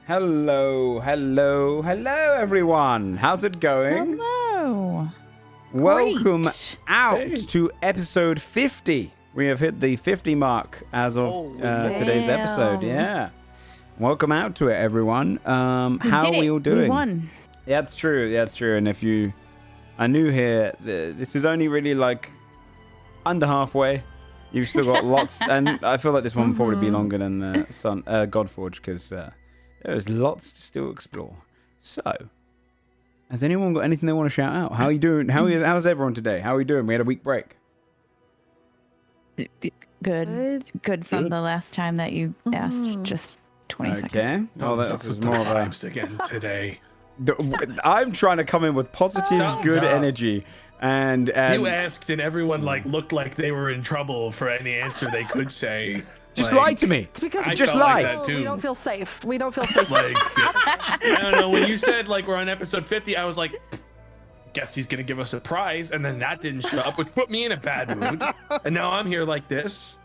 Hello, everyone. How's it going? Hello. Welcome Great. out to episode 50. We have hit the 50 mark as of today's episode. Yeah. Welcome out to it, everyone. How are we all doing? We won. Yeah, that's true. Yeah, that's true. And if you are new here, this is only really like under halfway. You've still got lots, and I feel like this one will probably be longer than Godforge because there's lots to still explore. So, has anyone got anything they want to shout out? How are you doing? How's everyone today? How are we doing? We had a week break. Good from the last time that you asked just 20 seconds. Okay. Oh, this is more of a vibes again today. I'm trying to come in with positive, good energy. And you asked, and everyone looked like they were in trouble for any answer they could say. Just lie to me. It's because I just felt lie. Like that too. We don't feel safe. We don't feel safe. I don't know. When you said we're on episode 50, I was like, guess he's gonna give us a prize, and then that didn't show up, which put me in a bad mood. And now I'm here like this.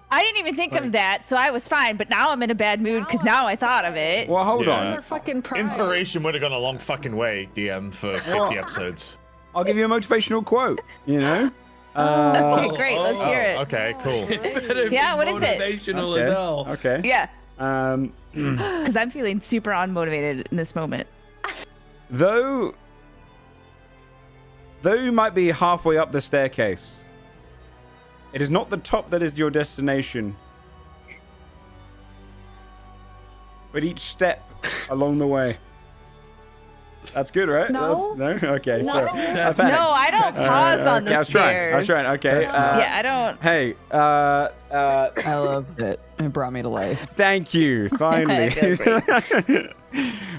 I didn't even think of that, so I was fine. But now I'm in a bad mood because now I thought of it. Well, hold on. Our fucking prize. Inspiration would have gone a long fucking way, DM, for 50 episodes. I'll give you a motivational quote. You know. Okay, great. Let's hear it. Okay, cool. Yeah, what is it? Motivational as hell. Okay. Yeah, Um, because I'm feeling super unmotivated in this moment. though you might be halfway up the staircase, it is not the top that is your destination, but each step along the way. That's good, right? No. No? Okay. No. So, That's- I No, I don't pause on the I was stairs. trying. Okay. Yeah, I don't. Hey, I loved it. It brought me to life. thank you. Finally.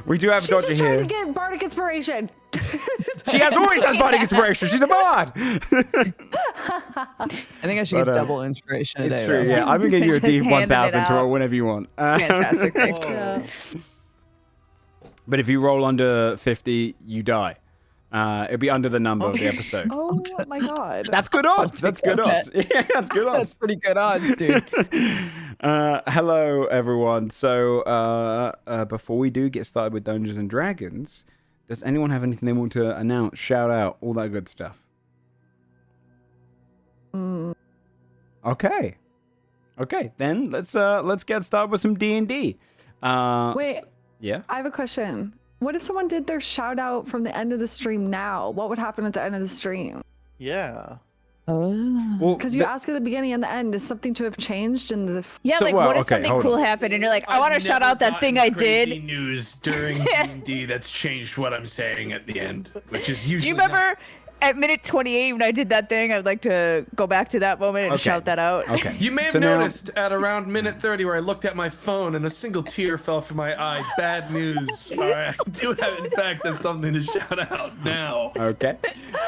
We do have a She's doctor just trying here. to get bardic inspiration. She has always had bardic inspiration. She's a bard. I think I should But, get double inspiration It's today. true, though. yeah. I'm going to give you a Just handing D1000 it to out. roll whenever you want. Fantastic. Thanks. Yeah. But if you roll under 50, you die. It'll be under the number of the episode. Oh my god. That's good odds. That's good odds. Yeah, that's good odds. That's pretty good odds, dude. Hello, everyone. So, before we do get started with Dungeons and Dragons, does anyone have anything they want to announce, shout out, all that good stuff? Okay. Then let's get started with some D&D. Wait, Yeah. I have a question. What if someone did their shout out from the end of the stream now? What would happen at the end of the stream? Yeah. Oh. Well, Because you ask at the beginning and the end, is something to have changed in the... Yeah, So, like well, what if okay, something hold cool on. happened and you're like, I want to I've shout never out that thing I gotten crazy did. news during D&D that's changed what I'm saying at the end, which is Do usually you remember at minute 28 when I did that thing? I'd like to go back to that moment and Okay. shout that out. Okay. You may have So now- noticed at around minute 30 where I looked at my phone and a single tear fell from my eye. Bad news. All right, I do have, in fact, have something to shout out now. Okay.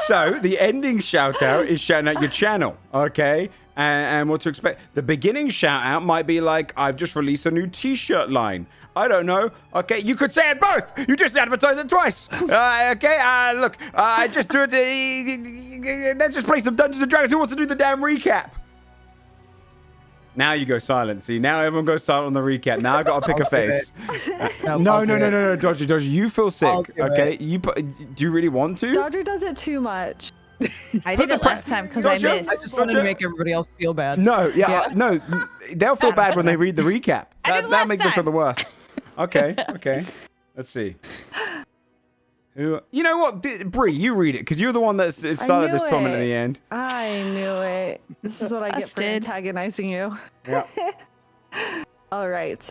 So the ending shout out is shouting out your channel. Okay. And what to expect. The beginning shout out might be like, I've just released a new t-shirt line. I don't know. Okay, you could say it both. You just advertised it twice. Okay, look, I just do it. Let's just play some Dungeons and Dragons. Who wants to do the damn recap? Now you go silent. See, now everyone goes silent on the recap. Now I gotta pick a face. No, Dodgy. You feel I'll sick. do Okay, do you really want to? Dodger does it too much. I did it last time because I Gotcha. missed. I just wanted to make everybody else feel bad. No, no. They'll feel bad when they read the recap. I did That last makes them feel time. the worst. Okay. Let's see. Who? You know what, Bree? You read it because you're the one that started knew this tournament in it. the end. I knew it. This is what I get for Busted. antagonizing you. Yeah. All right.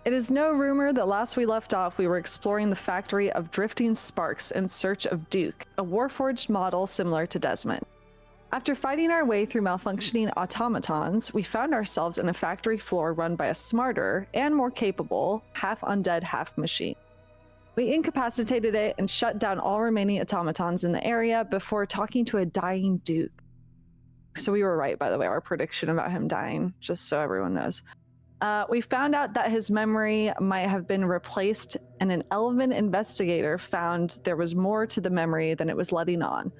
It is no rumor that last we left off, we were exploring the factory of drifting sparks in search of Duke, a warforged model similar to Desmond. After fighting our way through malfunctioning automatons, we found ourselves in a factory floor run by a smarter and more capable, half undead, half machine. We incapacitated it and shut down all remaining automatons in the area before talking to a dying Duke. So we were right, by the way, our prediction about him dying, just so everyone knows. We found out that his memory might have been replaced, and an Elven investigator found there was more to the memory than it was letting on.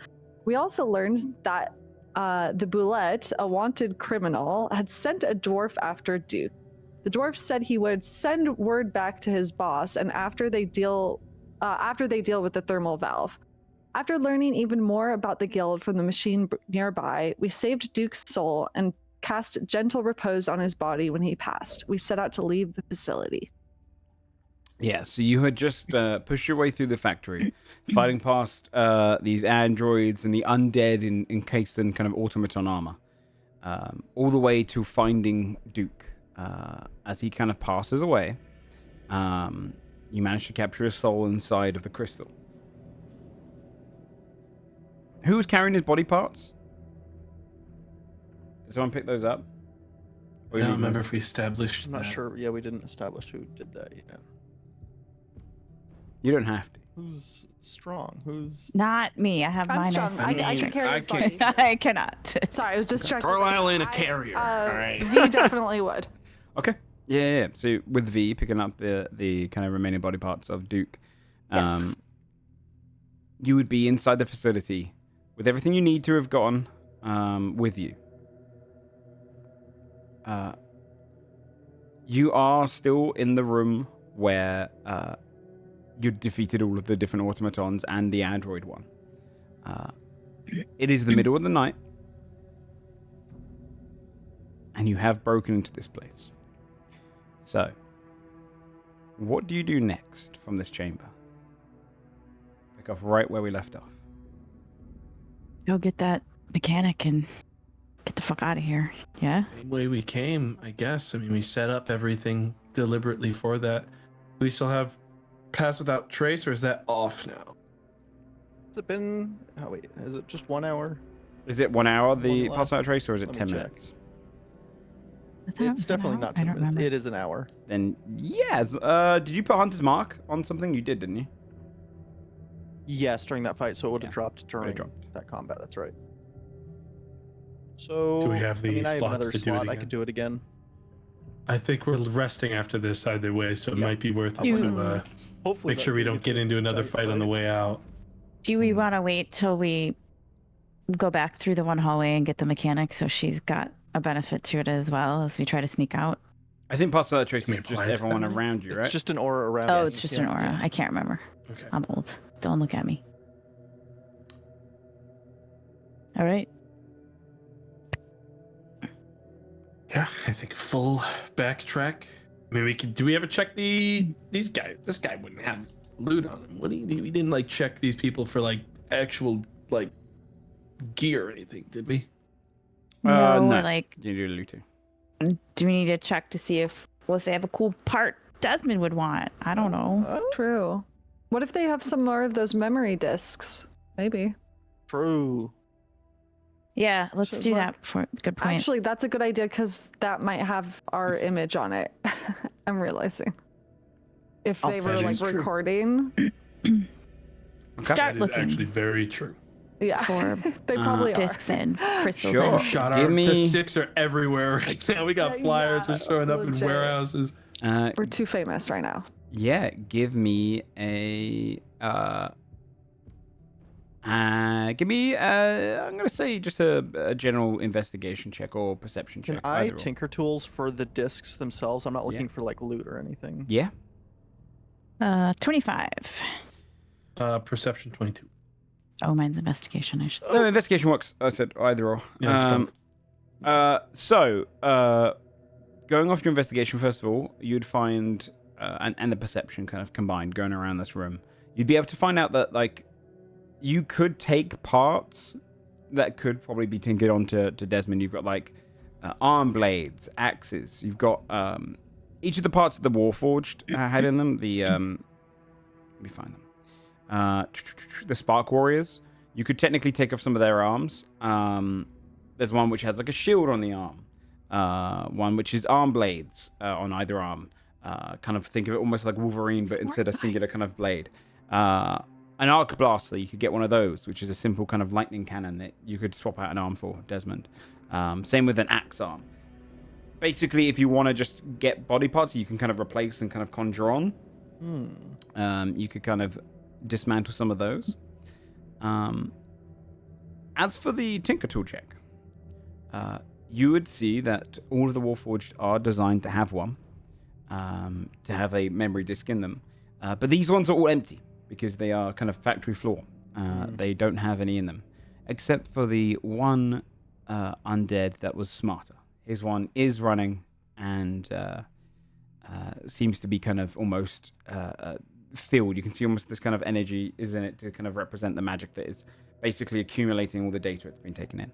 We also learned that the Boulette, a wanted criminal, had sent a dwarf after Duke. The dwarf said he would send word back to his boss, and after they deal with the thermal valve. After learning even more about the guild from the machine nearby, we saved Duke's soul and cast gentle repose on his body when he passed. We set out to leave the facility. Yeah, so you had just pushed your way through the factory, fighting past these androids and the undead encased in kind of automaton armor, all the way to finding Duke. As he kind of passes away, you manage to capture his soul inside of the crystal. Who was carrying his body parts? Did someone pick those up? I don't remember if we established I'm not sure. Yeah, we didn't establish who did that yet. You don't have to. Who's strong? Who's Not me. I have I'm mine. strong. I can carry his body. I cannot. Sorry, I was distracted. Carlisle in a carrier. All right. V definitely would. Okay. Yeah. So with V picking up the kind of remaining body parts of Duke, Yes. you would be inside the facility with everything you need to have gotten with you. You are still in the room where you defeated all of the different automatons and the android one. It is the middle of the night, and you have broken into this place. So, what do you do next from this chamber? Pick off right where we left off. Go get that mechanic and get the fuck out of here. Yeah? Same way we came, I guess. I mean, we set up everything deliberately for that. We still have Pass Without Trace, or is that off now? has it been? Oh wait, is it just 1 hour? Is it 1 hour, the One pass out last- trace, or is it let me 10 check. minutes? I thought it It's was an definitely hour. not I 10 don't minutes. remember. It is an hour. Then, yes. Did you put Hunter's Mark on something? You did, didn't you? Yes, during that fight, so it would have Yeah, dropped during dropped. that combat. That's right. So Do we have the I mean, I have slots another to do it slot. I again? could do it again. I think we're resting after this either way, so it Yeah. might be worth it You- to Hopefully, make sure we don't get into another fight on the way out. Do we want to wait till we go back through the one hallway and get the mechanic so she's got a benefit to it as well as we try to sneak out? I think pass out trace Can we is just apply it to everyone that? around you, right? It's just an aura around. Oh, us. it's just Yeah. an aura. I can't remember. Okay. I'm old. Don't look at me. All right. Yeah, I think full backtrack. I mean, we can. Do we ever check these guys? This guy wouldn't have loot on him. What do you? We didn't like check these people for like actual like gear or anything, did we? No, no. like, You do looting. do we need to check to see if they have a cool part Desmond would want? I don't know. True. What if they have some more of those memory discs? Maybe. True. Yeah, let's Should do look. that. For good point. Actually, that's a good idea because that might have our image on it. I'm realizing. If I'll they say were it like is true. recording, Start That is looking actually very true. yeah, for they probably are. discs and crystals. Sure. And God, Give me- the six are everywhere right now. We got Yeah, flyers. We're showing up in legit. warehouses. We're too famous right now. Yeah, give me a I'm gonna say just a general investigation check or perception Can check. I either or. tinker tools for the discs themselves? I'm not looking for like loot or anything. Yeah. 25. Perception 22. Oh, mine's investigation. I should. No, investigation works. I said either or. Yeah, it's both. So, going off your investigation, first of all, you'd find, and the perception kind of combined, going around this room, you'd be able to find out that, like, you could take parts that could probably be tinkered onto Desmond. You've got, like, arm blades, axes. You've got each of the parts that the Warforged had in them. The, let me find them. The Spark Warriors. You could technically take off some of their arms. There's one which has like a shield on the arm. One which is arm blades on either arm. Kind of think of it almost like Wolverine, but instead a singular kind of blade. An arc blaster, you could get one of those, which is a simple kind of lightning cannon that you could swap out an arm for, Desmond. Same with an axe arm. Basically, if you want to just get body parts you can kind of replace and kind of conjure on, you could kind of dismantle some of those. As for the Tinker Tool check, you would see that all of the Warforged are designed to have one. to have a memory disk in them. But these ones are all empty because they are kind of factory floor. They don't have any in them, except for the one undead that was smarter. His one is running and seems to be kind of almost filled. You can see almost this kind of energy is in it to kind of represent the magic that is basically accumulating all the data it's been taken in.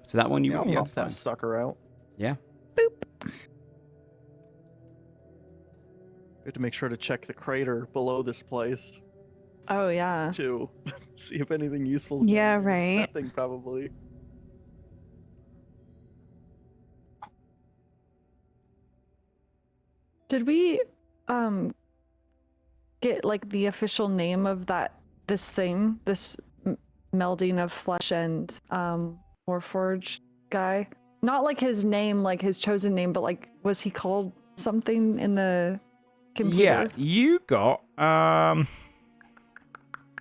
So that one you I'll have pop to that find. sucker out. Yeah. Boop. We have to make sure to check the crater below this place Oh yeah. too. See if anything useful. Yeah, right. Nothing probably. Did we get like the official name of this thing, this melding of flesh and Warforged guy? Not like his name, like his chosen name, but like was he called something in the computer? Yeah, you got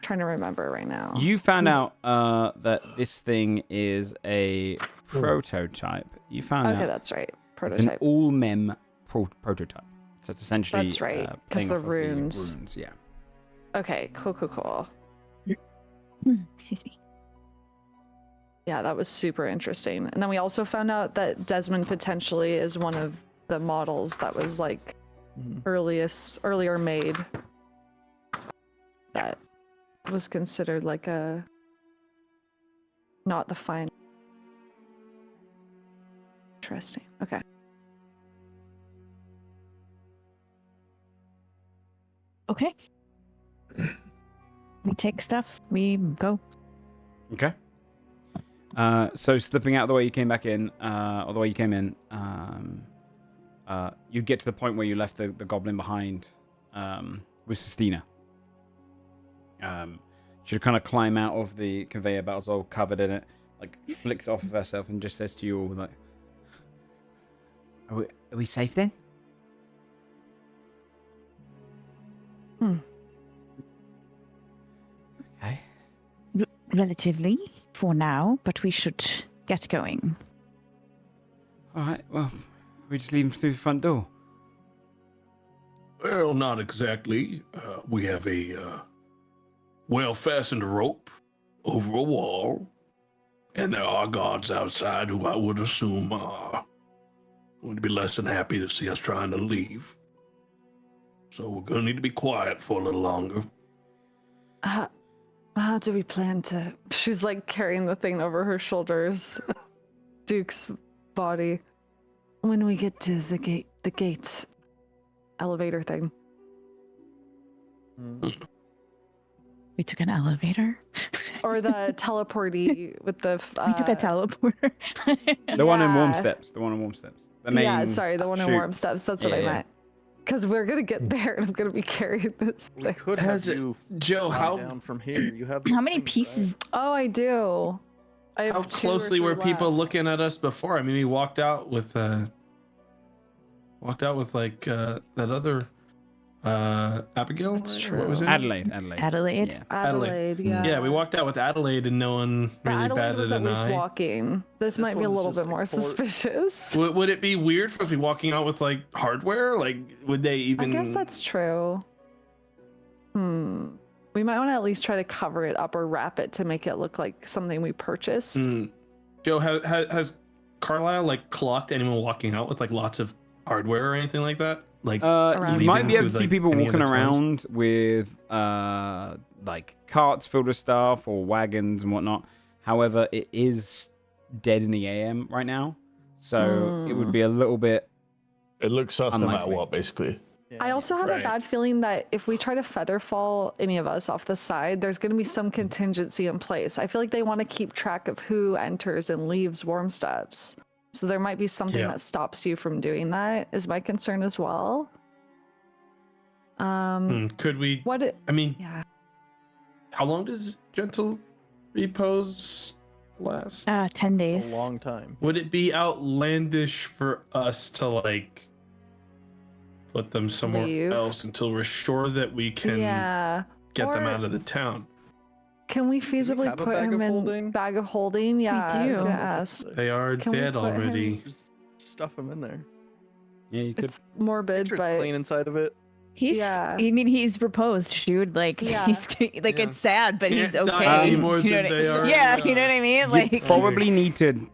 Trying to remember right now. you found out that this thing is a prototype. You found Okay, out that's right. it's an Prototype. all-mem prototype. So it's essentially That's right, 'cause playing the off of runes. runes, yeah. Okay, cool. Excuse me. Yeah, that was super interesting. And then we also found out that Desmond potentially is one of the models that was like earlier made. That was considered like a not the final. Interesting. Okay. Okay. We take stuff. We go. Okay. So slipping out the way you came back in, or the way you came in, you get to the point where you left the goblin behind with Sistina. She'll kind of climb out of the conveyor belts all covered in it, like flicks off of herself and just says to you all like, are we safe then? Okay. Relatively, for now, but we should get going. All right, well, we just leave him through the front door. Well, not exactly. We have a well-fastened rope over a wall, and there are guards outside who I would assume are going to be less than happy to see us trying to leave. So we're going to need to be quiet for a little longer. How do we plan to? She's like carrying the thing over her shoulders. Duke's body. When we get to the gate elevator thing. We took an elevator. Or the teleporty with the. We took a teleporter. The one in Warm Yeah. Steps. The one in Warm Steps. The main Yeah, sorry, the one in chute. Warm Steps. That's what I meant. Because we're gonna get there, and I'm gonna be carrying this We thing. could have Has it- you Joe, fly how down from here. You have How these many things, pieces? right? Oh, I do. I have how 2 or closely 3 were people left. looking at us before? I mean, we walked out with like that other Abigail. That's right? true. What was it? Adelaide. Adelaide. Yeah. Adelaide, yeah. Yeah, we walked out with Adelaide, and no one But really Adelaide was batted at an least eye. walking. This might be a one's little just bit more like port- suspicious. Would it be weird for us to be walking out with like hardware? Like, would they even? I guess that's true. We might want to at least try to cover it up or wrap it to make it look like something we purchased. Joe, has Carlisle like clocked anyone walking out with like lots of hardware or anything like that? Like, Around you might be leaving able to through, see like, people any of walking the towns? around with like carts filled with stuff or wagons and whatnot. However, it is dead in the AM right now, so it would be a little bit. It looks sus no matter Unlikely. what, basically. Yeah. I also have Right. a bad feeling that if we try to feather fall any of us off the side, there's going to be some contingency in place. I feel like they want to keep track of who enters and leaves Warm Steps. So there might be something Yeah. that stops you from doing that, is my concern as well. Could we? What it, I mean, yeah. how long does gentle repose last? 10 A days. long time. Would it be outlandish for us to like put them somewhere Leave. else until we're sure that we can Yeah. get them Or- out of the town? Can we feasibly have a put bag him of in holding? bag of holding? Yeah, I was do. gonna ask. They are Can we dead put him- already. Just stuff them in there. Yeah, you could. It's morbid, Picture it's but clean inside of it. He's, Yeah. I mean, he's reposed, dude. Like, Yeah. he's like, Yeah. it's sad, but Can't he's die okay. any more You know than what I- they are. Yeah, you know what I mean? You Like, probably need to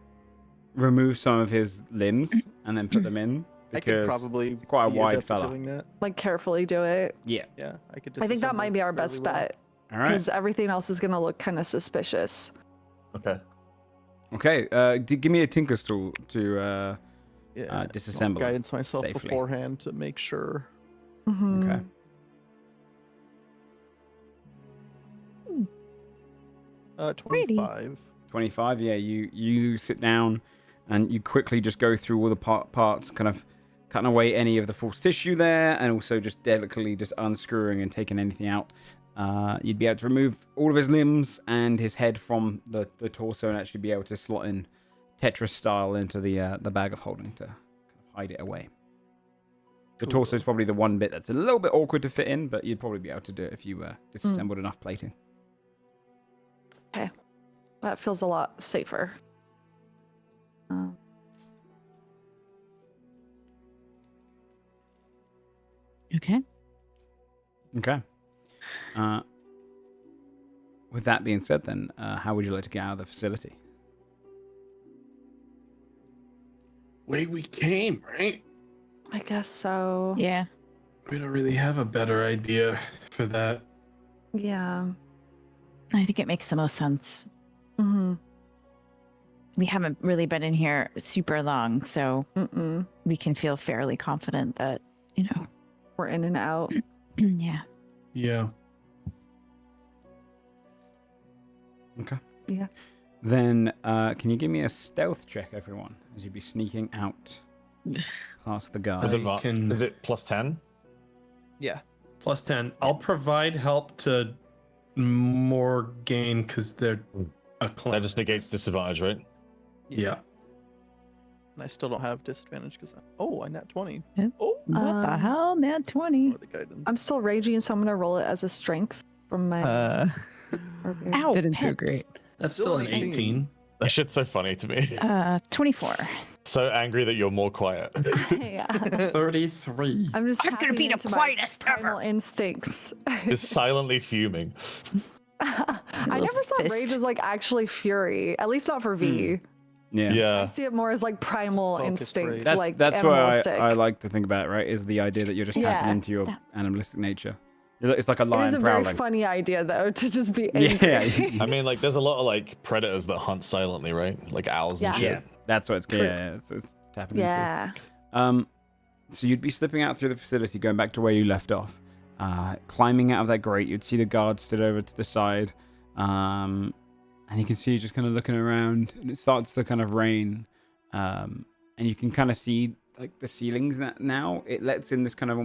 remove some of his limbs and then put them in I could because probably quite a be wide adept at fella. doing that. like carefully do it. Yeah. Yeah, I could. I think that disassemble might be our fairly best well. bet All right. because everything else is gonna look kind of suspicious. Okay. Okay. Give me a tinker's tool to. Yeah, I'll disassemble it guidance myself safely. beforehand to make sure. Mhm. Okay. Pretty. 25. 25. Yeah. You sit down, and you quickly just go through all the parts, kind of cutting away any of the false tissue there, and also just delicately just unscrewing and taking anything out. You'd be able to remove all of his limbs and his head from the torso, and actually be able to slot in Tetris style into the bag of holding to kind of hide it away. The Cool. torso is probably the one bit that's a little bit awkward to fit in, but you'd probably be able to do it if you disassembled enough plating. That feels a lot safer. okay. Okay. With that being said, then, how would you like to get out of the facility? Way we came, right? I guess so. Yeah. We don't really have a better idea for that. Yeah. I think it makes the most sense. Mm-hmm. We haven't really been in here super long, so Mm-mm. we can feel fairly confident that, you know, We're in and out. yeah. Yeah. Okay. Yeah. Then, can you give me a stealth check, everyone, as you'd be sneaking out past the guards? I can- Is it plus 10? Yeah. Plus 10. I'll provide help to Morgaine because they're a That clan. just negates disadvantage, right? Yeah. And I still don't have disadvantage because I nat 20. Yeah. Oh, What the hell? Nat 20. for the guidance. I'm still raging, so I'm gonna roll it as a strength from my. Ow, Didn't do pips. great. That's Still still an 18. 18. That shit's so funny to me. 24. So angry that you're more quiet. Yeah. 33. I'm just. I'm gonna tapping be the into my quietest ever. primal instincts. Just silently fuming. I never saw Fist. rage as like actually fury. At least not for V. Yeah. I Yeah. see it more as like primal Focused instinct, rage. That's what animalistic. I like to think about, right? Is the idea that you're just tapping Yeah. into your animalistic nature. It's like a It is lion a very prowling. funny idea though to just be angry. Yeah. I mean, like, there's a lot of, like, predators that hunt silently, right? Like owls and Yeah. shit. Yeah, that's what it's True. yeah, it's tapping Yeah. into. So you'd be slipping out through the facility, going back to where you left off. Climbing out of that grate, you'd see the guards stood over to the side, and you can see you just kind of looking around, and it starts to kind of rain, and you can kind of see like the ceilings now. It lets in this kind of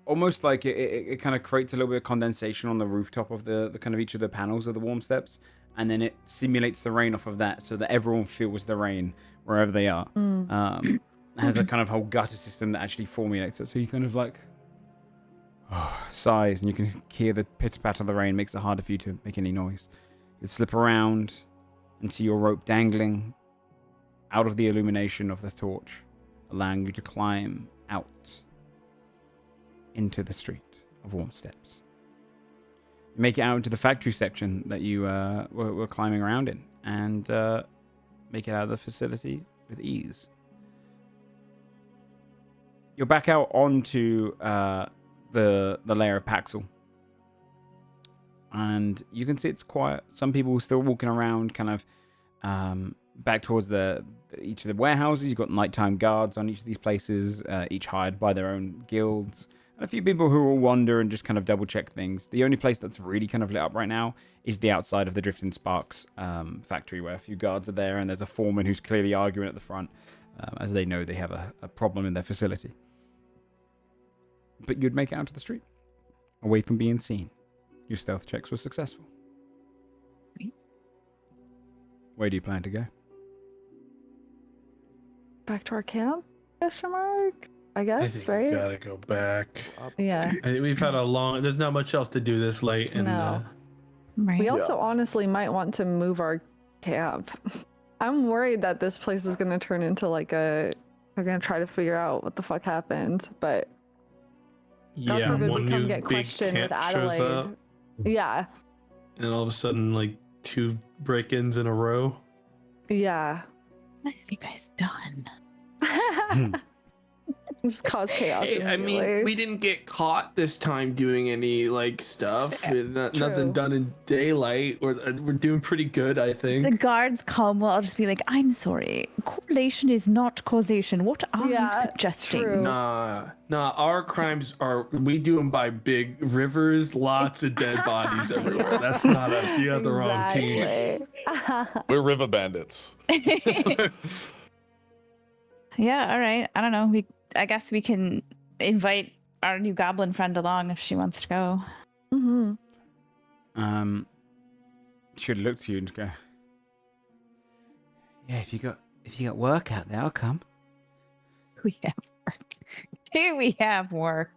almost like it kind of creates a little bit of condensation on the rooftop of the kind of each of the panels of the warm steps, and then it simulates the rain off of that so that everyone feels the rain wherever they are. It has a kind of whole gutter system that actually formulates it, so you kind of like sighs, and you can hear the pitter-patter of the rain. Makes it harder for you to make any noise. You slip around and see your rope dangling out of the illumination of the torch, allowing you to climb out into the street of warm steps. You make it out into the factory section that you were climbing around in, and make it out of the facility with ease. You're back out onto the layer of Paxel, and you can see it's quiet. Some people still walking around, kind of back towards each of the warehouses. You've got nighttime guards on each of these places, each hired by their own guilds. And a few people who will wander and just kind of double check things. The only place that's really kind of lit up right now is the outside of the Drifting Sparks factory, where a few guards are there, and there's a foreman who's clearly arguing at the front, as they know they have a problem in their facility. But you'd make it out to the street, away from being seen. Your stealth checks were successful. Where do you plan to go? Back to our camp? Question mark? I I guess, think we right? gotta go back. Yeah. I think we've had a long. There's not much else to do this late, and No. Right. We also honestly might want to move our camp. I'm worried that this place is going to turn into like a They're gonna try to figure out what the fuck happened, but God Yeah, forbid one we come new get big questioned with camp shows Adelaide. up, Yeah, and all of a sudden, like 2 break-ins in a row. yeah. What have you guys done? Just cause chaos. Hey, I mean, immediately. we didn't get caught this time doing any like stuff. Nothing True. done in daylight. We're doing pretty good, I If think. the guards come, well, I'll just be like, I'm sorry. Correlation is not causation. What are Yeah, you suggesting? true. Nah. Our crimes are we do them by big rivers, lots of dead bodies everywhere. That's not us. You have the wrong team. Exactly. We're river bandits. Yeah, all right. I don't know. I guess we can invite our new goblin friend along if she wants to go. Mm-hmm. Should look to you and go. Yeah, if you got work out there, I'll come. We have work. Here we have work.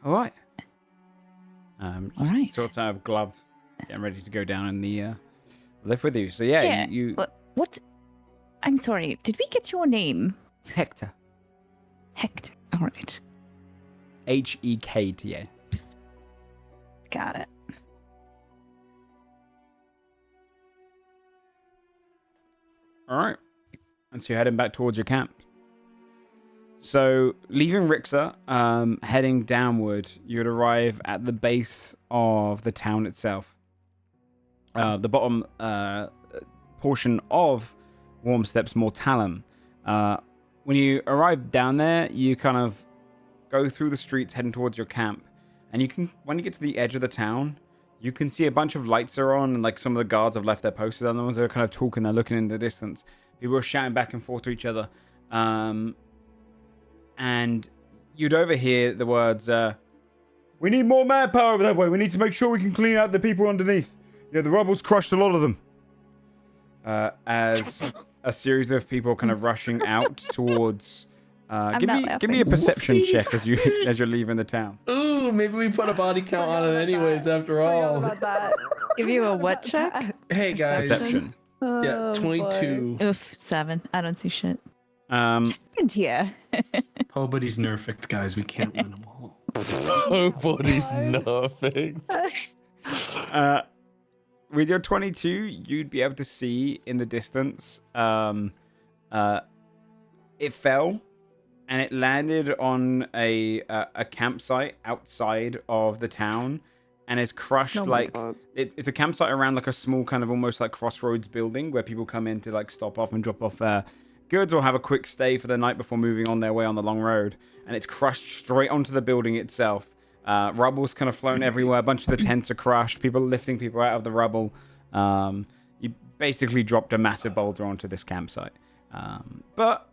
All right. All right. Sorts out of glove, getting ready to go down in the lift with you. So yeah, Yeah, you What? I'm sorry. Did we get your name? Hector. Hector. All right. Hekta. Got it. All right. And so you're heading back towards your camp. So leaving Rixa, heading downward, you'd arrive at the base of the town itself. The bottom portion of Warm Steps Mortalum. When you arrive down there, you kind of go through the streets heading towards your camp. And you can, when you get to the edge of the town, you can see a bunch of lights are on, and like some of the guards have left their posts, and the ones that are kind of talking, they're looking in the distance. People are shouting back and forth to each other. And you'd overhear the words, we need more manpower over that way. We need to make sure we can clean out the people underneath. Yeah, the rubble's crushed a lot of them. As a series of people kind of rushing out towards... give me a perception Whoopsie. check as you're leaving the town. Ooh, maybe we put a body count on it anyways after Forgot all. about that. Give you a Forgot what about check? that. Hey guys. Perception. Yeah, Oh, 22. Oof, 7. I don't see shit. Um, And here. Nobody's nerfed, guys. We can't win them all. Nobody's nothing. with your 22, you'd be able to see in the distance. It fell, and it landed on a campsite outside of the town, and is crushed Oh my like God. it's a campsite around like a small kind of almost like crossroads building where people come in to like stop off and drop off goods or have a quick stay for the night before moving on their way on the long road. And it's crushed straight onto the building itself. Rubble's kind of flown everywhere. A bunch of the tents are crushed. People lifting people out of the rubble. You basically dropped a massive boulder onto this campsite. But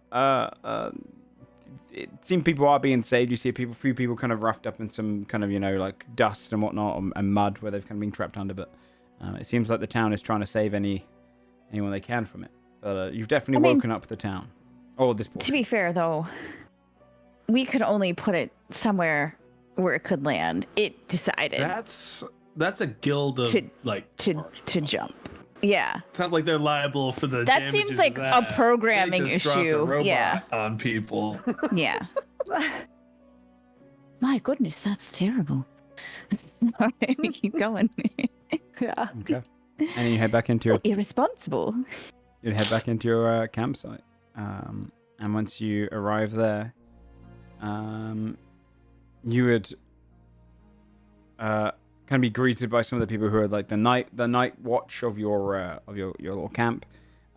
it seems people are being saved. You see a few people kind of roughed up in some kind of, like dust and whatnot and mud where they've kind of been trapped under. But it seems like the town is trying to save anyone they can from it. But you've definitely woken up the town. Oh, this point. To be fair, though, we could only put it somewhere where it could land. It decided That's a guild of to jump. Yeah. Sounds like they're liable for the That damages seems like of a that. programming They just dropped a issue. robot Yeah. on people. Yeah. My goodness, that's terrible. All right, we keep going. Yeah. Okay. And then you head back into your Irresponsible. you'd head back into your campsite. And once you arrive there, you would kind of be greeted by some of the people who are like the night watch of your little camp.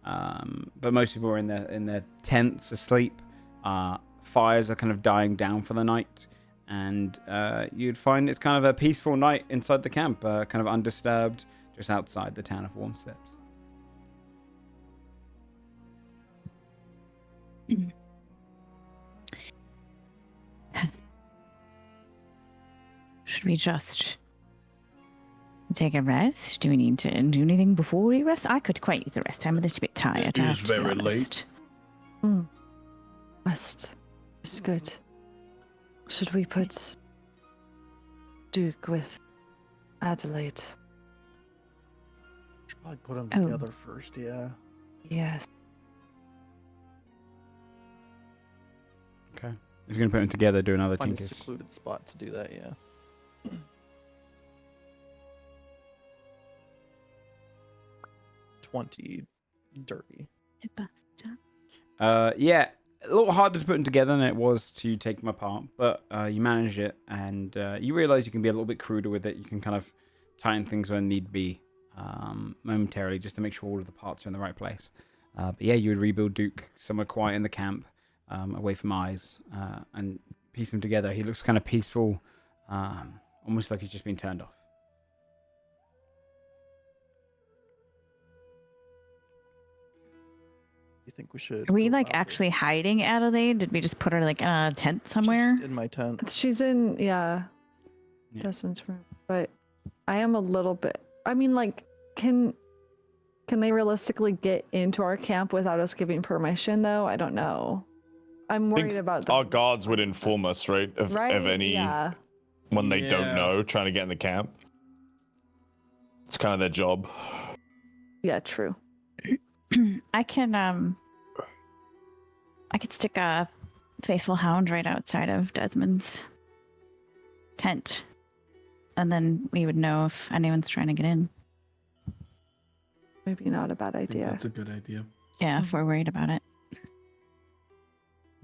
But most people are in their tents asleep. Fires are kind of dying down for the night, and you'd find it's kind of a peaceful night inside the camp, kind of undisturbed, just outside the town of Warm Steps. Should we just take a rest? Do we need to do anything before we rest? I could quite use a rest. I'm a little bit tired. It I is have to be very honest. late. Rest is good. Should we put Duke with Adelaide? Should probably put them Oh. together first, yeah. Yes. Okay. If you're going to put them together, do another Find a Tinkus. secluded spot to do that, yeah. 20 dirty. Yeah, a little harder to put them together than it was to take them apart, but you managed it, and you realize you can be a little bit cruder with it. You can kind of tighten things when need be momentarily, just to make sure all of the parts are in the right place. But yeah, you would rebuild Duke somewhere quiet in the camp, away from eyes, and piece them together. He looks kind of peaceful, almost like he's just been turned off. You think we should? Are we go like about actually hiding Adelaide? Did we just put her like in a tent it? somewhere? She's just in my tent. She's in, Yeah. Desmond's room. But I am a little bit. I mean, like, can they realistically get into our camp without us giving permission, though? I don't know. I'm I think worried about them. our guards would inform us, right? Of any Yeah. when they don't Yeah. know, trying to get in the camp. It's kind of their job. Yeah, true. I could stick a faithful hound right outside of Desmond's tent, and then we would know if anyone's trying to get in. Maybe not a bad I think idea. that's a good idea. Yeah, if we're worried about it.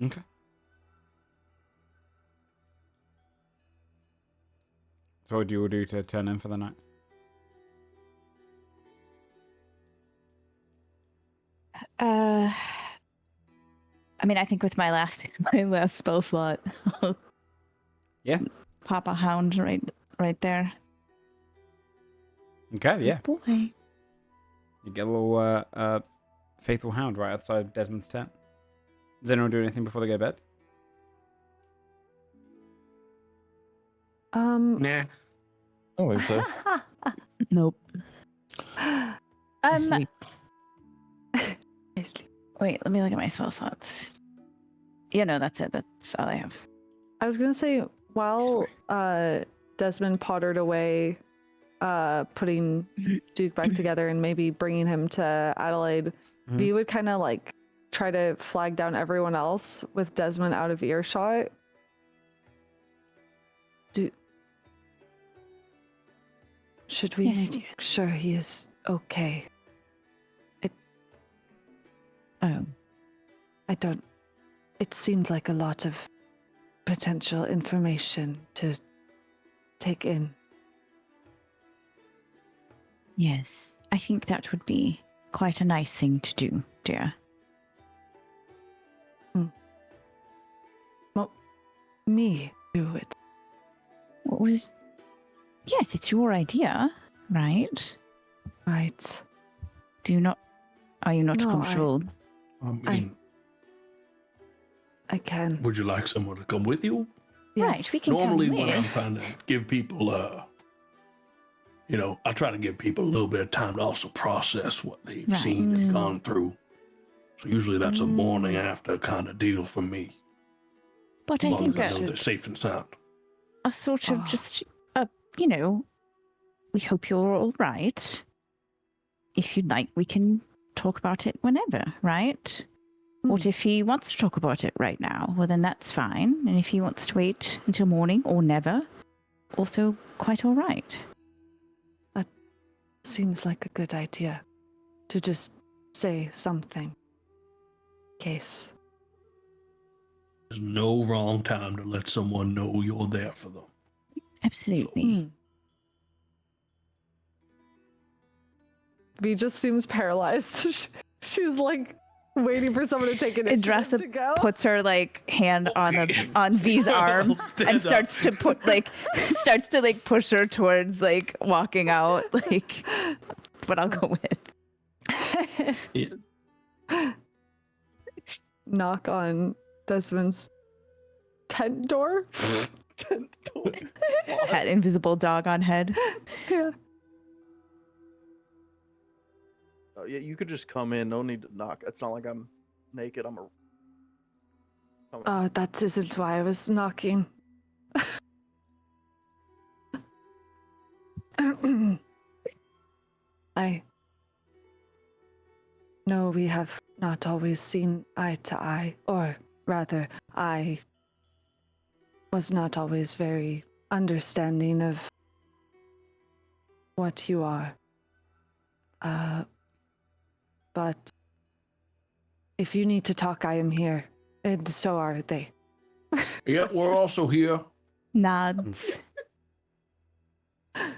Okay. So what do you all do to turn in for the night? I mean, I think with my last spell slot, I'll Yeah. pop a hound right there. Okay, yeah. Good boy. You get a little faithful hound right outside Desmond's tent. Does anyone do anything before they go to bed? Nah. I don't think so. Nope. I sleep. I sleep. Wait, let me look at my spell slots. Yeah, no, that's it. That's all I have. I was gonna say while Desmond pottered away, putting Duke back together and maybe bringing him to Adelaide, V would kind of like try to flag down everyone else with Desmond out of earshot. Should we Yes, make sure he is okay? Oh, I don't. It seemed like a lot of potential information to take in. yes. I think that would be quite a nice thing to do, dear. Well, me do it. What was... Yes, it's your idea, right? Right. Are you not No, controlled? I mean, I can. would you like someone to come with you? Right, Yes. we can Normally, come when I'm with. trying to give people, I try to give people a little bit of time to also process what they've Right. seen and gone through. So usually that's a morning after kind of deal for me. But As I long think as I that know they're safe and sound. a sort of Ah. just, we hope you're all right. If you'd like, we can talk about it whenever, right? What if he wants to talk about it right now? Well, then that's fine. And if he wants to wait until morning or never, also quite all right. Seems like a good idea to just say something. Case. There's no wrong time to let someone know you're there for them. Absolutely. V just seems paralyzed. She's like waiting for someone to take initiative Idrasa to go. puts her hand on V's arm stand and up. starts to push her towards walking out but I'll go with. Yeah. Knock on Desmond's tent door. Tent door. Had invisible dog on head. Yeah. Oh, yeah, you could just come in. No need to knock. It's not like I'm naked. That isn't why I was knocking. I know we have not always seen eye to eye, or rather, I was not always very understanding of what you are. But if you need to talk, I am here. And so are they. Yeah, we're also here. Nods. I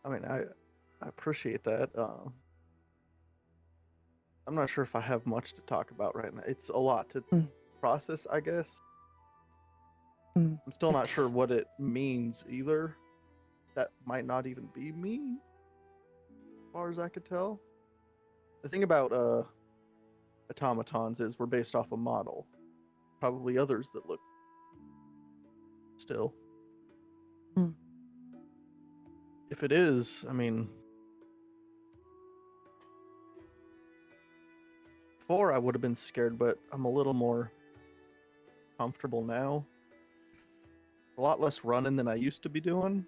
mean, I appreciate that. I'm not sure if I have much to talk about right now. It's a lot to process, I guess. I'm still not sure what it means either. That might not even be me, as far as I could tell. The thing about automatons is we're based off a model. Probably others that look still. If it is, I mean, before I would have been scared, but I'm a little more comfortable now. A lot less running than I used to be doing.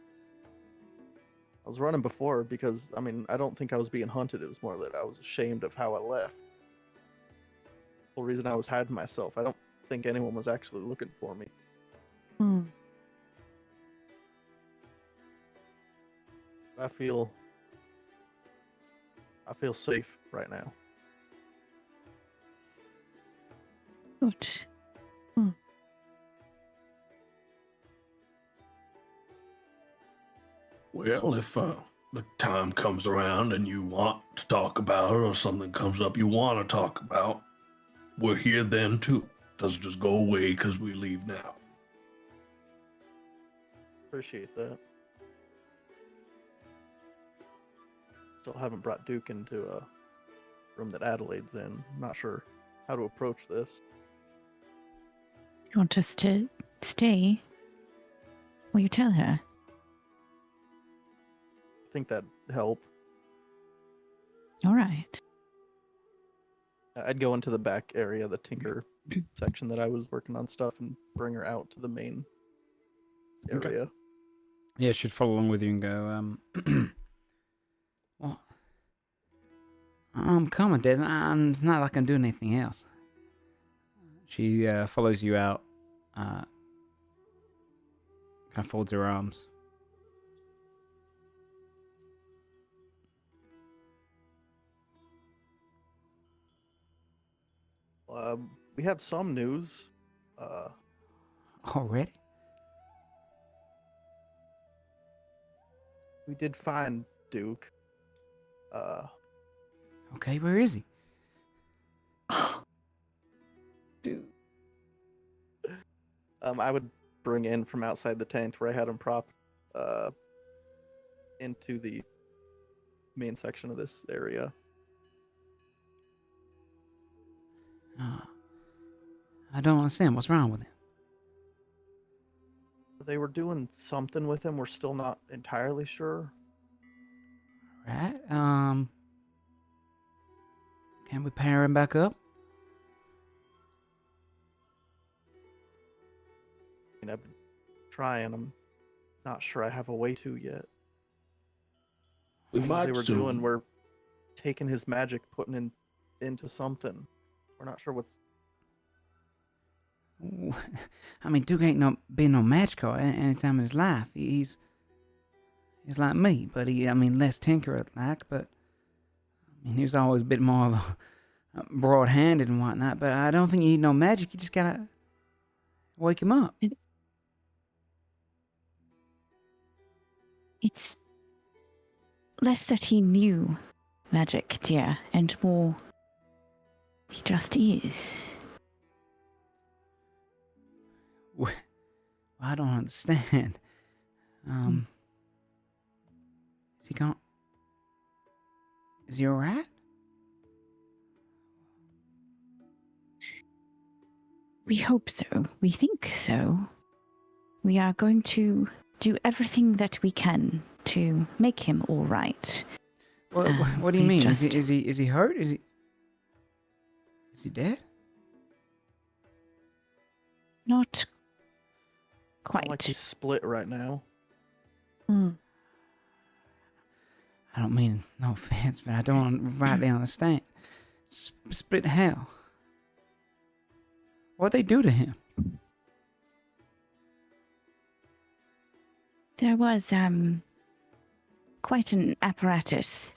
I was running before because, I mean, I don't think I was being hunted. It was more that I was ashamed of how I left. The whole reason I was hiding myself. I don't think anyone was actually looking for me. I feel safe right now. Good. Well, if the time comes around and you want to talk about it, or something comes up you want to talk about, we're here then too. Doesn't just go away because we leave now. Appreciate that. Still haven't brought Duke into a room that Adelaide's in. Not sure how to approach this. You want us to stay? Will you tell her? I think that'd help. All right. I'd go into the back area, the Tinker section that I was working on stuff, and bring her out to the main area. Okay. Yeah, she'd follow along with you and go, what? I'm coming, Des. It's not like I'm doing anything else. She follows you out, kind of folds her arms. We have some news. Already? We did find Duke. Okay, where is he? Dude. I would bring in from outside the tent where I had him propped into the main section of this area. I don't understand. What's wrong with him? They were doing something with him. We're still not entirely sure. Right. Can we pair him back up? I mean, I've been trying. I'm not sure I have a way to yet. We Things might they were soon. doing were taking his magic, putting into something. We're not sure what's. I mean, Duke ain't been no magical any time in his life. He's like me, but less tinker-like, but I mean, he was always a bit more of a broad-handed and whatnot, but I don't think you need no magic. You just gotta wake him up. It's less that he knew magic, dear, and more he just is. Well, I don't understand. Is he gone? Is he alright? We hope so. We think so. We are going to do everything that we can to make him all right. What do you mean? Is he hurt? Is he dead? Not quite. Like he's split right now. I don't mean no offense, but I don't rightly understand. Split hell. What'd they do to him? There was quite an apparatus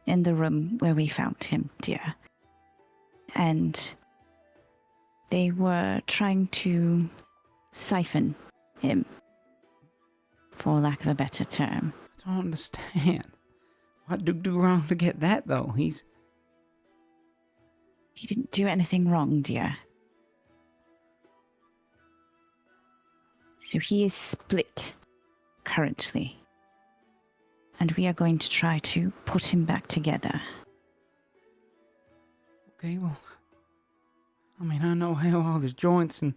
in the room where we found him, dear. And they were trying to siphon him, for lack of a better term. I don't understand. What did do wrong to get that, though? He didn't do anything wrong, dear. So he is split currently. And we are going to try to put him back together. Okay, well, I mean, I know how all the joints and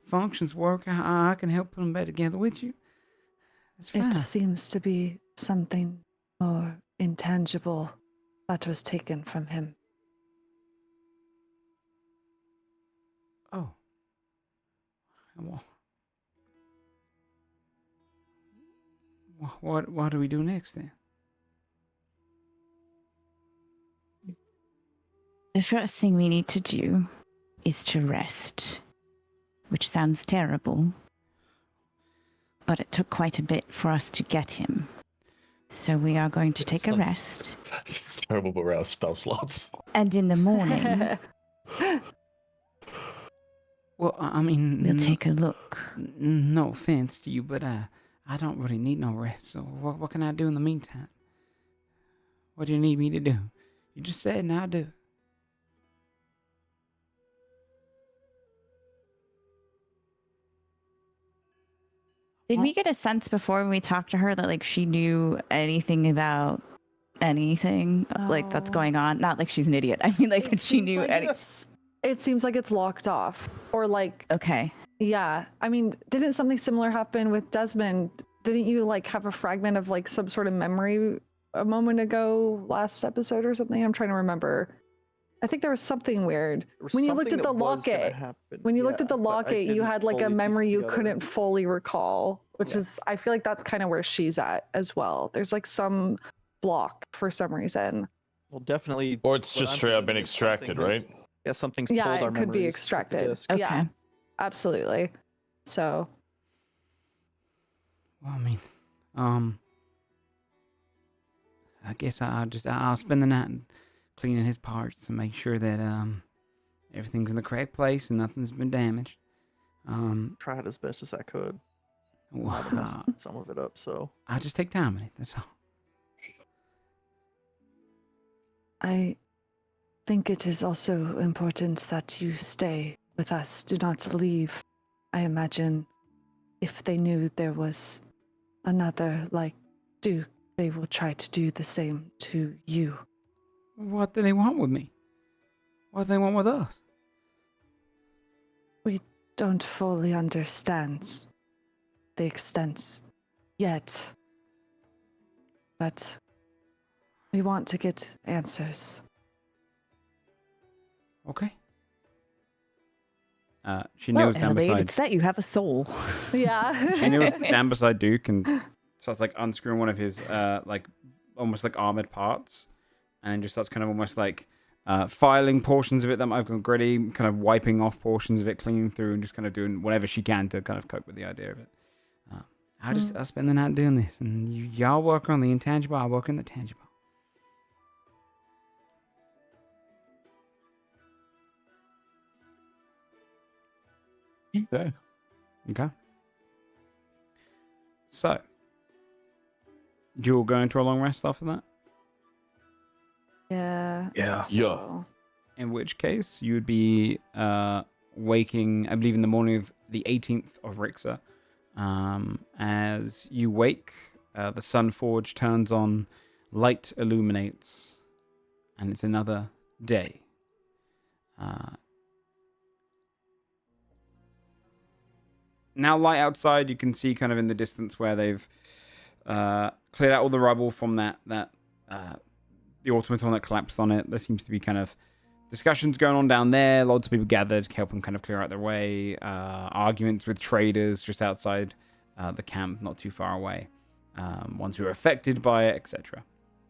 functions work. I can help put them back together with you. That's fine. It seems to be something more intangible that was taken from him. Oh. Well, what do we do next then? The first thing we need to do is to rest, which sounds terrible, but it took quite a bit for us to get him. So we are going to take a rest. It's terrible, but we're out of spell slots. And in the morning, Well, I mean, we'll take a look. No offense to you, but I don't really need no rest. So what can I do in the meantime? What do you need me to do? You just said and I do. Did we get a sense before when we talked to her that like she knew anything about anything like that's going on? Not like she's an idiot. I mean, like that she knew any. It seems like it's locked off, or like Okay. yeah. I mean, didn't something similar happen with Desmond? Didn't you like have a fragment of like some sort of memory a moment ago, last episode or something? I'm trying to remember. I think there was something weird when you looked at the locket. When you looked at the locket, you had like a memory you couldn't fully recall, which is, I feel like that's kind of where she's at as well. There's like some block for some reason. Well, definitely. Or it's just straight up been extracted, right? Yeah, something's pulled our Yeah, it could be memories with the extracted. disc. Okay. Yeah, absolutely. So Well, I mean, I guess I'll spend the night cleaning his parts and make sure that everything's in the correct place and nothing's been damaged. Tried as best as I could. Well, Might have messed some of it up, so I'll just take time with it. That's all. I think it is also important that you stay with us. Do not leave. I imagine if they knew there was another like Duke, they will try to do the same to you. What do they want with me? What do they want with us? We don't fully understand the extent yet, but we want to get answers. Okay. She kneels down Adelaide, beside. it's that you have a soul. Yeah. She kneels down beside Duke and starts like unscrewing one of his like almost like armored parts, and just starts kind of almost like filing portions of it that might have gone gritty, kind of wiping off portions of it, cleaning through, and just kind of doing whatever she can to kind of cope with the idea of it. I'll spend the night doing this, and y'all work on the intangible. I'll work on the tangible. Okay. Okay. So, do you all go into a long rest after that? Yeah. Yeah. So, In which case, you would be waking, I believe, in the morning of the 18th of Rixar. As you wake, the Sunforged turns on, light illuminates, and it's another day. Now, light outside, you can see kind of in the distance where they've cleared out all the rubble from the automaton that collapsed on it. There seems to be kind of discussions going on down there. Lots of people gathered to help them kind of clear out their way. Arguments with traders just outside the camp, not too far away. Ones who are affected by it, etc.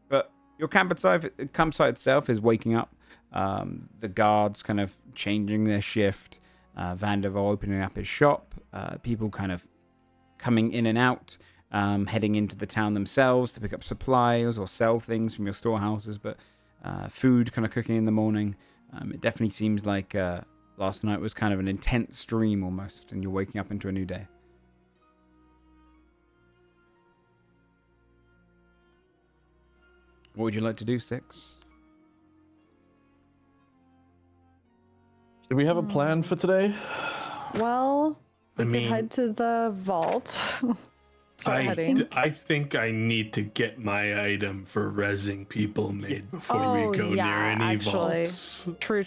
But your campsite itself is waking up. The guards kind of changing their shift. Vanderval opening up his shop. People kind of coming in and out. heading into the town themselves to pick up supplies or sell things from your storehouses, but food kind of cooking in the morning. It definitely seems like last night was kind of an intense dream almost, and you're waking up into a new day. What would you like to do, Six? Do we have a plan for today? Well, we I could mean- head to the vault. Start heading. I think I need to get my item for rezzing people made before we go near any actually. vaults. True.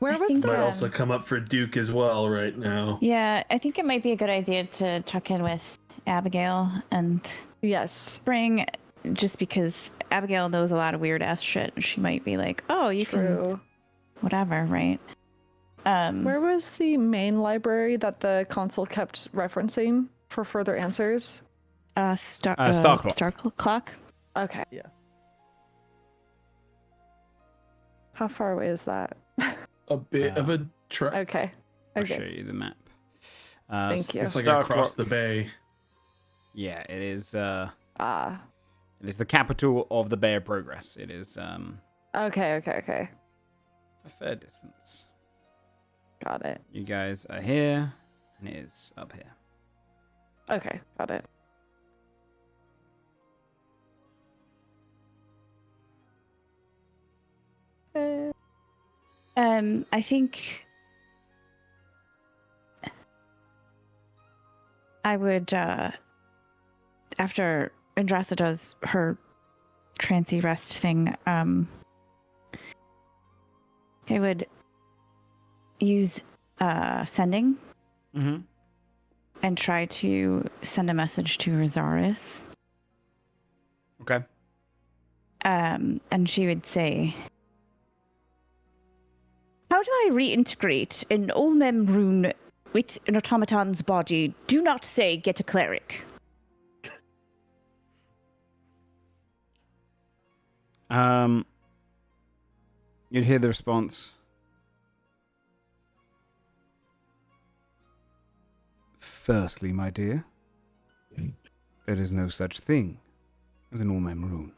Where I was think Might the? also come up for Duke as well right now. Yeah, I think it might be a good idea to check in with Abigail and Yes. Spring, just because Abigail knows a lot of weird ass shit. She might be like, "Oh, you can True. whatever," right? Where was the main library that the consul kept referencing for further answers? Star Clock. Star Clock. Okay. Yeah. How far away is that? A bit of a trek. Okay. I'll Okay. show you the map. Thank you. It's like Star across Clock- the bay. Yeah, it is. Ah. It is the capital of the Bay of Progress. It is Okay. a fair distance. Got it. You guys are here, and it is up here. Okay. Got it. I think I would after Andrasa does her trancy rest thing, I would use sending Mm-hmm. and try to send a message to Rosaris. Okay. And she would say, "How do I reintegrate an Olmem rune with an automaton's body? Do not say get a cleric." You'd hear the response. Firstly, my dear, there is no such thing as an Ormem rune.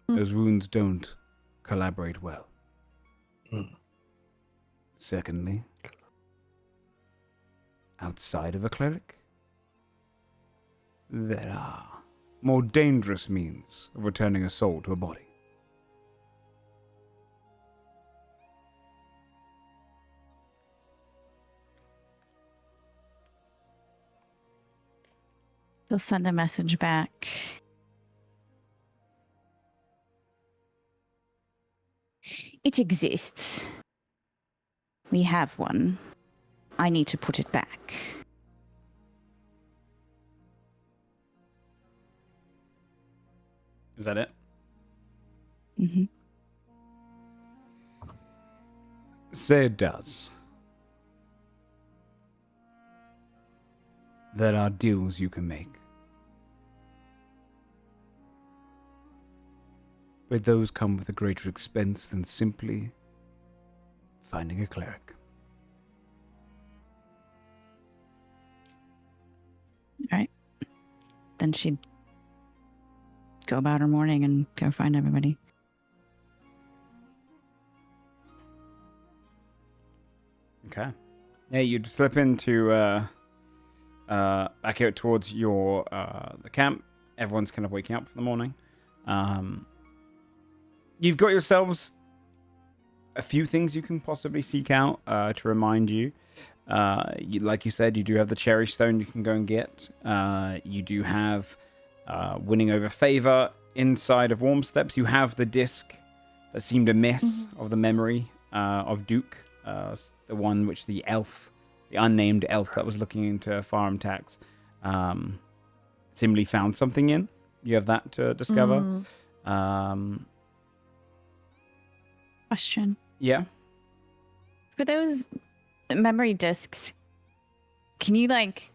Those runes don't collaborate well. Secondly, outside of a cleric, there are more dangerous means of returning a soul to a body. He'll send a message back. It exists. We have one. I need to put it back. Is that it? Mm-hmm. Say it does. There are deals you can make. But those come with a greater expense than simply finding a cleric. All right. Then she'd go about her morning and go find everybody. Okay. Yeah, you'd slip into back out towards your the camp. Everyone's kind of waking up for the morning. You've got yourselves a few things you can possibly seek out to remind you. Like you said, you do have the cherrystone you can go and get. You do have winning over favor inside of Warm Steps. You have the disc that seemed amiss of the memory of Duke, the one which the elf, the unnamed elf that was looking into farm tax, seemingly found something in. You have that to discover. Question. Yeah. For those memory discs, can you like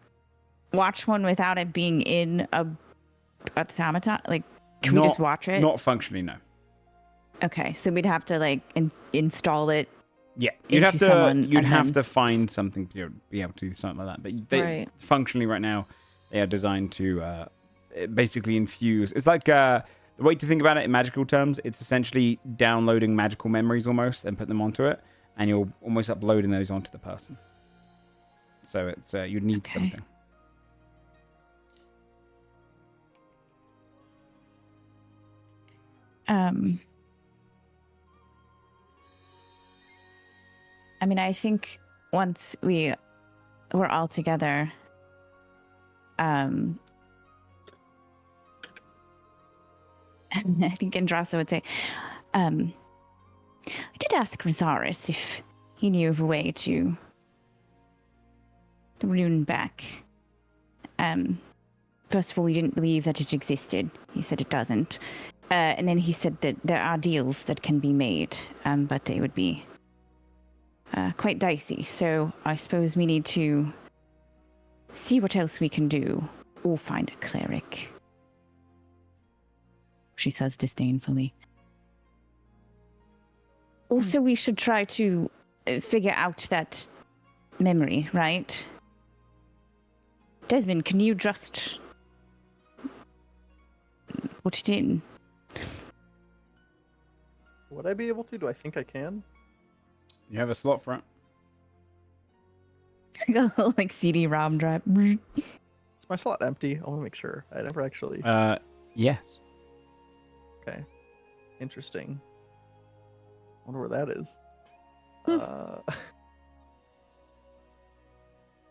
watch one without it being in a automaton? Like, can we just watch it? Not functionally, no. Okay, so we'd have to like install it Yeah, you'd have into to someone you'd and have then- to find something to be able to do something like that. But they Right. functionally right now they are designed to basically infuse. It's like the way to think about it in magical terms. It's essentially downloading magical memories almost and put them onto it, and you're almost uploading those onto the person. So it's you'd need Okay. something. I mean, I think once we're all together, I think Andrasa would say, I did ask Rosaris if he knew of a way to rune back. First of all, he didn't believe that it existed. He said it doesn't. And then he said that there are deals that can be made, but they would be quite dicey. So I suppose we need to see what else we can do, or find a cleric. She says disdainfully. Also, we should try to figure out that memory, right? Desmond, can you just put it in? Would I be able to? Do I think I can? You have a slot for it. Like CD-ROM drive. Is my slot empty? I want to make sure. I never actually. Yes. Okay. Interesting. Wonder where that is. Hmm.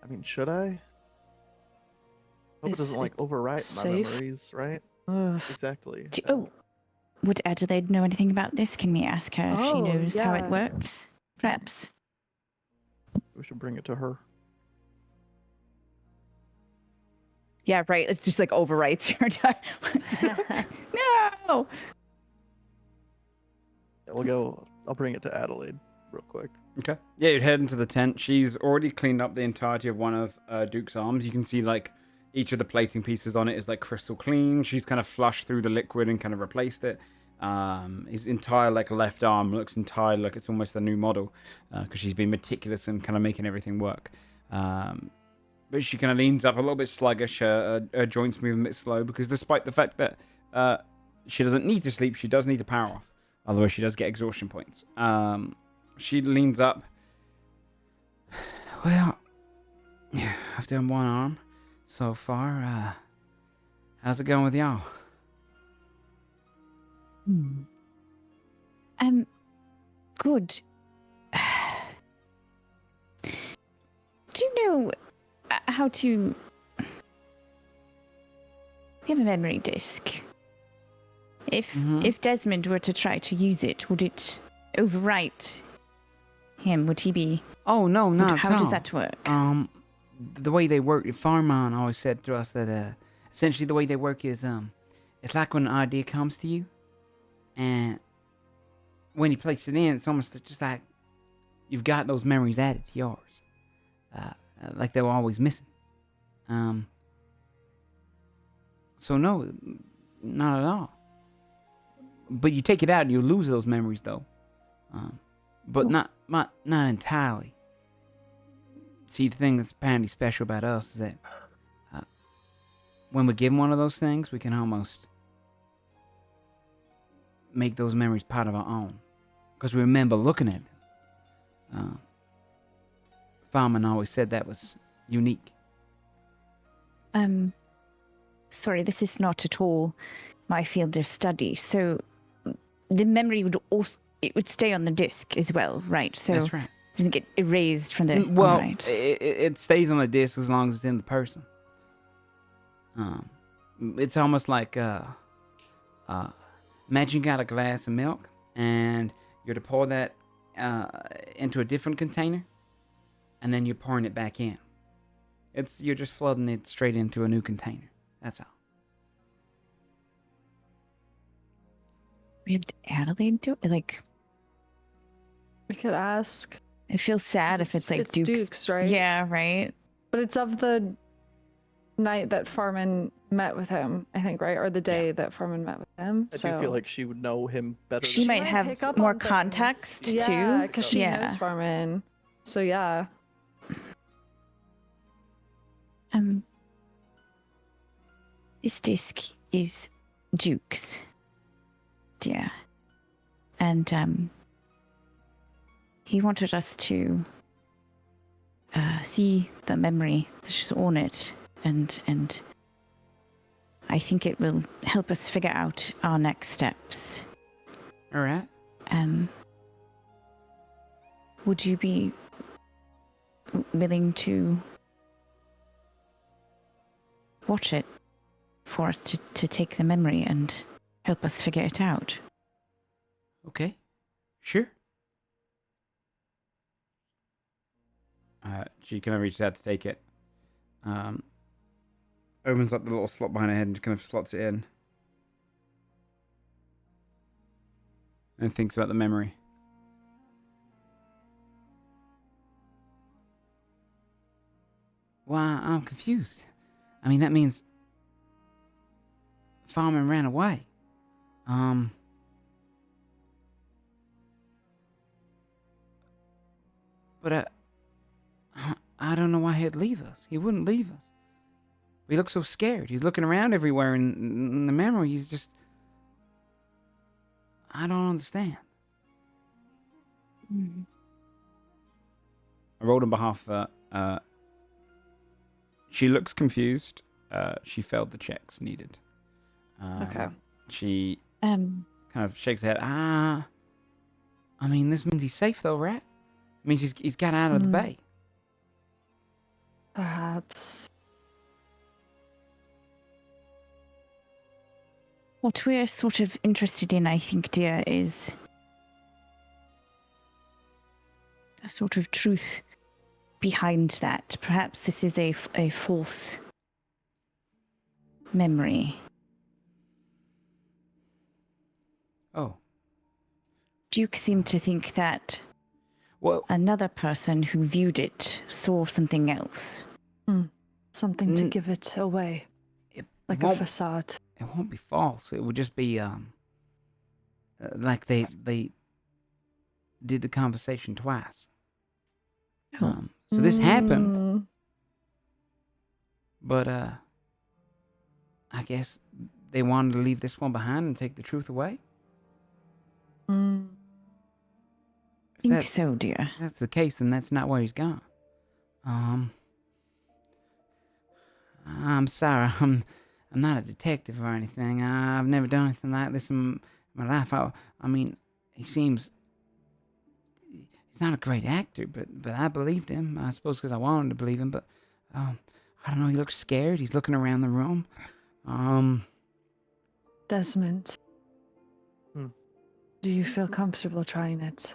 I mean, should I? Hope it Is doesn't like it overwrite my safe? memories, right? Exactly. Would Adelaide know anything about this? Can we ask her if she Oh, knows how it yeah. works? Perhaps. We should bring it to her. Yeah, right. It's just like overwrites your time. No! Yeah, we'll go. I'll bring it to Adelaide real quick. Okay. Yeah, you'd head into the tent. She's already cleaned up the entirety of one of Duke's arms. You can see like each of the plating pieces on it is like crystal clean. She's kind of flushed through the liquid and kind of replaced it. His entire like left arm looks entirely like it's almost a new model because she's been meticulous and kind of making everything work. But she kind of leans up a little bit sluggish. Her joints move a bit slow because despite the fact that she doesn't need to sleep, she does need to power off. Otherwise, she does get exhaustion points. She leans up. Well, I've done one arm so far. How's it going with y'all? Good. Do you know how to... We have a memory disk. If Desmond were to try to use it, would it overwrite him? Would he be... Oh, no, not How at all. does that work? The way they work, Farman always said to us that essentially the way they work is it's like when an idea comes to you, and when you place it in, it's almost just like you've got those memories added to yours, like they were always missing. So no, not at all. But you take it out and you lose those memories though, but not entirely. See, the thing that's apparently special about us is that when we give one of those things, we can almost make those memories part of our own. Because we remember looking at them. Farman always said that was unique. Sorry, this is not at all my field of study. So the memory would also... It would stay on the disk as well, right? So That's right. It doesn't get erased from the... Well, right. it stays on the disc as long as it's in the person. It's almost like imagine you got a glass of milk and you're to pour that into a different container, and then you're pouring it back in. You're just flooding it straight into a new container. That's all. We have Adelaide do it? Like, We could ask. I feel sad if it's like Duke's... Duke's, right? Yeah, right? But it's of the night that Farman met with him, I think, right? Or the day that Farman met with him. I do feel like she would know him better. She might have pick up more on things. context Yeah, too. because she knows Farman. So yeah. This disc is Duke's, dear. And he wanted us to see the memory that is on it, and I think it will help us figure out our next steps. All right. Would you be willing to watch it for us to take the memory and help us figure it out? Okay. Sure. She kind of reaches out to take it. Opens up the little slot behind her head and kind of slots it in. And thinks about the memory. Well, I'm confused. I mean, that means Farman ran away. But I don't know why he'd leave us. He wouldn't leave us. He looks so scared. He's looking around everywhere in the memory. He's just... I don't understand. Mm. I rolled on behalf of her. She looks confused. She failed the checks needed. Okay. She kind of shakes her head. I mean, this means he's safe though, right? It means he's got out of the bay. Perhaps. What we're sort of interested in, I think, dear, is a sort of truth behind that. Perhaps this is a false memory. Oh. Duke seemed to think that another person who viewed it saw something else. Something to give it away. Like a facade. It won't be false. It would just be like they did the conversation twice. So this happened, but I guess they wanted to leave this one behind and take the truth away. I think so, dear. If that's the case, then that's not where he's gone. I'm sorry. I'm not a detective or anything. I've never done anything like this in my life. I mean, he's not a great actor, but I believed him. I suppose because I wanted to believe him, but I don't know. He looks scared. He's looking around the room. Desmond. Do you feel comfortable trying it?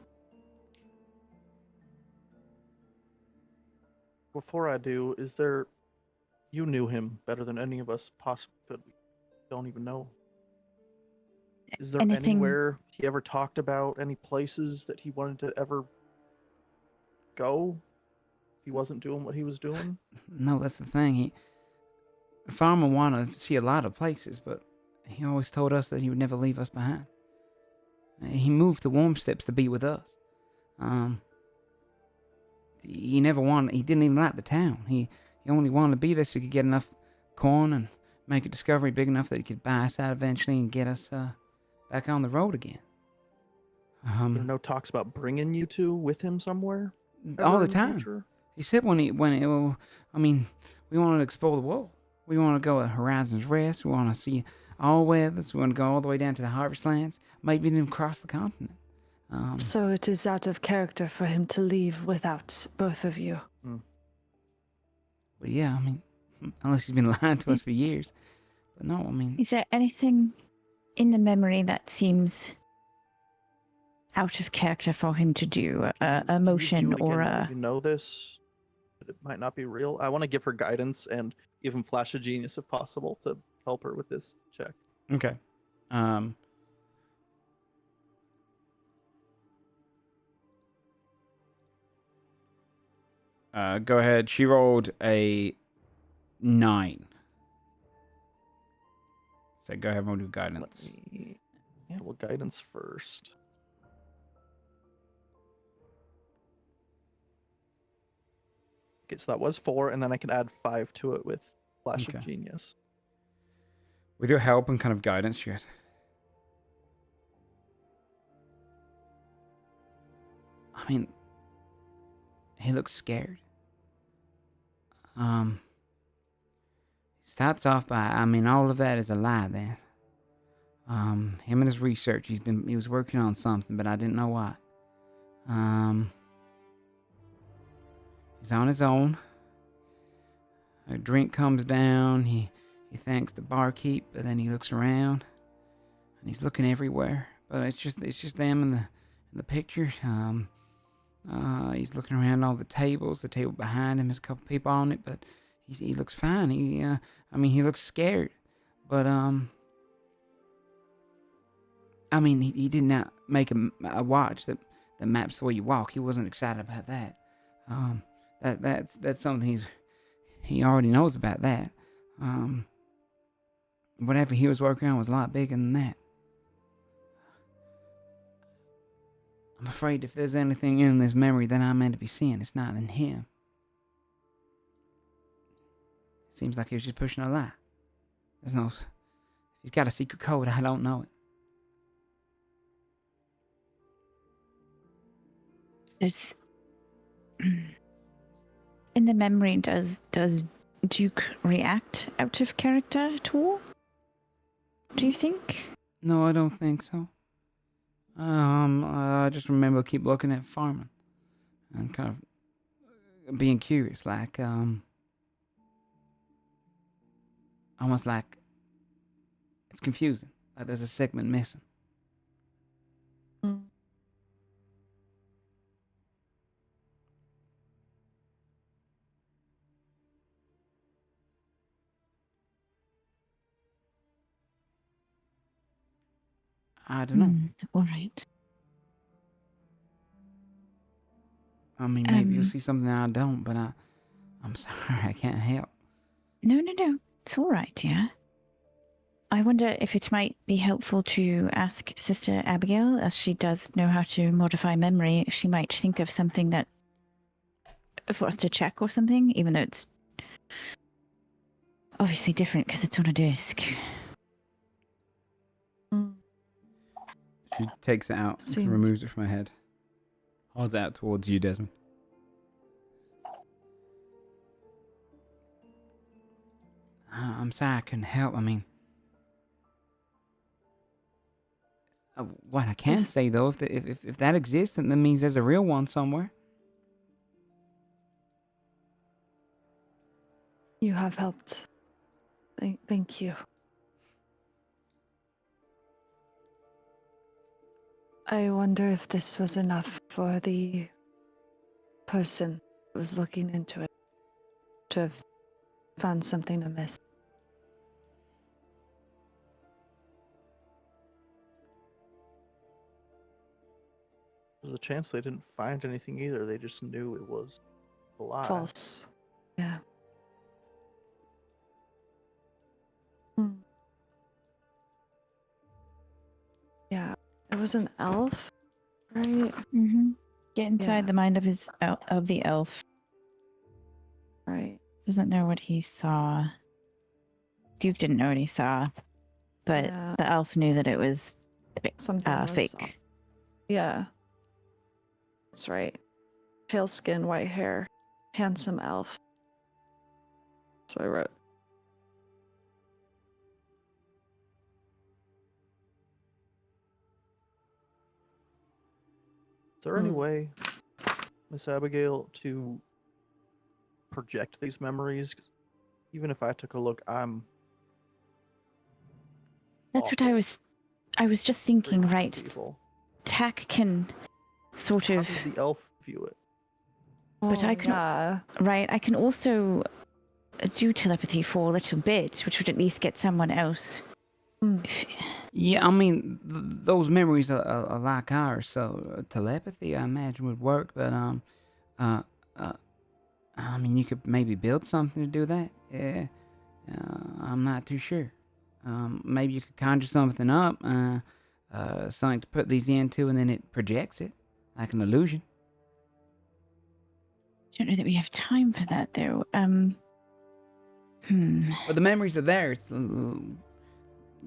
Before I do, is there... You knew him better than any of us possibly could. We don't even know. Is there anywhere he ever talked about, any places that he wanted to ever go? He wasn't doing what he was doing? No, that's the thing. Farmer wanted to see a lot of places, but he always told us that he would never leave us behind. He moved to Warm Steps to be with us. He didn't even like the town. He only wanted to be there so he could get enough corn and make a discovery big enough that he could buy us out eventually and get us back on the road again. There are no talks about bringing you two with him somewhere? All the time. He said we wanted to explore the world. We want to go to Horizon's Rest. We want to see all weathers. We want to go all the way down to the Harvest Lands. Maybe even cross the continent. So it is out of character for him to leave without both of you. Well, yeah, I mean, unless he's been lying to us for years. But no, I mean... Is there anything in the memory that seems out of character for him to do? A motion or a... You know this, but it might not be real. I want to give her guidance and even flash a genius if possible to help her with this check. Okay. Go ahead. She rolled a 9. So go ahead and roll your Let guidance. me. Yeah, well, guidance first. Okay, so that was 4, and then I can add 5 to it with Flash Okay. of Genius. With your help and kind of guidance, shit. I mean, he looks scared. Starts off by, I mean, all of that is a lie then. Him and his research, he was working on something, but I didn't know what. He's on his own. A drink comes down, he thanks the barkeep, but then he looks around, and he's looking everywhere. But it's just them in the picture. He's looking around all the tables. The table behind him has a couple people on it, but he looks fine. He looks scared, but he did not make a watch that maps the way you walk. He wasn't excited about that. That's something he already knows about that. Whatever he was working on was a lot bigger than that. I'm afraid if there's anything in this memory that I'm meant to be seeing, it's not in him. Seems like he was just pushing a lie. If he's got a secret code, I don't know it. There's in the memory, does Duke react out of character at all? Do you think? No, I don't think so. I just remember keep looking at farming and kind of being curious, like almost like it's confusing, like there's a segment missing. I don't know. All right. I mean, maybe you'll see something that I don't, but I'm sorry, I can't help. No. It's all right, yeah. I wonder if it might be helpful to ask Sister Abigail, as she does know how to modify memory. She might think of something that for us to check or something, even though it's obviously different because it's on a disc. She takes it out, and removes it from her head. Holds it out towards you, Desmond. I'm sorry I couldn't help. I mean, what I can say though, if that exists, then that means there's a real one somewhere. You have helped. Thank you. I wonder if this was enough for the person who was looking into it to have found something amiss. There's a chance they didn't find anything either. They just knew it was a lie. False. Yeah. Yeah. It was an elf, right? Mm-hmm. Get inside the mind of the elf. Right. Doesn't know what he saw. Duke didn't know what he saw, but the elf knew that it was something fake. Yeah. That's right. Pale skin, white hair, handsome elf. That's what I wrote. Is there any way, Miss Abigail, to project these memories? Even if I took a look, I'm. That's what I was just thinking, right? Tack can sort of. How did the elf view it? But I can. Right, I can also do telepathy for a little bit, which would at least get someone else. Yeah, I mean, those memories are like ours, so telepathy, I imagine, would work. But I mean, you could maybe build something to do that. Yeah, I'm not too sure. Maybe you could conjure something up, something to put these into, and then it projects it like an illusion. I don't know that we have time for that, though. But the memories are there.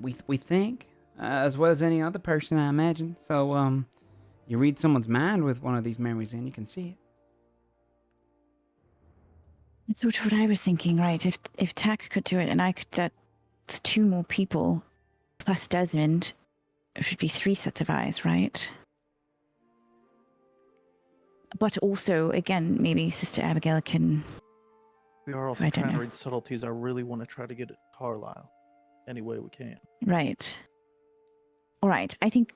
We think, as well as any other person, I imagine. So, you read someone's mind with one of these memories, and you can see it. That's sort of what I was thinking, right? If Tack could do it, and I could, that's 2 more people, plus Desmond. It should be 3 sets of eyes, right? But also, again, maybe Sister Abigail can... We are also I don't trying to know. read subtleties. I really want to try to get at Carlisle any way we can. Right. All right. I think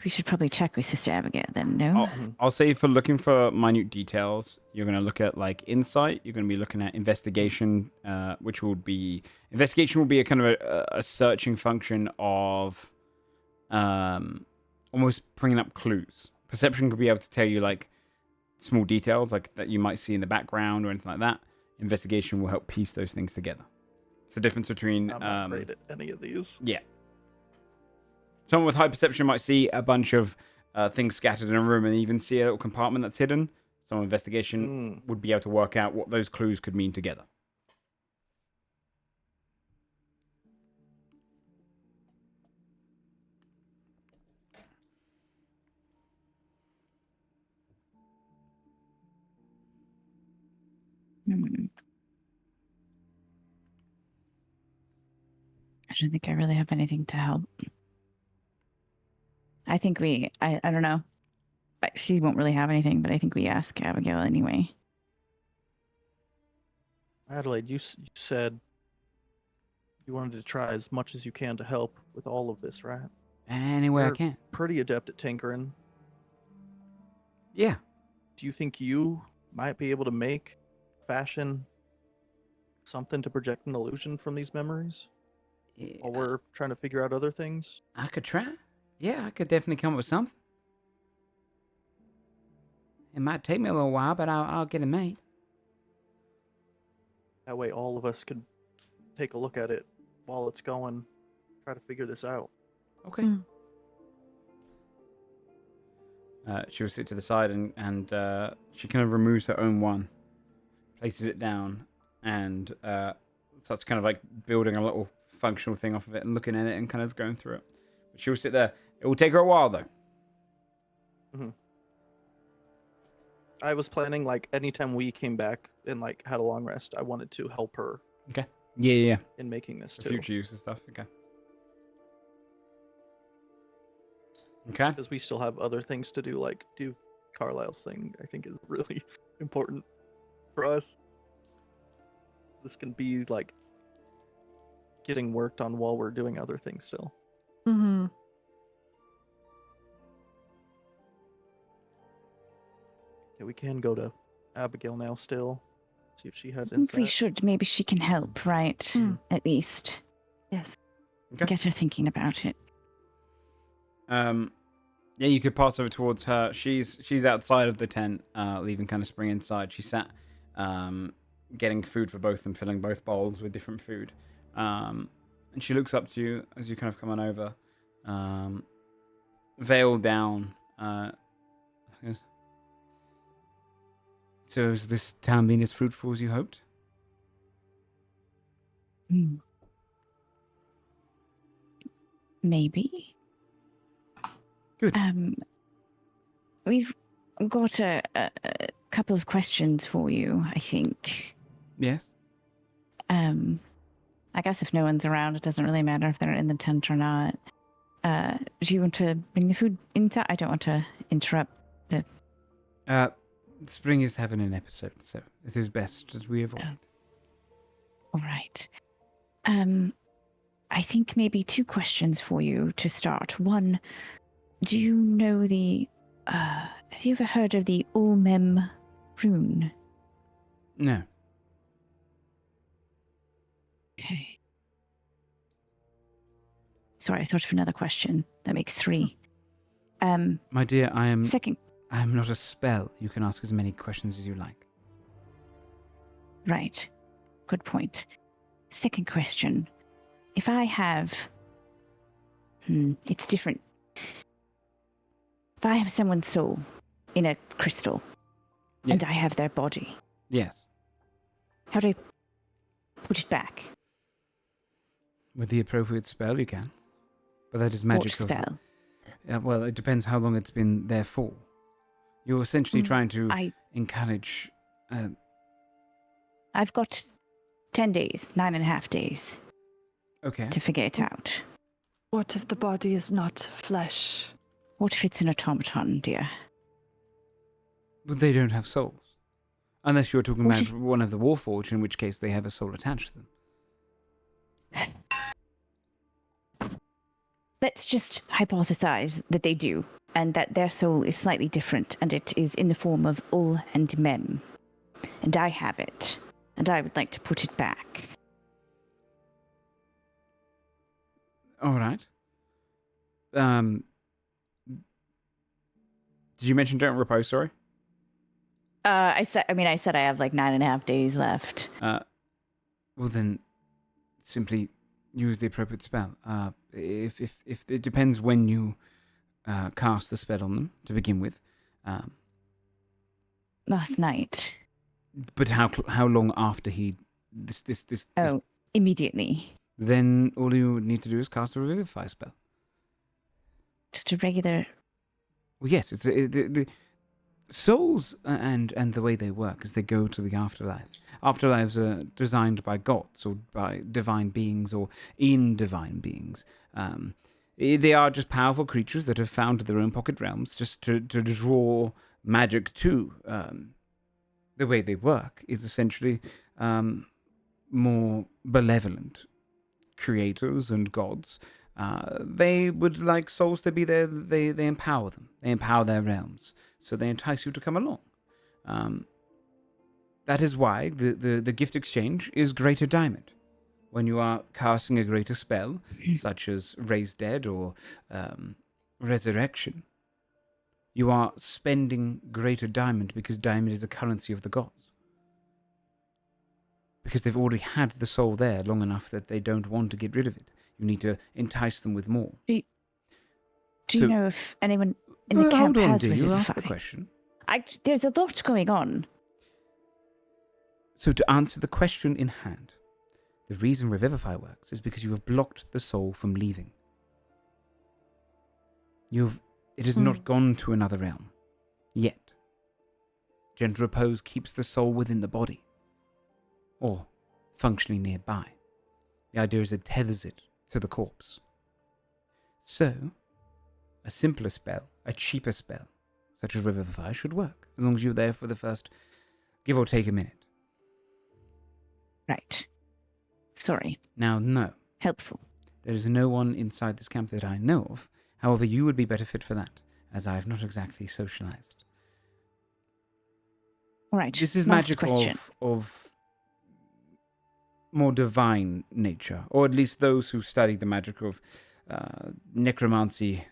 we should probably check with Sister Abigail then, no? I'll say for looking for minute details, you're going to look at like insight. You're going to be looking at investigation, which will be investigation will be a kind of a searching function of almost bringing up clues. Perception could be able to tell you like small details like that you might see in the background or anything like that. Investigation will help piece those things together. It's the difference between I'm not great at any of these. Yeah. Someone with high perception might see a bunch of things scattered in a room and even see a little compartment that's hidden. Someone with investigation would be able to work out what those clues could mean together. I don't think I really have anything to help. I think I don't know. She won't really have anything, but I think we ask Abigail anyway. Adelaide, you said you wanted to try as much as you can to help with all of this, right? Any way I You're can. pretty adept at tinkering. Yeah. Do you think you might be able to fashion something to project an illusion from these memories? Yeah. While we're trying to figure out other things? I could try. Yeah, I could definitely come up with something. It might take me a little while, but I'll get it made. That way all of us could take a look at it while it's going, try to figure this out. Okay. She'll sit to the side and she kind of removes her own one, places it down, and starts kind of like building a little functional thing off of it and looking at it and kind of going through it. But she'll sit there. It will take her a while though. Mm-hmm. I was planning like anytime we came back and like had a long rest, I wanted to help her. Okay. Yeah. In making this For too. future use and stuff. Okay. Okay. Because we still have other things to do, like do Carlisle's thing. I think is really important for us. This can be like getting worked on while we're doing other things still. Mm-hmm. Yeah, we can go to Abigail now still. See if she has I think we insight. should. Maybe she can help, right? At least. Yes. Okay. Get her thinking about it. Yeah, you could pass over towards her. She's outside of the tent, leaving kind of Spring inside. She sat, getting food for both of them, filling both bowls with different food. And she looks up to you as you kind of come on over, veil down. So has this town been as fruitful as you hoped? Maybe. Good. We've got a couple of questions for you, I think. Yes. I guess if no one's around, it doesn't really matter if they're in the tent or not. Do you want to bring the food inside? I don't want to interrupt the... Spring is having an episode, so it is best that we avoid. All right. I think maybe 2 questions for you to start. One, do you know the... have you ever heard of the Ulmem rune? No. Okay. Sorry, I thought of another question. That makes 3. My dear, I am not a spell. You can ask as many questions as you like. Right. Good point. Second question. If I have... it's different. If I have someone's soul in a crystal, Yes. and I have their body, Yes. how do I put it back? With the appropriate spell, you can. But that is magic. What spell? Well, it depends how long it's been there for. You're essentially trying to encourage... I've got 10 days, 9.5 days Okay. to figure it out. What if the body is not flesh? What if it's an automaton, dear? But they don't have souls. Unless you're talking What about one of the Warforged, in which case they have a soul attached to them. Let's just hypothesize that they do, and that their soul is slightly different, and it is in the form of ul and mem. And I have it, and I would like to put it back. All right. Did you mention don't repose? Sorry. I said I have like 9.5 days left. Well then, simply use the appropriate spell. If it depends when you cast the spell on them to begin with. Last night. But how long after this? Immediately. Then all you would need to do is cast a revivify spell. Just a regular. Well, yes, it's the souls and the way they work is they go to the afterlife. Afterlives are designed by gods or by divine beings or in divine beings. They are just powerful creatures that have found their own pocket realms just to draw magic to. The way they work is essentially more benevolent creators and gods. They would like souls to be there. They empower them. They empower their realms. So they entice you to come along. That is why the gift exchange is Greater Diamond. When you are casting a greater spell, such as Raise Dead or Resurrection, you are spending Greater Diamond because Diamond is a currency of the gods. Because they've already had the soul there long enough that they don't want to get rid of it. You need to entice them with more. Do you know if anyone in the camp has you Revivify? asked the question. There's a lot going on. So to answer the question in hand, the reason Revivify works is because you have blocked the soul from leaving. It has not gone to another realm. Yet. Gentle repose keeps the soul within the body. Or functionally nearby. The idea is it tethers it to the corpse. So, a simpler spell, a cheaper spell, such as Revivify, should work, as long as you're there for the first, give or take a minute. Right. Sorry. Now, no. Helpful. There is no one inside this camp that I know of. However, you would be better fit for that, as I have not exactly socialized. All right. This is Last magic question. of more divine nature, or at least those who study the magic of necromancy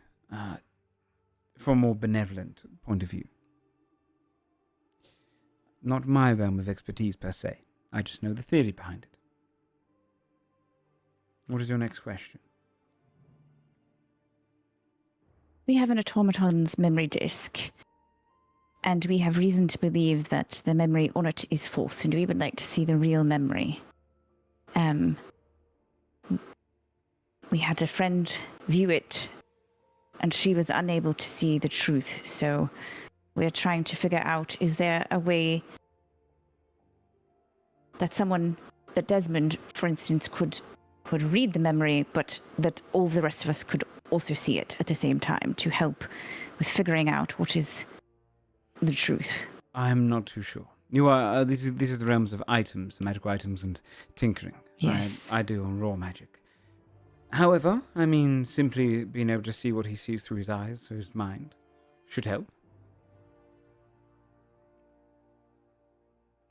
from a more benevolent point of view. Not my realm of expertise per se. I just know the theory behind it. What is your next question? We have an automaton's memory disk, and we have reason to believe that the memory on it is false, and we would like to see the real memory. We had a friend view it, and she was unable to see the truth, so we're trying to figure out, is there a way that Desmond, for instance, could read the memory, but that all the rest of us could also see it at the same time to help with figuring out what is the truth. I'm not too sure. You are. This is the realms of items, magical items, and tinkering. Yes. I do on raw magic. However, I mean, simply being able to see what he sees through his eyes, through his mind, should help.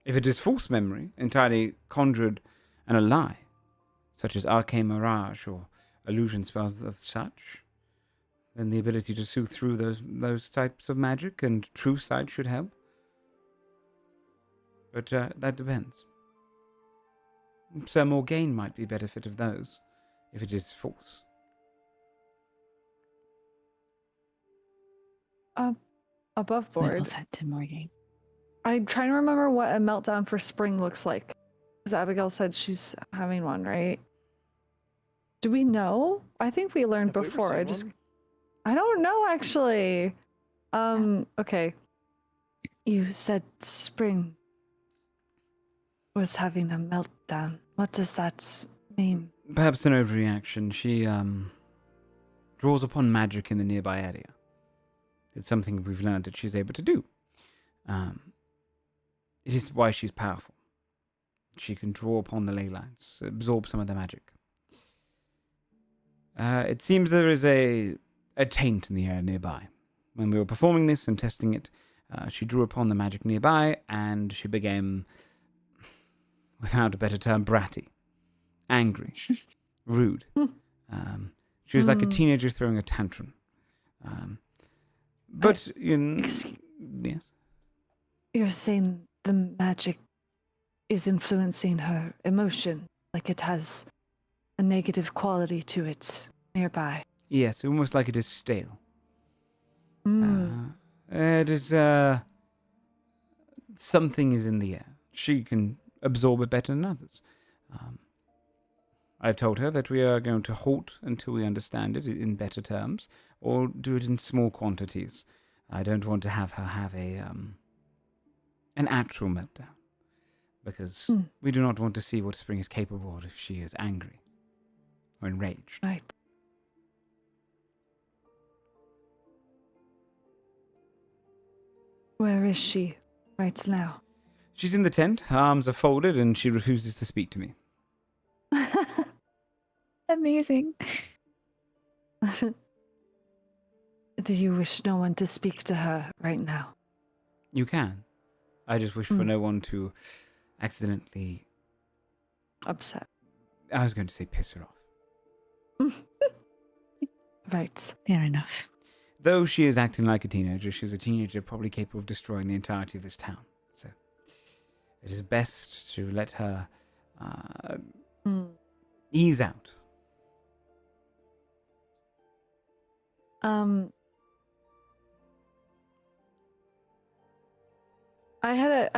If it is false memory, entirely conjured and a lie, such as arcane mirage or illusion spells of such, then the ability to see through those types of magic and true sight should help. But that depends. Sir Morgaine might be benefit of those, if it is false. Above It's well board. said to Morgan. I'm trying to remember what a meltdown for spring looks like. Because Abigail said she's having one, right? Do we know? I think we learned Have we ever before. seen one? I don't know actually. Okay. You said spring was having a meltdown. What does that mean? Perhaps an overreaction. She draws upon magic in the nearby area. It's something we've learned that she's able to do. It is why she's powerful. She can draw upon the ley lines, absorb some of the magic. It seems there is a taint in the air nearby. When we were performing this and testing it, she drew upon the magic nearby, and she became, without a better term, bratty, angry, rude. She was like a teenager throwing a tantrum. But, yes? You're saying the magic is influencing her emotion, like it has a negative quality to it nearby. Yes, almost like it is stale. Mm. It is, something is in the air. She can absorb it better than others. I've told her that we are going to halt until we understand it in better terms, or do it in small quantities. I don't want to have her have an actual meltdown, because we do not want to see what Spring is capable of if she is angry or enraged. Right. Where is she right now? She's in the tent, her arms are folded, and she refuses to speak to me. Amazing. Do you wish no one to speak to her right now? You can. I just wish for no one to accidentally... Upset. I was going to say piss her off. Right. Fair enough. Though she is acting like a teenager, she's a teenager probably capable of destroying the entirety of this town. So it is best to let her ease out. I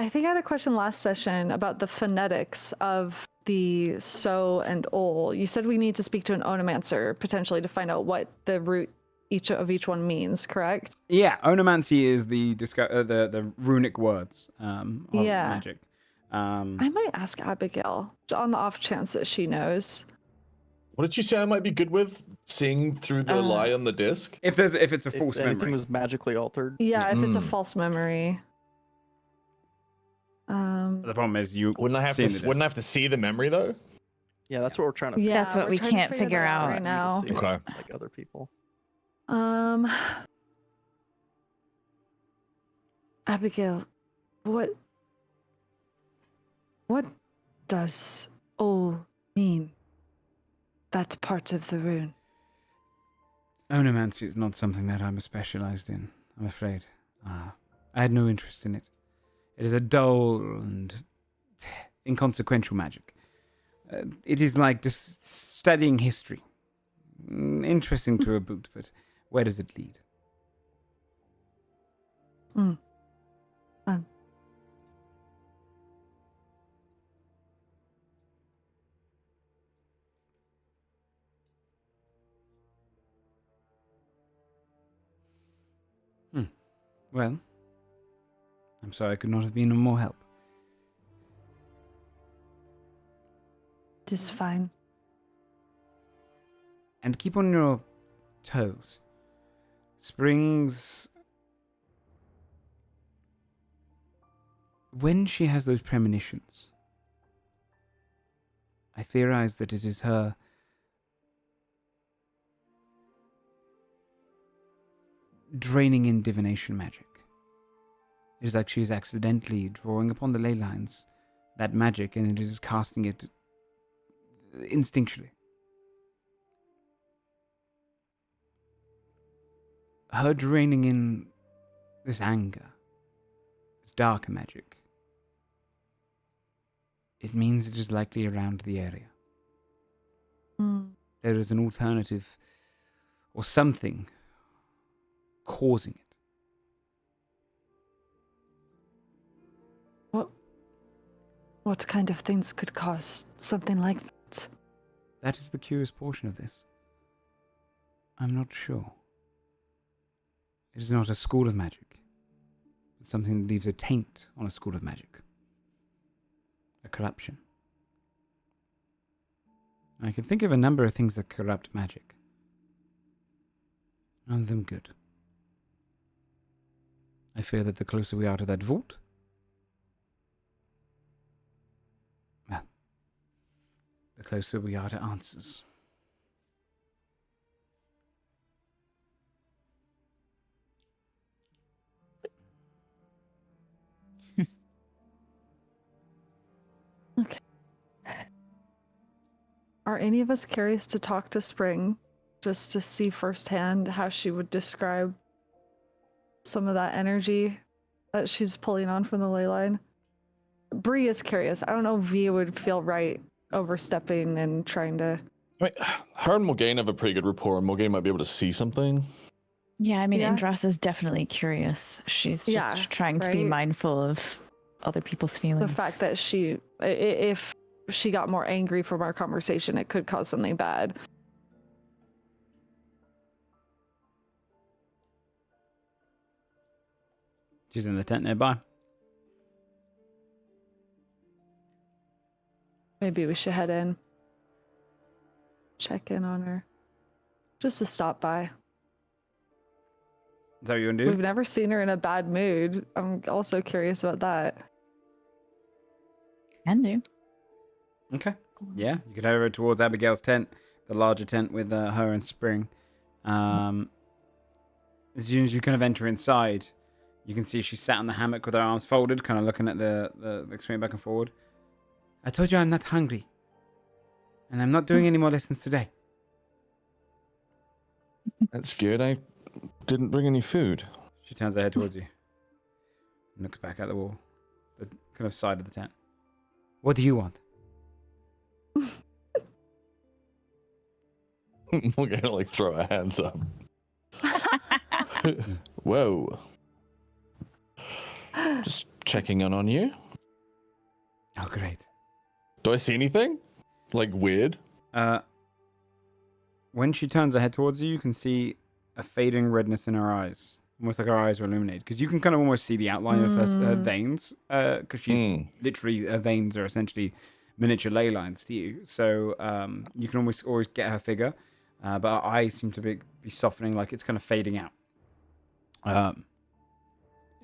think I had a question last session about the phonetics of the so and ol. You said we need to speak to an onomancer potentially to find out what the root each one means, correct? Yeah, onomancy is the runic words of magic. I might ask Abigail on the off chance that she knows. What did you say I might be good with? Seeing through the lie on the disc? If it's a false If anything memory. was magically altered. Yeah, if it's a false memory. The problem is you Wouldn't I have to see the memory though? Yeah, that's what we're trying to Yeah, That's what we're we trying to can't figure that out. right now. see it, Okay. like other people. Abigail, what does O mean? That part of the rune. Onomancy is not something that I'm specialized in, I'm afraid. I had no interest in it. It is a dull and inconsequential magic. It is like just studying history. Interesting to a boot, but where does it lead? Well, I'm sorry I could not have been of more help. It is fine. And keep on your toes. Spring's... When she has those premonitions, I theorize that it is her draining in divination magic. It is like she is accidentally drawing upon the ley lines, that magic, and it is casting it instinctually. Her draining in this anger, this darker magic, it means it is likely around the area. Hmm. There is an alternative or something causing it. What kind of things could cause something like that? That is the curious portion of this. I'm not sure. It is not a school of magic. It's something that leaves a taint on a school of magic. A corruption. I can think of a number of things that corrupt magic. None of them good. I fear that the closer we are to that vault, well, the closer we are to answers. Okay. Are any of us curious to talk to Spring, just to see firsthand how she would describe some of that energy that she's pulling on from the ley line? Bree is curious. I don't know if Via would feel right overstepping and trying to... I mean, her and Morgane have a pretty good rapport, and Morgane might be able to see something. Yeah, I mean, Yeah. Indrath is definitely curious. She's just trying to be right? mindful of other people's feelings. The fact that if she got more angry from our conversation, it could cause something bad. She's in the tent nearby. Maybe we should head in. Check in on her. Just to stop by. Is that what you want to do? We've never seen her in a bad mood. I'm also curious about that. Can do. Okay. Yeah, you could head over towards Abigail's tent, the larger tent with her and Spring. As soon as you kind of enter inside, you can see she's sat on the hammock with her arms folded, kind of looking at the swing back and forward. I told you I'm not hungry. And I'm not doing any more lessons today. That's good. I didn't bring any food. She turns her head towards you. And looks back at the wall. The kind of side of the tent. What do you want? We're gonna like throw our hands up. Whoa. Just checking in on you. Oh, great. Do I see anything? Like weird? When she turns her head towards you, you can see a fading redness in her eyes. Almost like her eyes are illuminated. Because you can kind of almost see the outline of her veins. Because she's literally, her veins are essentially miniature ley lines to you. So you can almost always get her figure. But her eyes seem to be softening, like it's kind of fading out.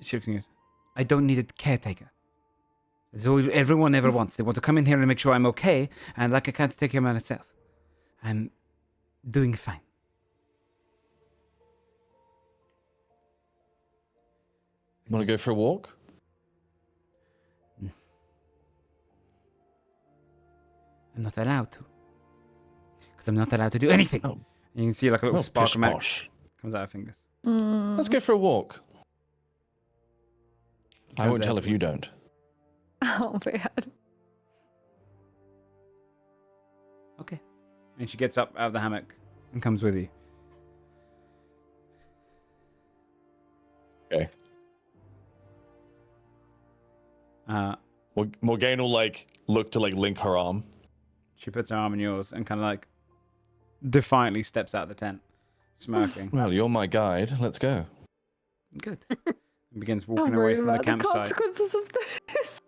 She looks and goes, I don't need a caretaker. That's all everyone ever wants. They want to come in here and make sure I'm okay, and like I can't take care of myself. I'm doing fine. Want to go for a walk? I'm not allowed to. Because I'm not allowed to do anything. Oh. And you can see like a little spark pish of magic posh. comes out of her fingers. Let's go for a walk. I Turns won't her tell head if you towards don't. Oh, bad. Okay. And she gets up out of the hammock and comes with you. Okay. Morgane will like look to like link her arm. She puts her arm in yours and kind of like defiantly steps out of the tent, smirking. Well, you're my guide. Let's go. Good. And begins walking I'm away worried from the about the campsite. consequences of this.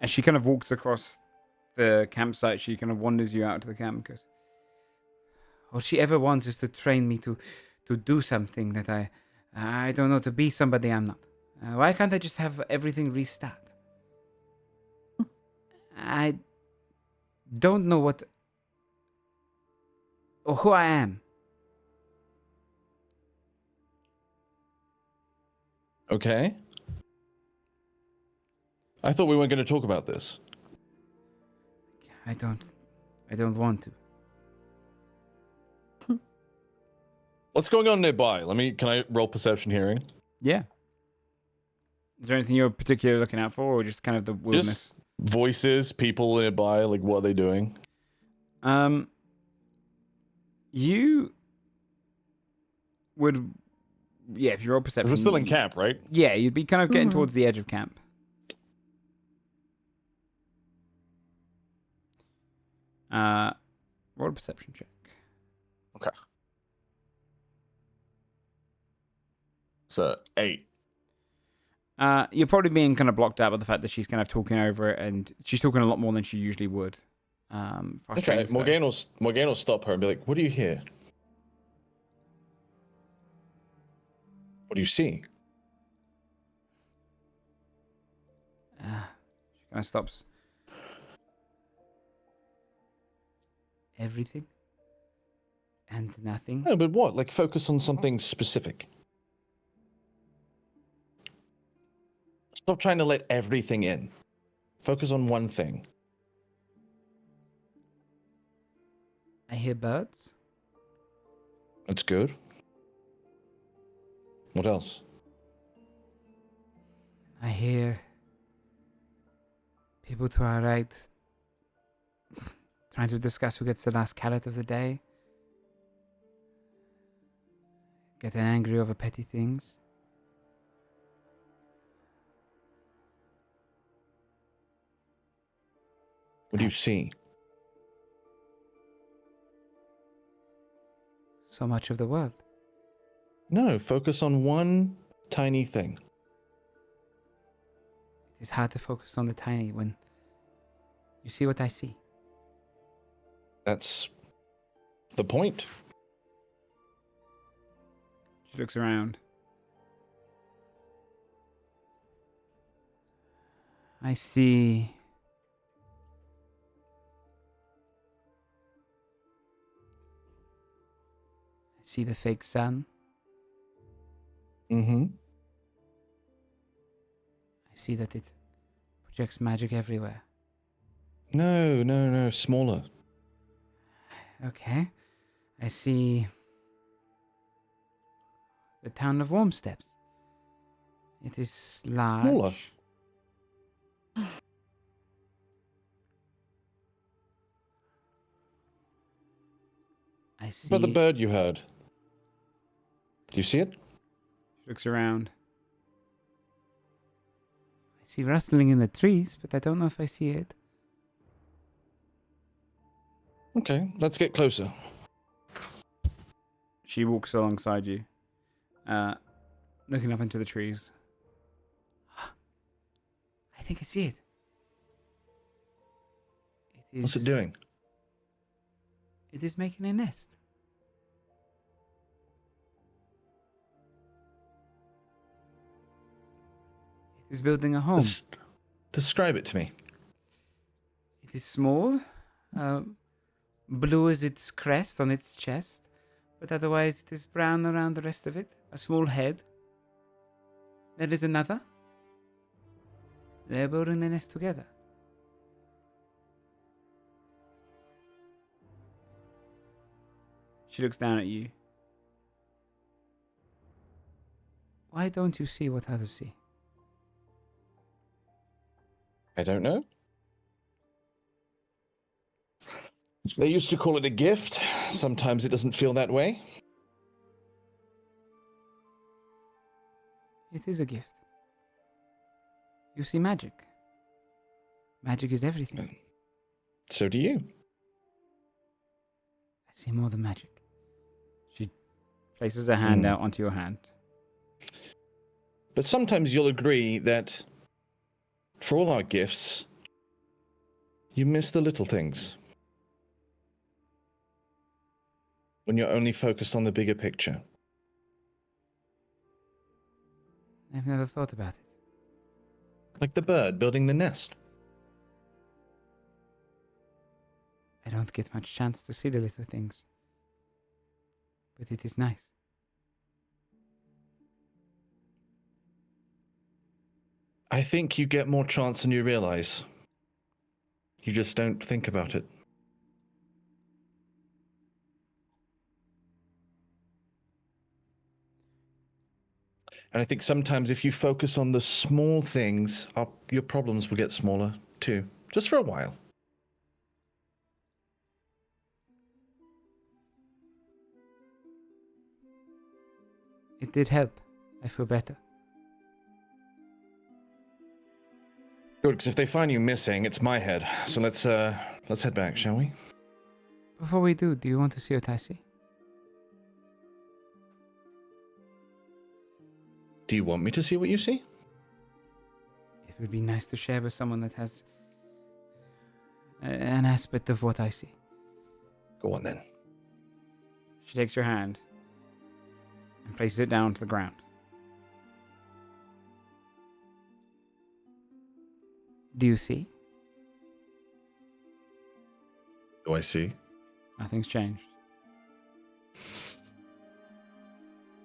As she kind of walks across the campsite, she kind of wanders you out to the camp and goes, all she ever wants is to train me to do something that I don't know, to be somebody I'm not. Why can't I just have everything restart? I don't know what or who I am. Okay. I thought we weren't going to talk about this. I don't want to. What's going on nearby? Can I roll perception hearing? Yeah. Is there anything you're particularly looking out for, or just kind of the wilderness? Just voices, people nearby, like what are they doing? You would, yeah, if you roll perception. We're still in camp, right? Yeah, you'd be kind of getting towards the edge of camp. Roll a perception check. Okay. So 8. You're probably being kind of blocked out by the fact that she's kind of talking over it, and she's talking a lot more than she usually would. Okay, Morgane will stop her and be like, "What do you hear? What do you see?" She kind of stops. Everything and nothing. No, but what? Like, focus on something specific. Stop trying to let everything in. Focus on one thing. I hear birds. That's good. What else? I hear people to our right trying to discuss who gets the last carrot of the day. Getting angry over petty things. What do you see? So much of the world. No, focus on one tiny thing. It is hard to focus on the tiny when you see what I see. That's the point. She looks around. I see. I see the fake sun. Mm-hmm. I see that it projects magic everywhere. No, smaller. Okay. I see the town of Warm Steps. It is large. Smaller. I see. What about the bird you heard? Do you see it? She looks around. I see rustling in the trees, but I don't know if I see it. Okay, let's get closer. She walks alongside you, looking up into the trees. I think I see it. It is. What's it doing? It is making a nest. It is building a home. Describe it to me. It is small, blue as its crest on its chest, but otherwise it is brown around the rest of it. A small head. There is another. They're building the nest together. She looks down at you. Why don't you see what others see? I don't know. They used to call it a gift. Sometimes it doesn't feel that way. It is a gift. You see magic. Magic is everything. So do you. I see more than magic. She places her hand out onto your hand. But sometimes you'll agree that for all our gifts, you miss the little things. When you're only focused on the bigger picture. I've never thought about it. Like the bird building the nest. I don't get much chance to see the little things. But it is nice. I think you get more chance than you realize. You just don't think about it. And I think sometimes if you focus on the small things, your problems will get smaller too, just for a while. It did help. I feel better. Good, because if they find you missing, it's my head. So let's head back, shall we? Before we do you want to see what I see? Do you want me to see what you see? It would be nice to share with someone that has an aspect of what I see. Go on then. She takes your hand and places it down to the ground. Do you see? Do I see? Nothing's changed.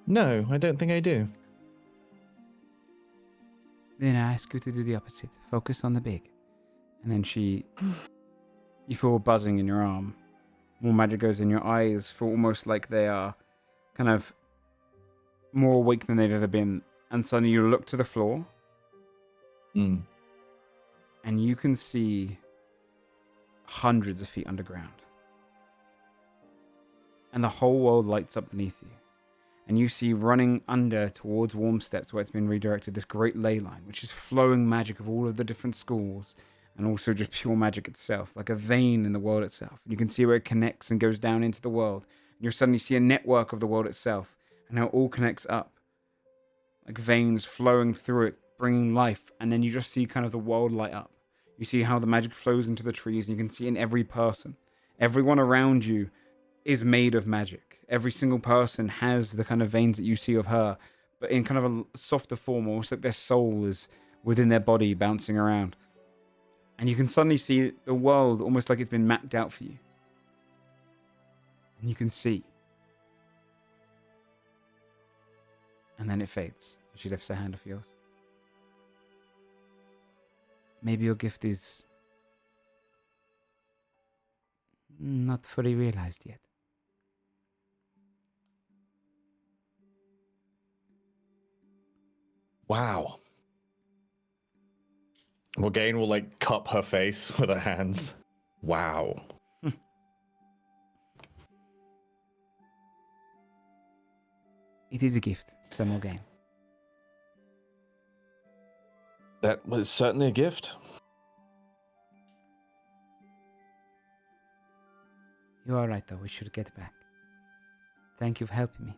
No, I don't think I do. Then I ask you to do the opposite. Focus on the big. And then you feel a buzzing in your arm. More magic goes in your eyes. Feel almost like they are kind of more awake than they've ever been. And suddenly you look to the floor. Mm. And you can see hundreds of feet underground. And the whole world lights up beneath you. And you see running under towards Warm Steps, where it's been redirected, this great ley line, which is flowing magic of all of the different schools, and also just pure magic itself, like a vein in the world itself. And you can see where it connects and goes down into the world. And you suddenly see a network of the world itself, and how it all connects up, like veins flowing through it, bringing life. And then you just see kind of the world light up. You see how the magic flows into the trees, and you can see in every person. Everyone around you is made of magic. Every single person has the kind of veins that you see of her, but in kind of a softer form, almost like their soul is within their body bouncing around. And you can suddenly see the world almost like it's been mapped out for you. And you can see. And then it fades. She lifts her hand off yours. Maybe your gift is not fully realized yet. Wow. Morgane will like cup her face with her hands. Wow. It is a gift, Sir Morgane. That was certainly a gift. You are right, though. We should get back. Thank you for helping me.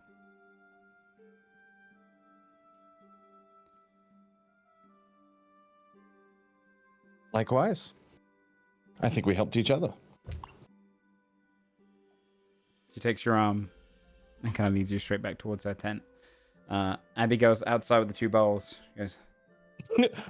Likewise. I think we helped each other. She takes your arm and kind of leads you straight back towards her tent. Abigail's outside with the two bowls. She goes,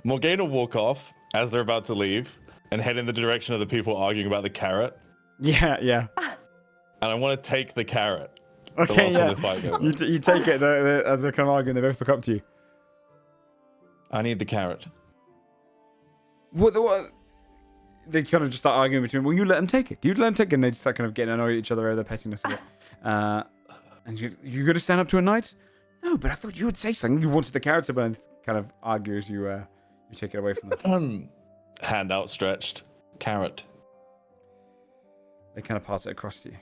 Morgane will walk off as they're about to leave and head in the direction of the people arguing about the carrot. Yeah. And I want to take the carrot. Okay, yeah. You you take it as they're kind of arguing. They both look up to you. I need the carrot. What? They kind of just start arguing between. Well, you let them take it. You let them take it. And they just start kind of getting annoyed at each other over the pettiness of it. And you going to stand up to a knight? No, but I thought you would say something. You wanted the carrot, but kind of argue as you take it away from them. Hand outstretched. Carrot. They kind of pass it across to you.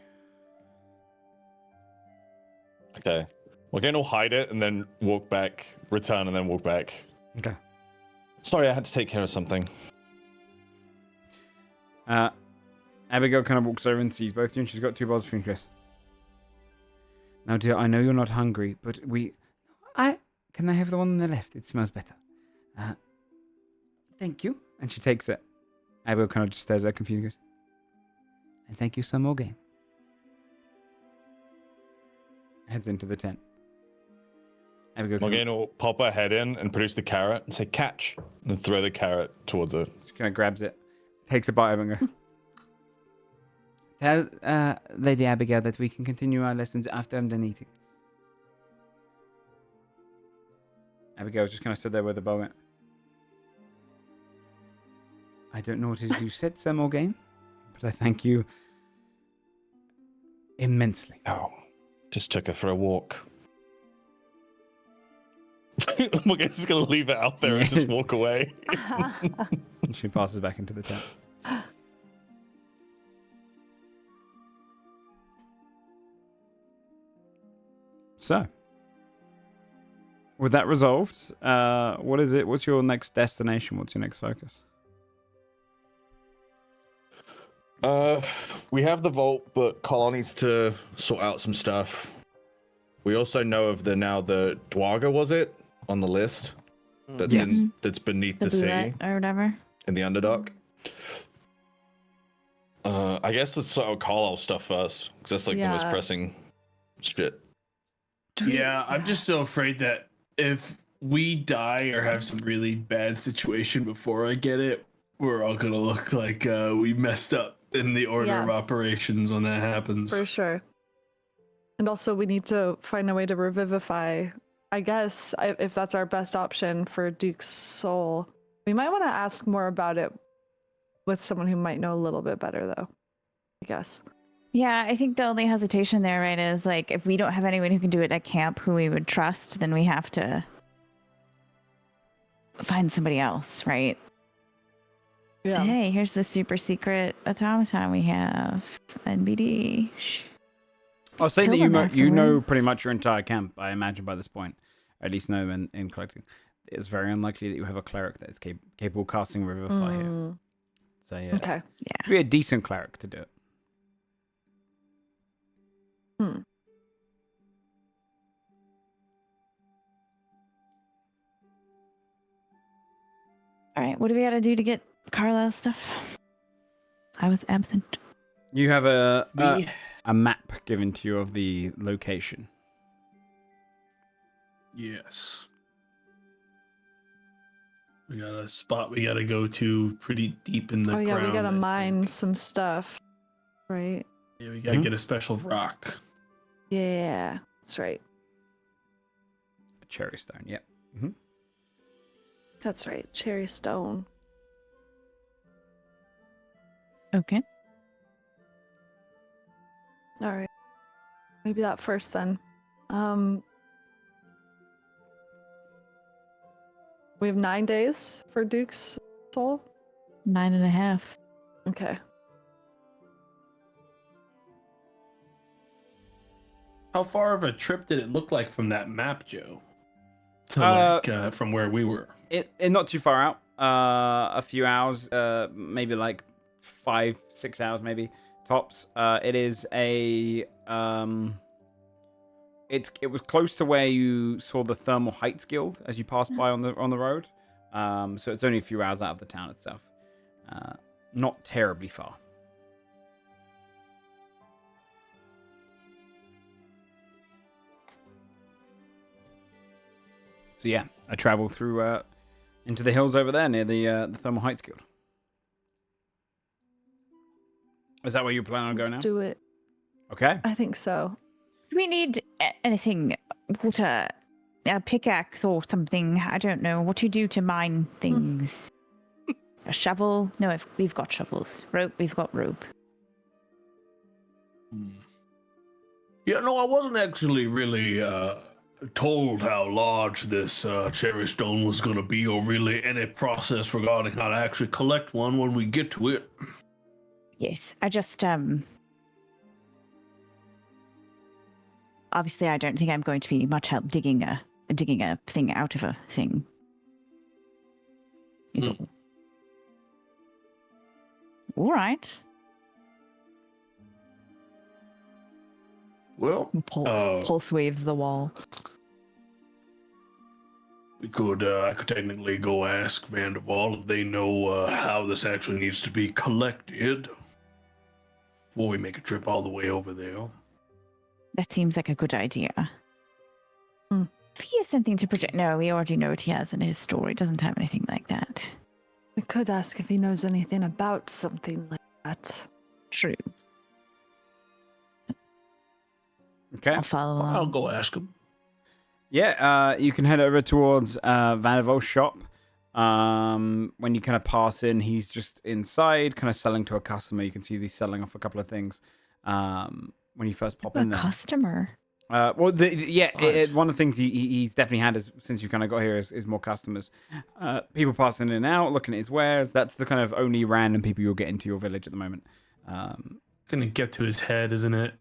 Okay. Morgane will hide it and then walk back, return and then walk back. Okay. Sorry, I had to take care of something. Abigail kind of walks over and sees both of you, and she's got two bowls of food. Now, dear, I know you're not hungry, but can I have the one on the left? It smells better. Thank you. And she takes it. Abigail kind of just stares at her confused and goes, and thank you, Sir Morgane. Heads into the tent. Morgane will pop her head in and produce the carrot and say, catch, and throw the carrot towards her. She kind of grabs it, takes a bite of it and goes, tell Lady Abigail that we can continue our lessons after I'm done eating. Abigail's just kind of stood there with the bow. I don't know what it is you said, Sir Morgane, but I thank you immensely. Oh, just took her for a walk. We're just gonna leave it out there and just walk away. She passes back into the tent. So, with that resolved, what is it? What's your next destination? What's your next focus? We have the vault, but Carl needs to sort out some stuff. We also know of the Dwaga, was it, on the list? That's Yes. that's beneath The the sea bullet or whatever. in the Underdark. I guess let's sort out Carlisle stuff first, because that's like the most Yeah. pressing shit. Yeah, I'm just so afraid that if we die or have some really bad situation before I get it, we're all gonna look like we messed up in the order of Yeah. operations when that happens. For sure. And also, we need to find a way to revivify, I guess, if that's our best option for Duke's soul. We might want to ask more about it with someone who might know a little bit better, though, I guess. Yeah, I think the only hesitation there, right, is like if we don't have anyone who can do it at camp who we would trust, then we have to find somebody else, right? Yeah. Hey, here's the super secret automaton we have. NBD. I was saying Kill that them you know afterwards. pretty much your entire camp, I imagine, by this point. At least know in collecting. It's very unlikely that you have a cleric that is capable of casting Revivify here. Mm, So, yeah. okay. To be a decent cleric to do it. All right, what do we got to do to get Carlisle stuff? I was absent. You have a We- map given to you of the location. Yes. We got a spot we gotta go to pretty deep in the Oh, yeah, ground. we gotta I mine think. some stuff, right? Yeah, we gotta get a special rock. Yeah, that's right. A cherrystone, yep. That's right. Cherrystone. Okay. All right. Maybe that first then. We have 9 days for Duke's soul. 9.5. Okay. How far of a trip did it look like from that map, Joe? To from where we were. It not too far out. A few hours, maybe like 5-6 hours, maybe tops. It is a it was close to where you saw the Thermal Heights Guild as you passed by on the road. So it's only a few hours out of the town itself. Not terribly far. So yeah, I travel through into the hills over there near the Thermal Heights Guild. Is that where you plan on going now? Do it. Okay. I think so. Do we need anything? Water, a pickaxe or something? I don't know. What do you do to mine things? A shovel? No, we've got shovels. Rope, we've got rope. Yeah, no, I wasn't actually really told how large this cherrystone was going to be, or really any process regarding how to actually collect one when we get to it. Yes, I just obviously I don't think I'm going to be much help digging a thing out of a thing. Is all. All right. Well, Pulse waves the wall. we could, I could technically go ask Vanderwall if they know how this actually needs to be collected before we make a trip all the way over there. That seems like a good idea. If he has something to project, no, we already know what he has in his store. He doesn't have anything like that. We could ask if he knows anything about something like that. True. Okay. I'll follow along. I'll go ask him. Yeah, you can head over towards Vandervol's shop. When you kind of pass in, he's just inside, kind of selling to a customer. You can see he's selling off a couple of things. When you first pop in there. Customer. One of the things he's definitely had since you kind of got here is more customers. People passing in and out, looking at his wares. That's the kind of only random people you'll get into your village at the moment. Gonna get to his head, isn't it?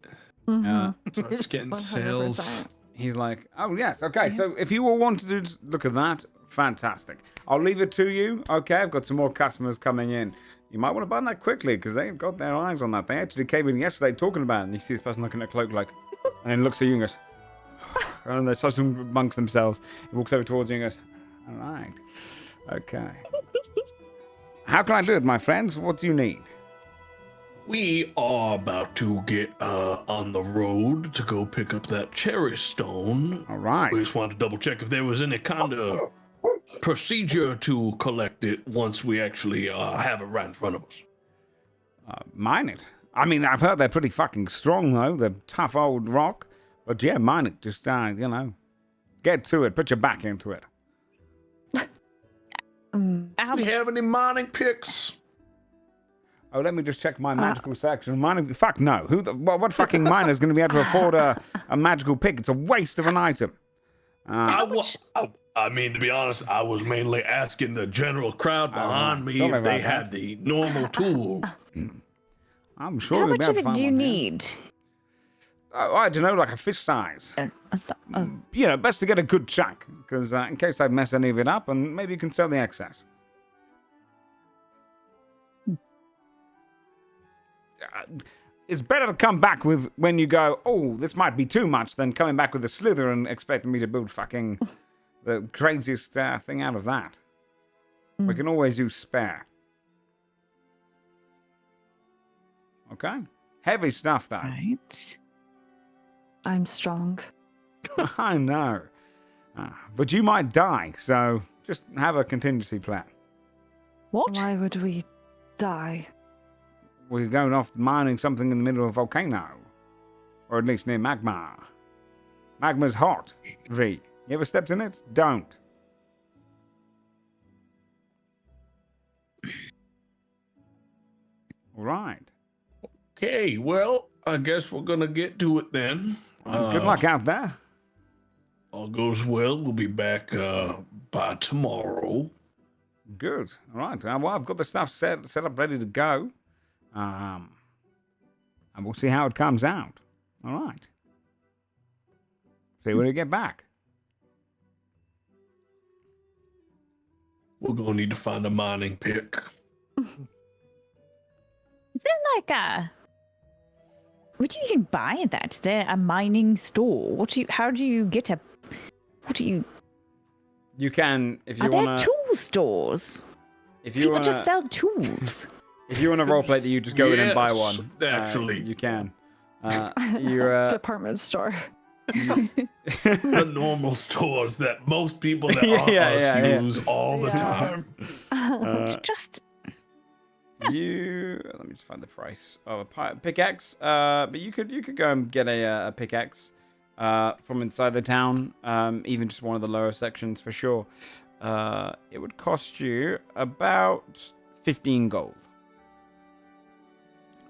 Starts getting sales. He's like, oh yes, okay. So if you all want to look at that, fantastic. I'll leave it to you. Okay, I've got some more customers coming in. You might want to buy that quickly because they've got their eyes on that. They actually came in yesterday talking about it, and you see this person looking at a cloak like, and then looks at you and goes, and they're such amongst themselves. He walks over towards you and goes, all right, okay. How can I do it, my friends? What do you need? We are about to get on the road to go pick up that cherrystone. All right. We just wanted to double check if there was any kind of procedure to collect it once we actually have it right in front of us. Mine it. I mean, I've heard they're pretty fucking strong, though. They're tough old rock. But yeah, mine it. Just, get to it. Put your back into it. Do we have any mining picks? Oh, let me just check my magical section. Mining? Fuck no. What fucking miner is going to be able to afford a magical pick? It's a waste of an item. I mean, to be honest, I was mainly asking the general crowd behind me if they had the normal tool. I'm sure. How much of it do you need? I don't know, like a fish size. Best to get a good chunk, because in case I mess any of it up, and maybe you can sell the excess. It's better to come back with when you go, oh, this might be too much, than coming back with a slither and expecting me to build fucking the craziest thing out of that. We can always use spare. Okay? Heavy stuff, though. Right. I'm strong. I know. But you might die, so just have a contingency plan. What? Why would we die? We're going off mining something in the middle of a volcano. Or at least near magma. Magma's hot, V. You ever stepped in it? Don't. All right. Okay, well, I guess we're gonna get to it then. Good luck out there. All goes well. We'll be back by tomorrow. Good. All right. Well, I've got the stuff set up, ready to go. And we'll see how it comes out. All right. See when you get back. We're gonna need to find a mining pick. Is there like a... Where do you even buy that? Is there a mining store? How do you get a... What do you... You can, if you want want to... Are there tool stores? If you People wanna, just sell tools. If you want to roleplay that, you just go in and buy one. Actually. You can. You're... Department store. The normal stores that most people that aren't us use all the time. Let me just find the price of a pickaxe. But you could go and get a pickaxe from inside the town, even just one of the lower sections for sure. It would cost you about 15 gold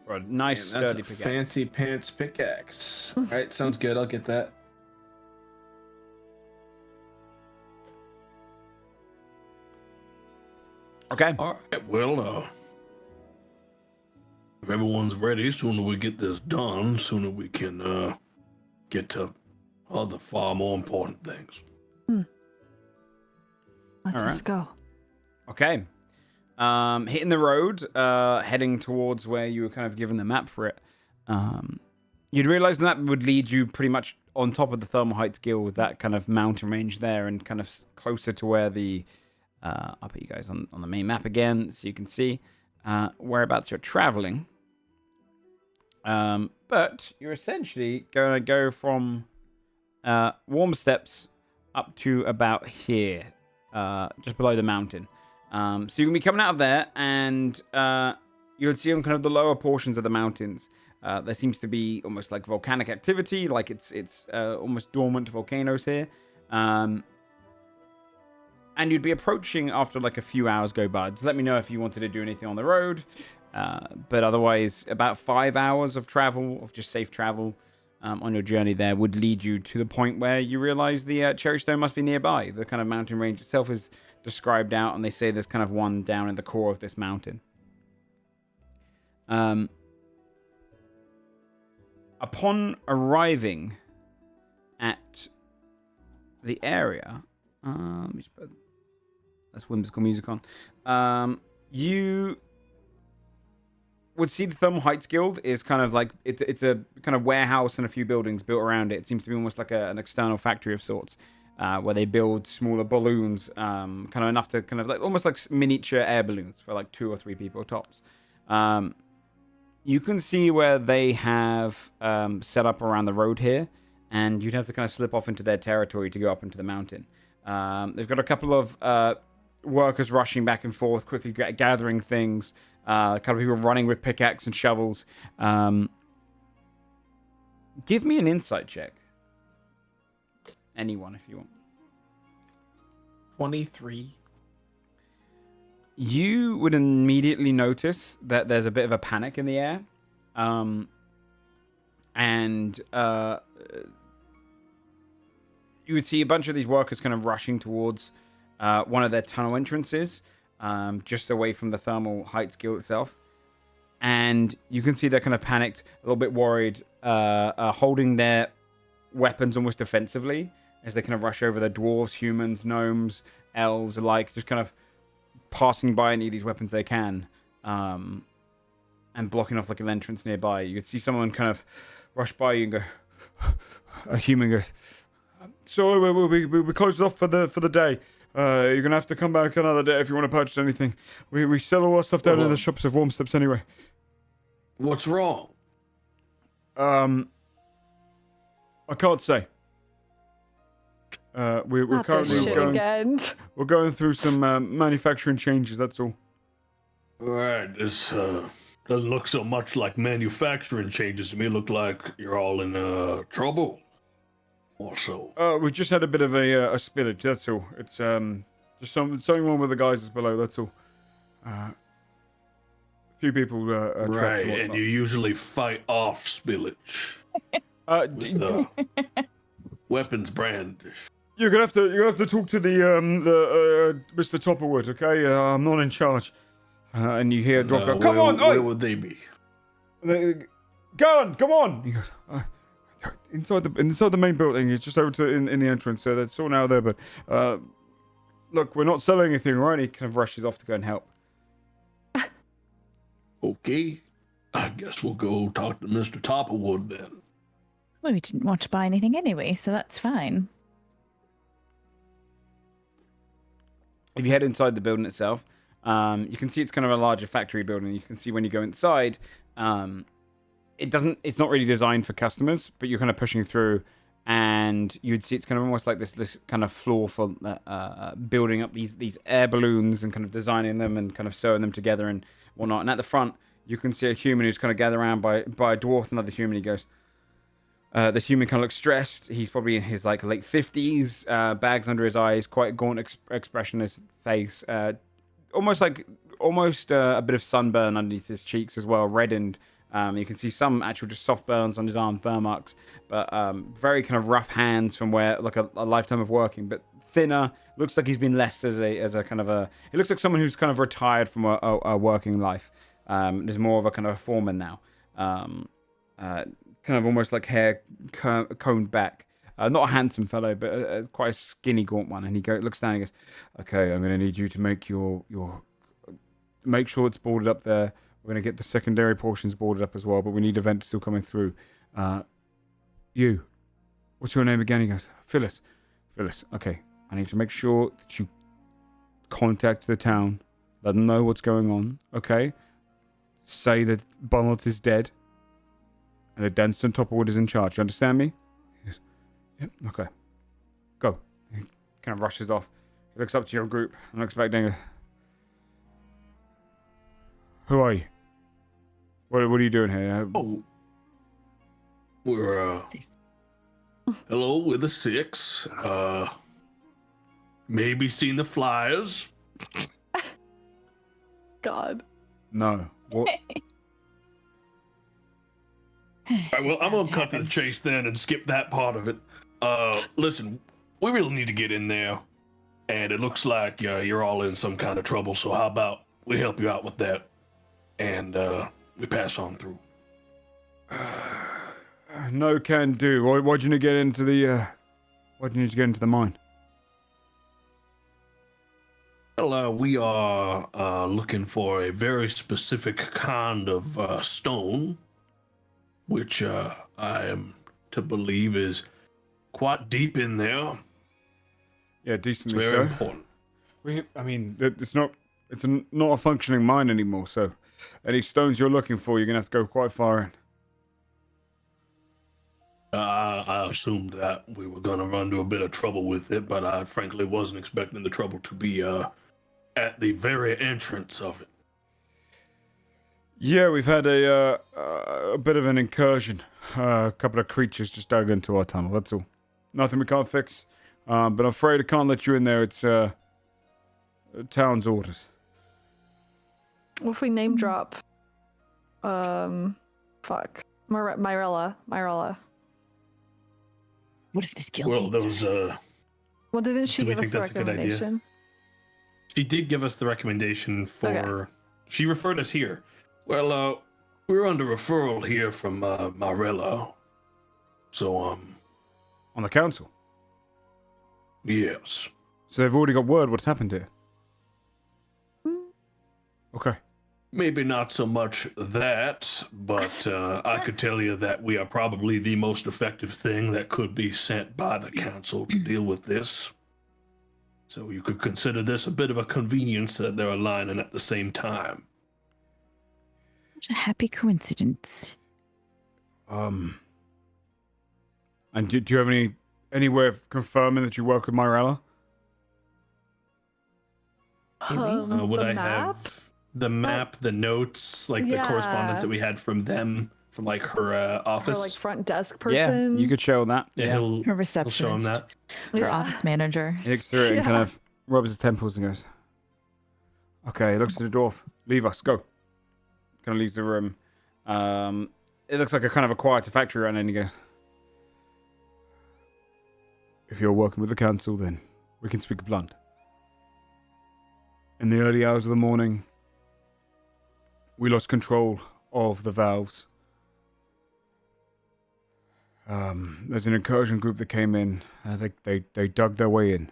for a nice sturdy pickaxe. Fancy pants pickaxe. All right, sounds good. I'll get that. Okay. All right. Well, if everyone's ready, sooner we get this done, sooner we can get to other far more important things. Let us go. Okay. Hitting the road, heading towards where you were kind of given the map for it. You'd realize that would lead you pretty much on top of the Thermal Heights Guild, that kind of mountain range there, and kind of closer to where the... I'll put you guys on the main map again so you can see whereabouts you're traveling. But you're essentially going to go from Warm Steps up to about here, just below the mountain. So you're going to be coming out of there, and you'll see on kind of the lower portions of the mountains. There seems to be almost like volcanic activity, like it's almost dormant volcanoes here. And you'd be approaching after like a few hours go by. Just let me know if you wanted to do anything on the road. But otherwise, about 5 hours of travel, of just safe travel. on your journey there would lead you to the point where you realize the cherrystone must be nearby. The kind of mountain range itself is described out, and they say there's kind of one down in the core of this mountain. Upon arriving at the area, that's whimsical music on. You would see the Thermal Heights Guild is kind of like it's a kind of warehouse and a few buildings built around it. It seems to be almost like an external factory of sorts, where they build smaller balloons, kind of enough to kind of like almost like miniature air balloons for like 2 or 3 people tops. You can see where they have set up around the road here, and you'd have to kind of slip off into their territory to go up into the mountain. They've got a couple of workers rushing back and forth, quickly gathering things. A couple of people running with pickaxe and shovels. Give me an insight check. Anyone, if you want. 23. You would immediately notice that there's a bit of a panic in the air. And you would see a bunch of these workers kind of rushing towards one of their tunnel entrances. Just away from the Thermal Heights Guild itself. And you can see they're kind of panicked, a little bit worried, holding their weapons almost defensively as they kind of rush over the dwarves, humans, gnomes, elves alike, just kind of passing by any of these weapons they can, and blocking off like an entrance nearby. You could see someone kind of rush by you and go, a human goes, sorry, we closed off for the day. You're gonna have to come back another day if you want to purchase anything. We sell all our stuff down in the shops of Warm Steps anyway. What's wrong? I can't say. We're currently we're going through some manufacturing changes. That's all. All right, this doesn't look so much like manufacturing changes to me. Look like you're all in trouble. Also, we just had a bit of a spillage. That's all. It's just something wrong with the guys that's below. That's all. A few people. Right, and you usually fight off spillage. With weapons brand. You're gonna have to talk to the Mr. Topperwood, okay? I'm not in charge. And you hear Dwarf go, "Come on, where would they be?" Garen, come on! He goes, inside the main building. It's just over to in the entrance. So that's all now there. But look, we're not selling anything, right? He kind of rushes off to go and help. Okay, I guess we'll go talk to Mr. Topperwood then. Well, we didn't want to buy anything anyway, so that's fine. If you head inside the building itself, you can see it's kind of a larger factory building. You can see when you go inside, it's not really designed for customers, but you're kind of pushing through, and you'd see it's kind of almost like this kind of floor for building up these air balloons and kind of designing them and kind of sewing them together and whatnot. And at the front, you can see a human who's kind of gathered around by a dwarf, another human. He goes, this human kind of looks stressed. He's probably in his like late 50s, bags under his eyes, quite a gaunt expression on his face, almost a bit of sunburn underneath his cheeks as well, reddened. You can see some actual just soft burns on his arm, burn marks, but very kind of rough hands from where like a lifetime of working, but thinner. Looks like he's been less as a kind of a. He looks like someone who's kind of retired from a working life. There's more of a kind of a foreman now. Kind of almost like hair combed back. Not a handsome fellow, but quite a skinny, gaunt one. And he looks down and he goes, "Okay, I'm going to need you to make make sure it's boarded up there. We're going to get the secondary portions boarded up as well, but we need events still coming through. You, what's your name again?" He goes, Phyllis. Okay, I need to make sure that you contact the town, let them know what's going on, okay? Say that Bonnet is dead, and that Dunstan Topperwood is in charge. You understand me?" He goes, "Yep, okay. Go." He kind of rushes off. He looks up to your group and looks back down and goes, "Who are you? What are you doing here?" We're hello, we're the Six. Maybe seen the flyers. God. No. What? All right, well, I'm gonna cut to the chase then and skip that part of it. Listen, we really need to get in there, and it looks like you're all in some kind of trouble. So how about we help you out with that, and we pass on through. No can do. Why'd you need to get into the? Why'd you need to get into the mine? Well, we are looking for a very specific kind of stone, which I am to believe is quite deep in there. Yeah, decently It's very so. important. It's not a functioning mine anymore. So, any stones you're looking for, you're gonna have to go quite far in. I assumed that we were going to run into a bit of trouble with it, but I frankly wasn't expecting the trouble to be at the very entrance of it. Yeah, we've had a bit of an incursion. A couple of creatures just dug into our tunnel. That's all. Nothing we can't fix. But I'm afraid I can't let you in there. It's town's orders. What if we name drop? Fuck. Myrella. What if this guild? Well, those Well, didn't she Do we give us think the that's a good idea? recommendation? She did give us the recommendation for. Okay. She referred us here. well, we're under referral here from Myrella. So On the council. yes. So they've already got word what's happened here. Okay. Maybe not so much that, but I could tell you that we are probably the most effective thing that could be sent by the council to deal with this. So you could consider this a bit of a convenience that they're aligning at the same time. What a happy coincidence. And do you have any way of confirming that you work with Myrella? Do we? Would the I map? have the map, the notes, like the correspondence that we had from them, from like her Her office? like front desk person. Yeah, you could show that. Yeah, he'll Her show him receptionist. that. Her Yeah. office manager. He looks through it and kind Yeah. of rubs his temples and goes, okay, he looks at the dwarf. Leave us, go. Kind of leaves the room. It looks like a kind of a quieter factory right now, and he goes, if you're working with the council, then we can speak blunt. In the early hours of the morning, we lost control of the valves. There's an incursion group that came in. They dug their way in.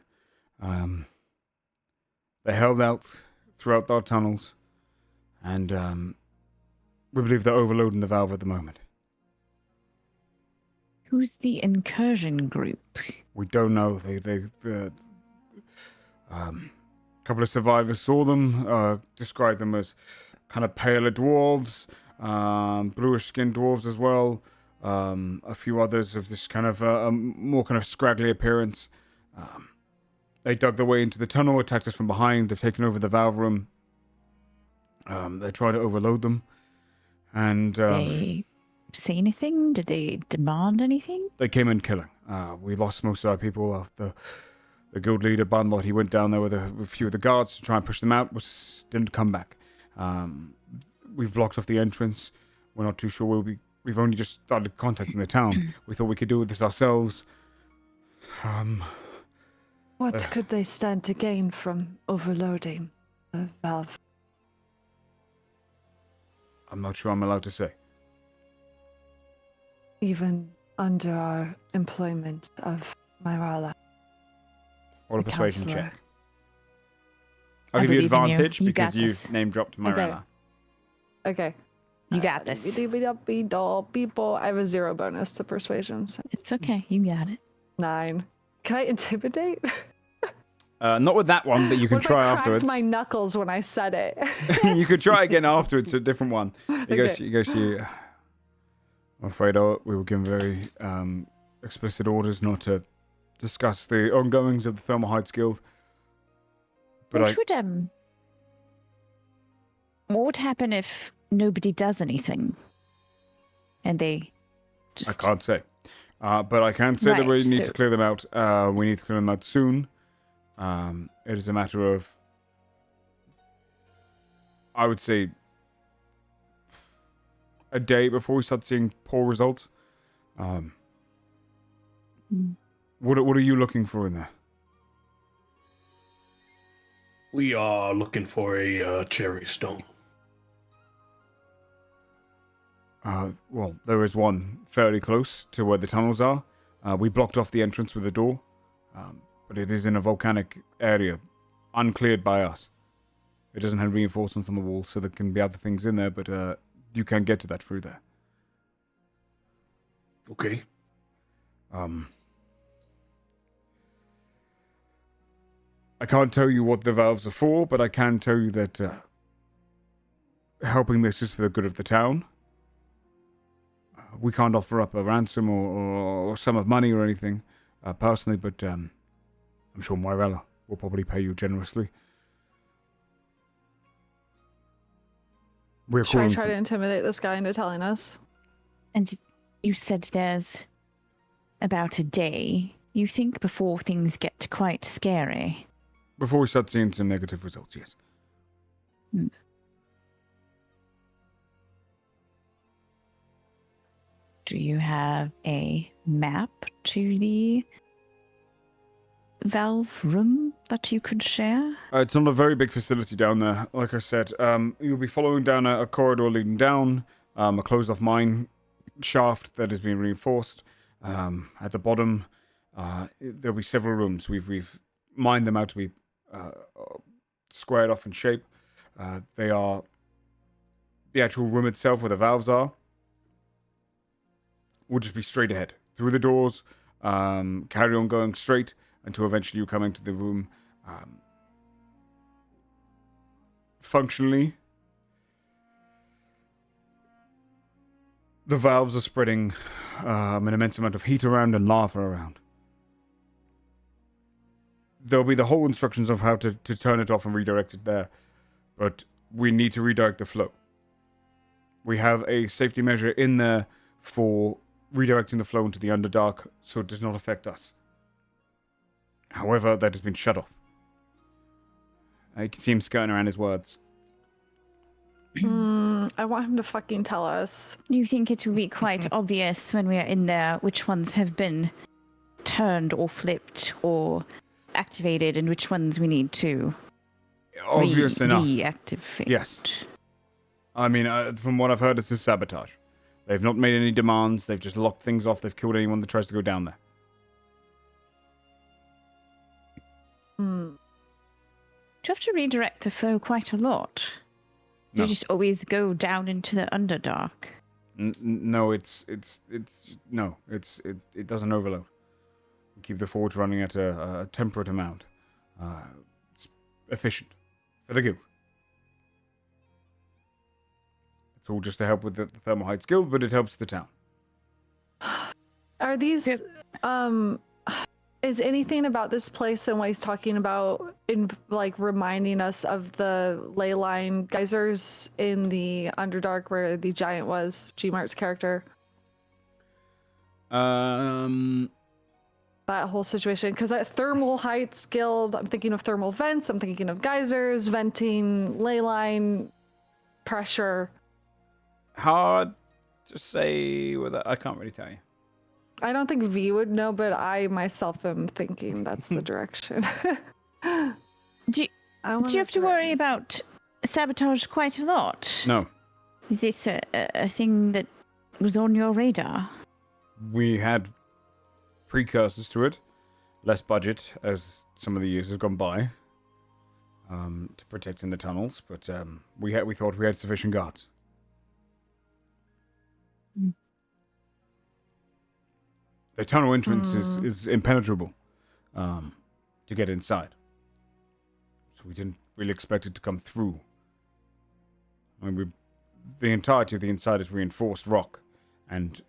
They held out throughout our tunnels, and we believe they're overloading the valve at the moment. Who's the incursion group? We don't know. A couple of survivors saw them, described them as kind of paler dwarves, bluish-skinned dwarves as well. A few others of this kind of a more kind of scraggly appearance. They dug their way into the tunnel, attacked us from behind. They've taken over the valve room. They tried to overload them, and They say anything? Did they demand anything? they came in killing. We lost most of our people. After the guild leader, Bunlot, he went down there with a few of the guards to try and push them out, didn't come back. We've blocked off the entrance. We're not too sure we've only just started contacting the town. We thought we could do this ourselves. What could they stand to gain from overloading the valve? I'm not sure I'm allowed to say. Even under our employment of Myrella. Or a The persuasion counselor. check. I'll I give you believe in you. advantage You because got you've this. name dropped Myrella. Okay. You got this. People. I have a 0 bonus to persuasion. So It's okay. You got it. 9. Can I intimidate? Not with that one, but you can What if try I cracked afterwards. my knuckles when I said it? You could try again afterwards, a different one. He goes to you. I'm afraid we were given very explicit orders not to discuss the ongoings of the Thermal Heights Guild. But What would happen if nobody does anything? And they just... I can't say. But I can say that we Right, need so- to clear them out. We need to clear them out soon. It is a matter of, I would say, a day before we start seeing poor results. What are you looking for in there? We are looking for a cherrystone. Well, there is one fairly close to where the tunnels are. We blocked off the entrance with a door, but it is in a volcanic area, uncleared by us. It doesn't have reinforcements on the wall, so there can be other things in there, but you can get to that through there. Okay. I can't tell you what the valves are for, but I can tell you that helping this is for the good of the town. We can't offer up a ransom or sum of money or anything, personally, but I'm sure Moirella will probably pay you generously. Should I try to intimidate this guy into telling us? And you said there's about a day. You think before things get quite scary? Before we start seeing some negative results, yes. Do you have a map to the valve room that you could share? It's not a very big facility down there, like I said. You'll be following down a corridor leading down, a closed-off mine shaft that has been reinforced. At the bottom, there'll be several rooms. We've mined them out to be squared off in shape. They are the actual room itself where the valves are. Will just be straight ahead through the doors, carry on going straight until eventually you come into the room. Functionally, the valves are spreading an immense amount of heat around and lava around. There'll be the whole instructions of how to turn it off and redirect it there, but we need to redirect the flow. We have a safety measure in there for redirecting the flow into the Underdark so it does not affect us. However, that has been shut off. I can see him skirting around his words. I want him to fucking tell us. Do you think it will be quite obvious when we are in there which ones have been turned or flipped or activated and which ones we need to Obvious enough. deactivate? Yes. I mean, from what I've heard, it's a sabotage. They've not made any demands. They've just locked things off. They've killed anyone that tries to go down there. Do you have to redirect the flow quite a lot? No. You just always go down into the Underdark? No, it doesn't overload. We keep the forge running at a temperate amount. It's efficient for the guild. It's all just to help with the Thermal Heights Guild, but it helps the town. Are these is anything about this place and what he's talking about in like reminding us of the ley line geysers in the Underdark where the giant was, G-Mart's character? Um, That whole situation, because at Thermal Heights Guild, I'm thinking of thermal vents, I'm thinking of geysers, venting, ley line, pressure. Hard to say whether I can't really tell you. I don't think V would know, but I myself am thinking that's the direction. Do you have to worry about sabotage quite a lot? No, Is this a thing that was on your radar? we had precursors to it. Less budget as some of the years have gone by to protect in the tunnels, but we thought we had sufficient guards. The tunnel entrance is impenetrable to get inside. So we didn't really expect it to come through. I mean, the entirety of the inside is reinforced rock, and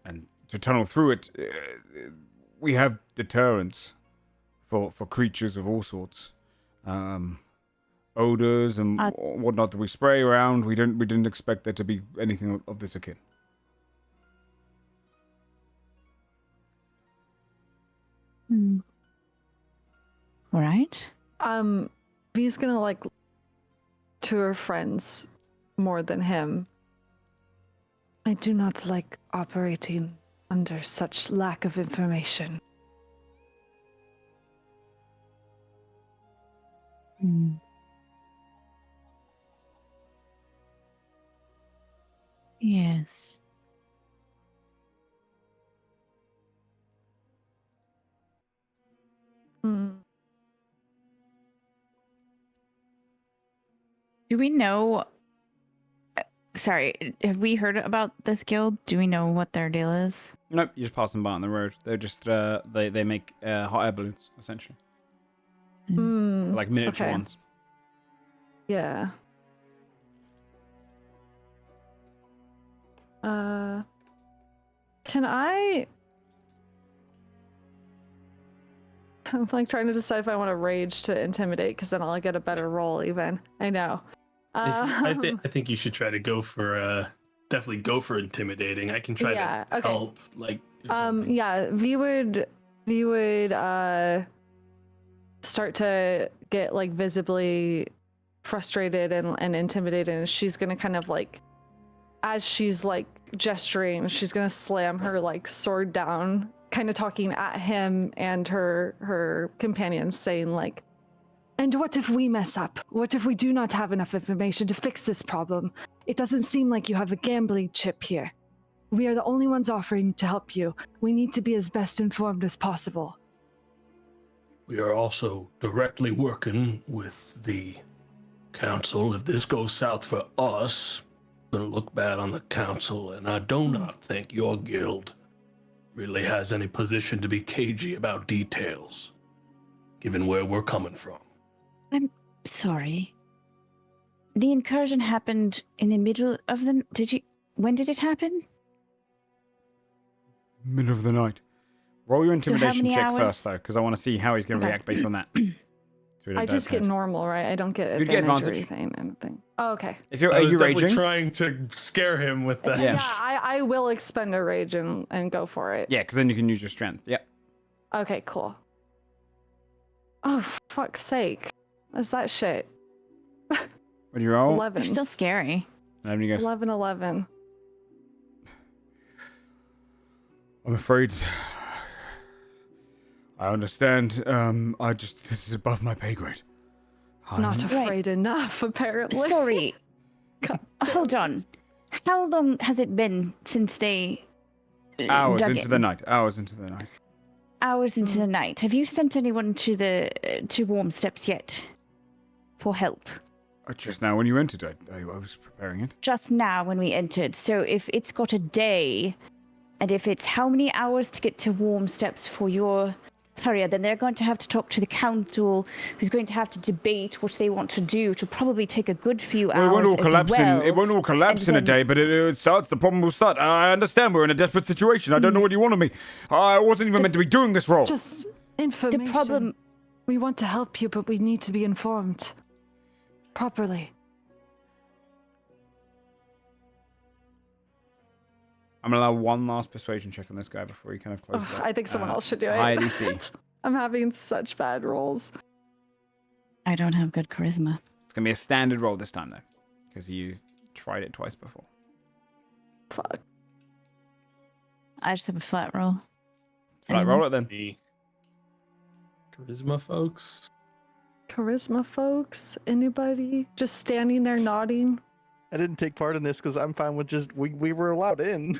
to tunnel through it, we have deterrents for creatures of all sorts. Odors and whatnot that we spray around. We didn't expect there to be anything of this akin. All right. V's gonna like to her friends more than him. I do not like operating under such lack of information. Yes. Hmm. Do we know? Sorry, have we heard about this guild? Do we know what their deal is? Nope, you just pass them by on the road. They're just they make hot air balloons essentially, Hmm. like miniature Okay. ones. Yeah. Can I? I'm like trying to decide if I want to rage to intimidate, because then I'll get a better roll. Even I know. I think you should try to go for definitely go for intimidating. I can try Yeah, to okay. help. Like or something. Yeah, we would start to get like visibly frustrated and intimidated, and she's gonna kind of like, as she's like gesturing, she's gonna slam her like sword down, kind of talking at him and her companions, saying like, and what if we mess up? What if we do not have enough information to fix this problem? It doesn't seem like you have a gambling chip here. We are the only ones offering to help you. We need to be as best informed as possible. We are also directly working with the council. If this goes south for us, it's going to look bad on the council, and I do not think your guild really has any position to be cagey about details, given where we're coming from. I'm sorry. The incursion happened in the middle of the... When did it happen? Middle of the night. Roll your So how intimidation many check hours? first, though, because I want to see how he's going to react based on that. I just get normal, right? I don't get You'd get advantage or advantage. anything. Oh, okay. If you're, I are was you definitely raging? trying to scare him with that. Yeah. Yeah, I will expend a rage and go for it. Yeah, because then you can use your strength. Yep. Okay, cool. Oh, fuck's sake. What's that shit? What do you roll? 11. They're still scary. 11, you go. 11. I'm afraid. I understand. This is above my pay grade. Not afraid enough, apparently. Sorry. God Hold on. How long has it been since they Hours dug into in? the night. Hours into the night. Hours into the night. Have you sent anyone to the to Warm Steps yet for help? Just now when you entered, I was preparing it. Just now when we entered. So if it's got a day, and if it's how many hours to get to Warm Steps for your courier, then they're going to have to talk to the council, who's going to have to debate what they want to do, to probably take a good few hours. It won't all collapse well. It won't all collapse in a then- day, but it starts. The problem will start. I understand we're in a desperate situation. I don't know what you want of me. I wasn't even meant to be doing this role. Just information. The problem... We want to help you, but we need to be informed properly. I'm gonna allow one last persuasion check on this guy before he kind of closes. I think someone else should do it. High DC. I'm having such bad rolls. I don't have good charisma. It's gonna be a standard roll this time though, because you tried it twice before. Fuck. I just have a flat roll. Right, roll it then. The charisma, folks. Charisma, folks? Anybody? Just standing there nodding? I didn't take part in this because I'm fine with just we were allowed in. And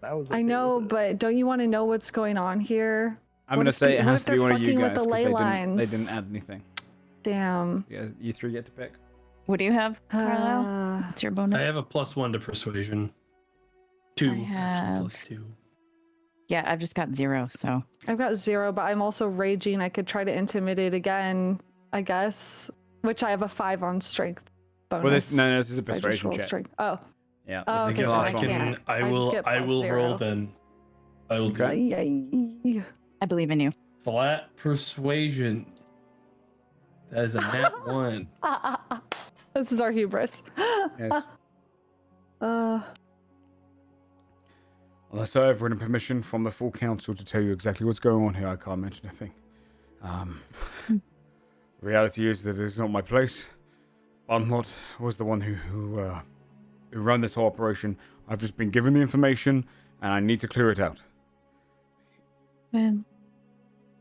I was. I okay know, with it. but don't you want to know what's going on here? I'm What gonna if say the- it what has if to be they're one of you fucking with guys the 'cause ley they lines? didn't add anything. Damn. You three get to pick. What do you have, Carlisle? What's your bonus? I have a +1 to persuasion. 2, I have- actually, +2. Yeah, I've just got 0, so... I've got 0, but I'm also raging. I could try to intimidate again, I guess. Which I have a 5 on strength bonus. Well, this is a I just persuasion rolled check. strength. Oh. Yeah. Oh, This is okay, the so last I one. can't. I just will. get I plus will 0. roll then. I will Okay. do I believe in you. flat persuasion. That is a nat 1. This is our hubris. Yes. Uh, Unless I have written permission from the full council to tell you exactly what's going on here, I can't mention a thing. The reality is that it's not my place. Bunlot was the one who who run this whole operation. I've just been given the information, and I need to clear it out.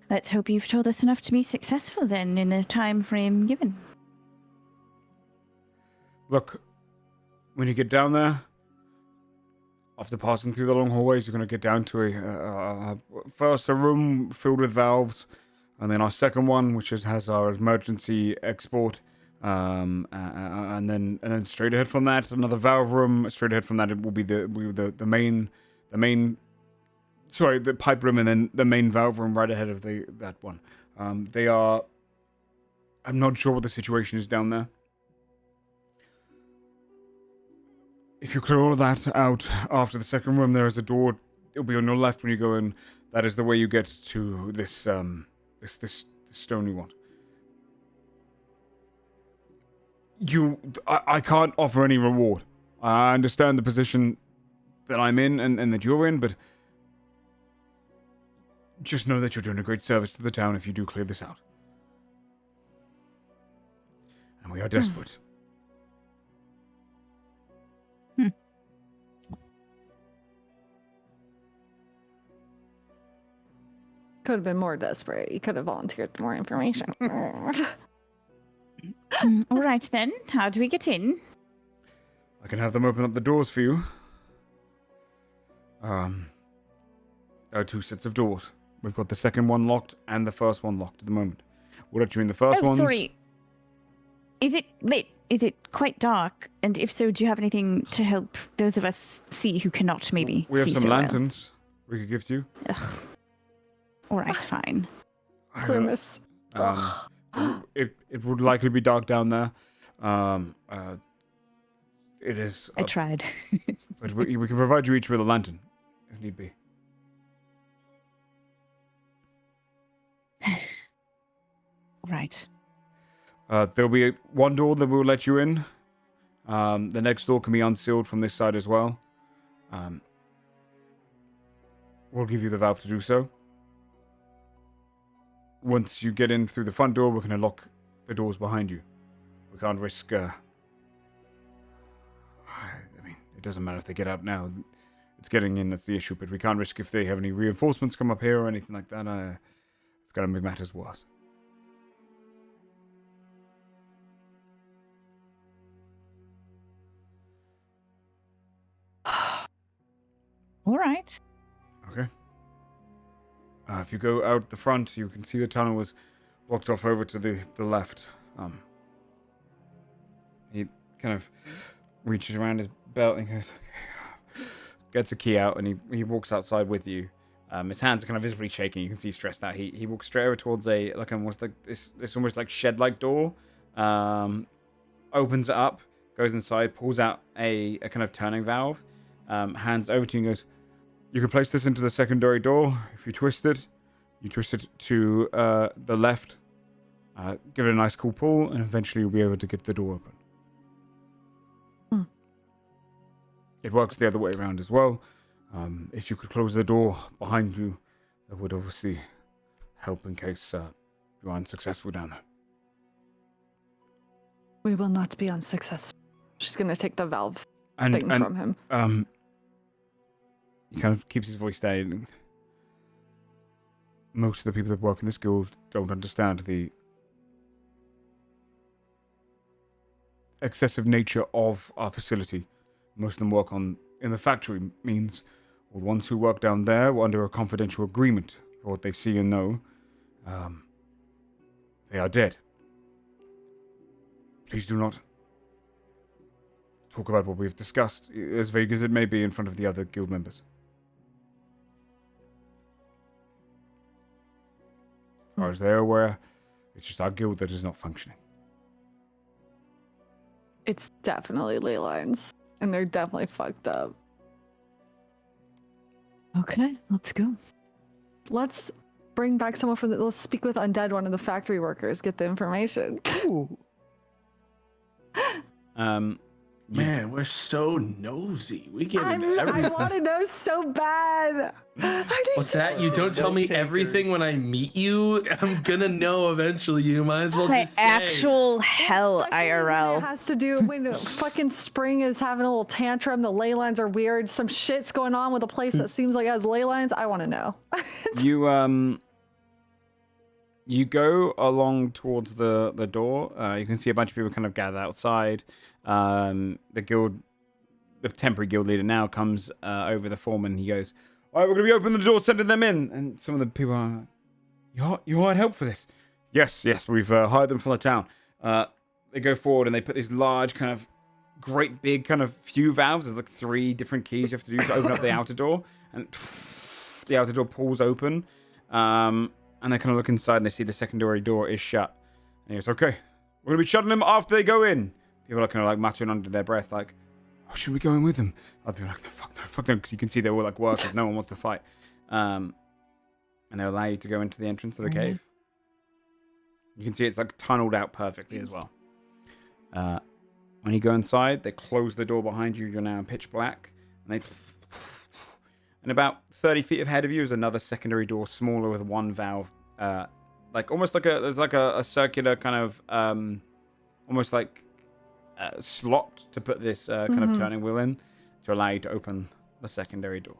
Let's hope you've told us enough to be successful then in the time frame given. Look, when you get down there, after passing through the long hallways, you're going to get down to first a room filled with valves, and then our second one, which has our emergency export, and then straight ahead from that, another valve room. Straight ahead from that, it will be the pipe room, and then the main valve room right ahead of that one. I'm not sure what the situation is down there. If you clear all of that out after the second room, there is a door. It'll be on your left when you go in. That is the way you get to this stone you want. I can't offer any reward. I understand the position that I'm in and that you're in, but just know that you're doing a great service to the town if you do clear this out. And we are desperate. Could have been more desperate. You could have volunteered more information. All right then. How do we get in? I can have them open up the doors for you. There are 2 sets of doors. We've got the second one locked and the first one locked at the moment. We'll let you in the first one. Sorry. Is it lit? Is it quite dark? And if so, do you have anything to help those of us see who cannot maybe We have see some so well? lanterns we could give to you. Ugh. All right, fine. Grimace. It would likely be dark down there. It is. I tried. But we can provide you each with a lantern, if need be. Right. There'll be one door that will let you in. The next door can be unsealed from this side as well. We'll give you the valve to do so. Once you get in through the front door, we're going to lock the doors behind you. We can't risk... I mean, it doesn't matter if they get out now. It's getting in that's the issue, but we can't risk if they have any reinforcements come up here or anything like that. It's going to make matters worse. All right. Okay. If you go out the front, you can see the tunnel was blocked off over to the left. He kind of reaches around his belt and goes, gets a key out, and he walks outside with you. His hands are kind of visibly shaking. You can see he's stressed out. He walks straight over towards this almost like shed-like door. Opens it up, goes inside, pulls out a kind of turning valve. Hands over to you and goes, you can place this into the secondary door. If you twist it to the left, give it a nice cool pull, and eventually you'll be able to get the door open. It works the other way around as well. If you could close the door behind you, that would obviously help in case you are unsuccessful down there. We will not be unsuccessful. She's going to take the valve thing from him. He kind of keeps his voice down. Most of the people that work in this guild don't understand the excessive nature of our facility. Most of them work in the factory, means the ones who work down there were under a confidential agreement for what they see and know. They are dead. Please do not talk about what we've discussed, as vague as it may be, in front of the other guild members. As far as they're aware, it's just our guild that is not functioning. It's definitely ley lines, and they're definitely fucked up. Okay, let's go. Let's bring back someone from let's speak with Undead, one of the factory workers, get the information. Ooh. Man, we're so nosy. We get into I everything. want to know so bad. I do What's that? too. You don't tell me Note everything takers. when I meet you. I'm gonna know eventually. You might as well My just say. actual hell Especially when IRL. it has to do when fucking spring is having a little tantrum, the ley lines are weird, some shit's going on with a place that seems like it has ley lines. I want to know. You go along towards the door. You can see a bunch of people kind of gather outside. The temporary guild leader now comes over the foreman. He goes, "All right, we're going to be opening the door, sending them in." And some of the people are like, "You hired help for this?" Yes, we've hired them from the town. They go forward and they put these large kind of great big kind of few valves. There's like 3 different keys you have to do to open up the outer door. And the outer door pulls open. And they kind of look inside and they see the secondary door is shut. And he goes, "Okay, we're going to be shutting them after they go in." People are kind of like muttering under their breath like, "Oh, should we go in with them?" Other people are like, no, fuck no, because you can see they're all like workers. No one wants to fight. And they allow you to go into the entrance to the cave. You can see it's like tunneled out perfectly as well. When you go inside, they close the door behind you. You're now in pitch black. And about 30 feet ahead of you is another secondary door, smaller with one valve. There's like a circular kind of, almost like slot to put this kind of turning wheel in to allow you to open the secondary door.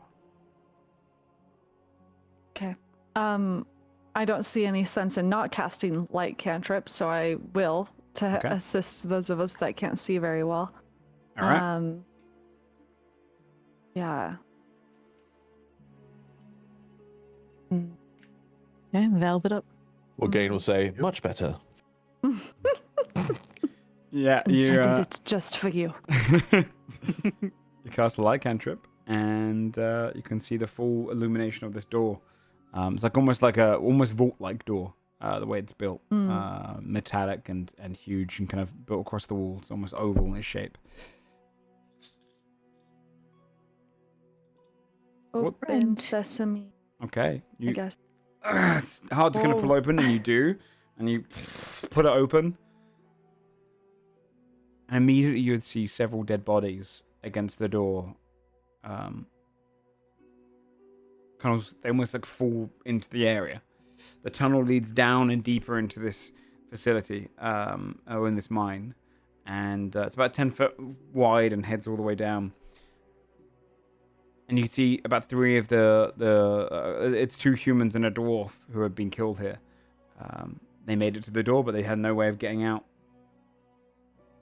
Okay. I don't see any sense in not casting light cantrips, so I will to assist those of us that can't see very well. All right. Yeah. Yeah, valve it up. Well, Gain will say, much better. Yeah, I did it just for you. You cast a light cantrip, and you can see the full illumination of this door. It's like almost vault-like door, the way it's built, metallic and huge, and kind of built across the walls, almost oval in its shape. Open sesame. Okay, I guess. It's hard to kind of pull open, and you do, and you put it open. And immediately you would see several dead bodies against the door. They almost like fall into the area. The tunnel leads down and deeper into this facility, or in this mine. And it's about 10 foot wide and heads all the way down. And you see about 3 of it's 2 humans and a dwarf who have been killed here. They made it to the door, but they had no way of getting out.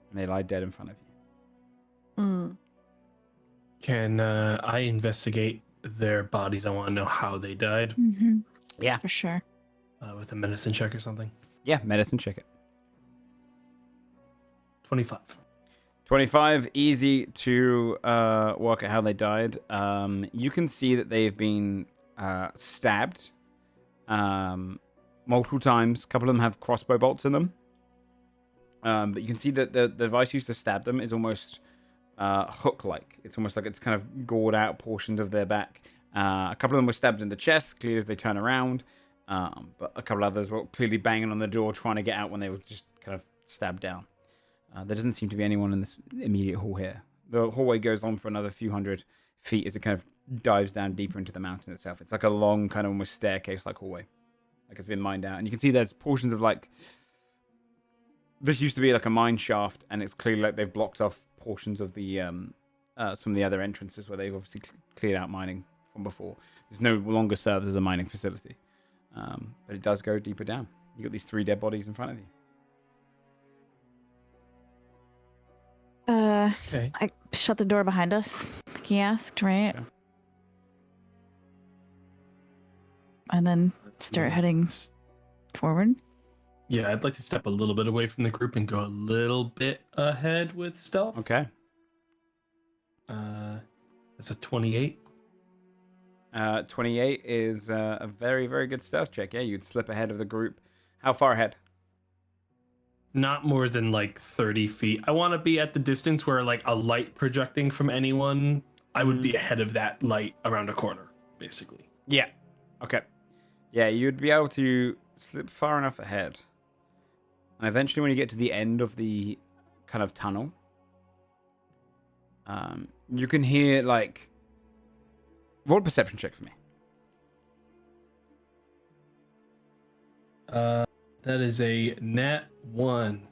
And they lie dead in front of you. Can I investigate their bodies? I want to know how they died. Mm-hmm. Yeah. For sure. With a medicine check or something. Yeah, medicine check it. 25. 25, easy to work out how they died. You can see that they've been stabbed multiple times. A couple of them have crossbow bolts in them. But you can see that the device used to stab them is almost hook-like. It's almost like it's kind of gored out portions of their back. A couple of them were stabbed in the chest, clearly as they turn around. But a couple others were clearly banging on the door, trying to get out when they were just kind of stabbed down. There doesn't seem to be anyone in this immediate hall here. The hallway goes on for another few hundred feet as it kind of dives down deeper into the mountain itself. It's like a long kind of almost staircase-like hallway. Like it's been mined out. And you can see there's portions of like... This used to be like a mine shaft, and it's clearly like they've blocked off portions of the some of the other entrances where they've obviously cleared out mining from before. This no longer serves as a mining facility. But it does go deeper down. You've got these 3 dead bodies in front of you. Okay. I shut the door behind us. He asked, right? Okay. And then start heading forward. Yeah, I'd like to step a little bit away from the group and go a little bit ahead with stealth. Okay. That's a 28. 28 is a very, very good stealth check. Yeah, you'd slip ahead of the group. How far ahead? Not more than like 30 feet. I want to be at the distance where like a light projecting from anyone, I would be ahead of that light around a corner, basically. Yeah. Okay. Yeah, you'd be able to slip far enough ahead. And eventually when you get to the end of the kind of tunnel, You can hear like roll a perception check for me. That is a nat 1.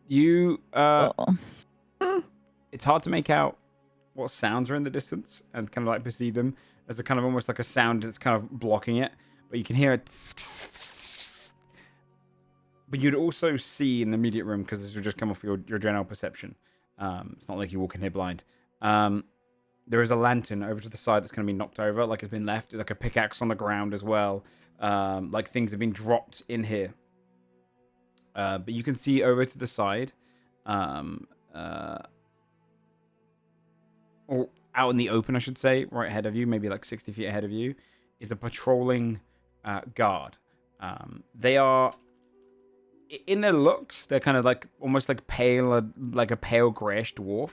You Oh. it's hard to make out what sounds are in the distance and kind of like perceive them. There's a kind of almost like a sound that's kind of blocking it, but you can hear it. But you'd also see in the immediate room, because this would just come off your general perception. It's not like you walk in here blind. There is a lantern over to the side that's going to be knocked over, like it's been left. There's like a pickaxe on the ground as well. Like things have been dropped in here. But you can see over to the side, or out in the open, I should say, right ahead of you, maybe like 60 feet ahead of you, is a patrolling guard. They are, in their looks, they're kind of like almost like pale, like a pale grayish dwarf.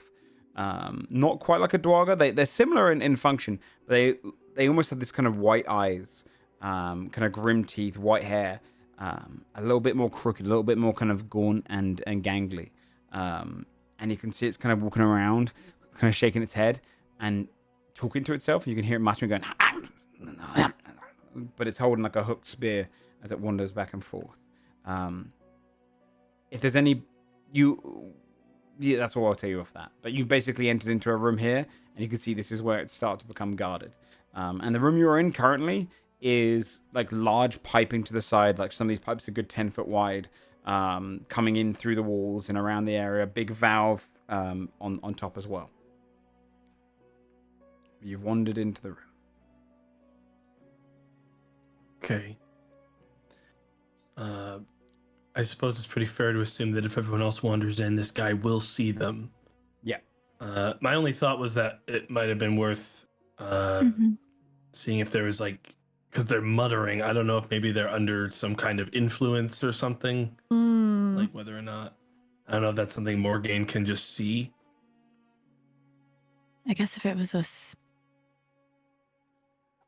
Not quite like a dwarga. They're similar in function. They almost have this kind of white eyes, kind of grim teeth, white hair, a little bit more crooked, a little bit more kind of gaunt and gangly. And you can see it's kind of walking around, kind of shaking its head and talking to itself. You can hear it muttering, going, but it's holding like a hooked spear as it wanders back and forth. If there's any, that's all I'll tell you of that. But you basically entered into a room here, and you can see this is where it starts to become guarded. And the room you're in currently is like large piping to the side. Like some of these pipes are good 10 foot wide, coming in through the walls and around the area. Big valve on top as well. You've wandered into the room. Okay. I suppose it's pretty fair to assume that if everyone else wanders in, this guy will see them. Yeah. My only thought was that it might have been worth seeing if there was like, because they're muttering. I don't know if maybe they're under some kind of influence or something. Like whether or not, I don't know if that's something Morgaine can just see. I guess if it was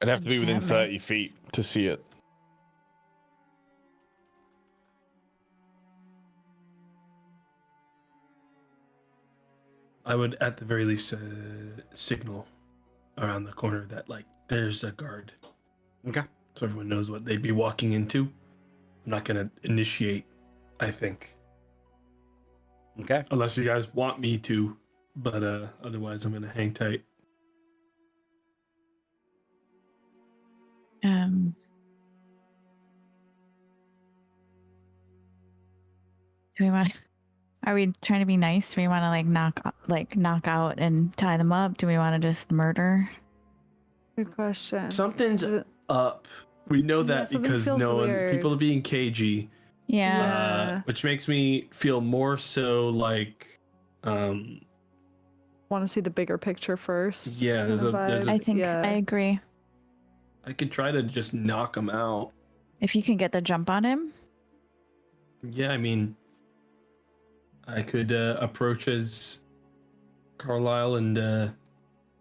I'd have to be within Enchantment. 30 feet to see it. I would, at the very least, signal around the corner that, like, there's a guard. Okay. So everyone knows what they'd be walking into. I'm not going to initiate, I think. Okay. Unless you guys want me to. But otherwise, I'm going to hang tight. Do we want? Are we trying to be nice? Do we want to knock out and tie them up? Do we want to just murder? Good question. Something's up. We know that something because feels weird. people are being cagey. Yeah. Which makes me feel more so like, Want to see the bigger picture first. Yeah, there's kind of there's vibe. I think Yeah. I agree. I could try to just knock him out. If you can get the jump on him. Yeah, I mean, I could approach as Carlisle and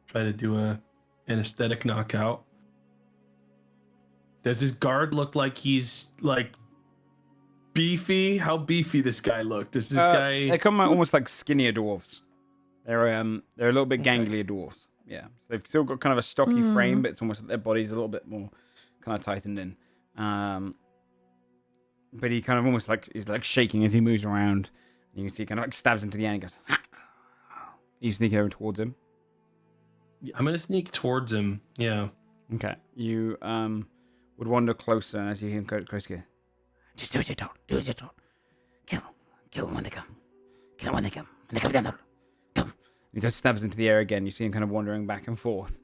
try to do an aesthetic knockout. Does his guard look like he's like beefy? How beefy this guy look? Does this guy? They come out almost like skinnier dwarves. They're a little bit ganglier dwarves. Yeah, so they've still got kind of a stocky frame, but it's almost like their body's a little bit more kind of tightened in. But he kind of almost like is like shaking as he moves around. You can see he kind of like stabs into the end and goes. You sneak over towards him. I'm gonna sneak towards him. Yeah. Okay. You would wander closer, and as you hear him go, just do as you're told. Do as you're told. Kill them when they come. Kill them when they come. When they come down the road. Come. He goes stabs into the air again. You see him kind of wandering back and forth.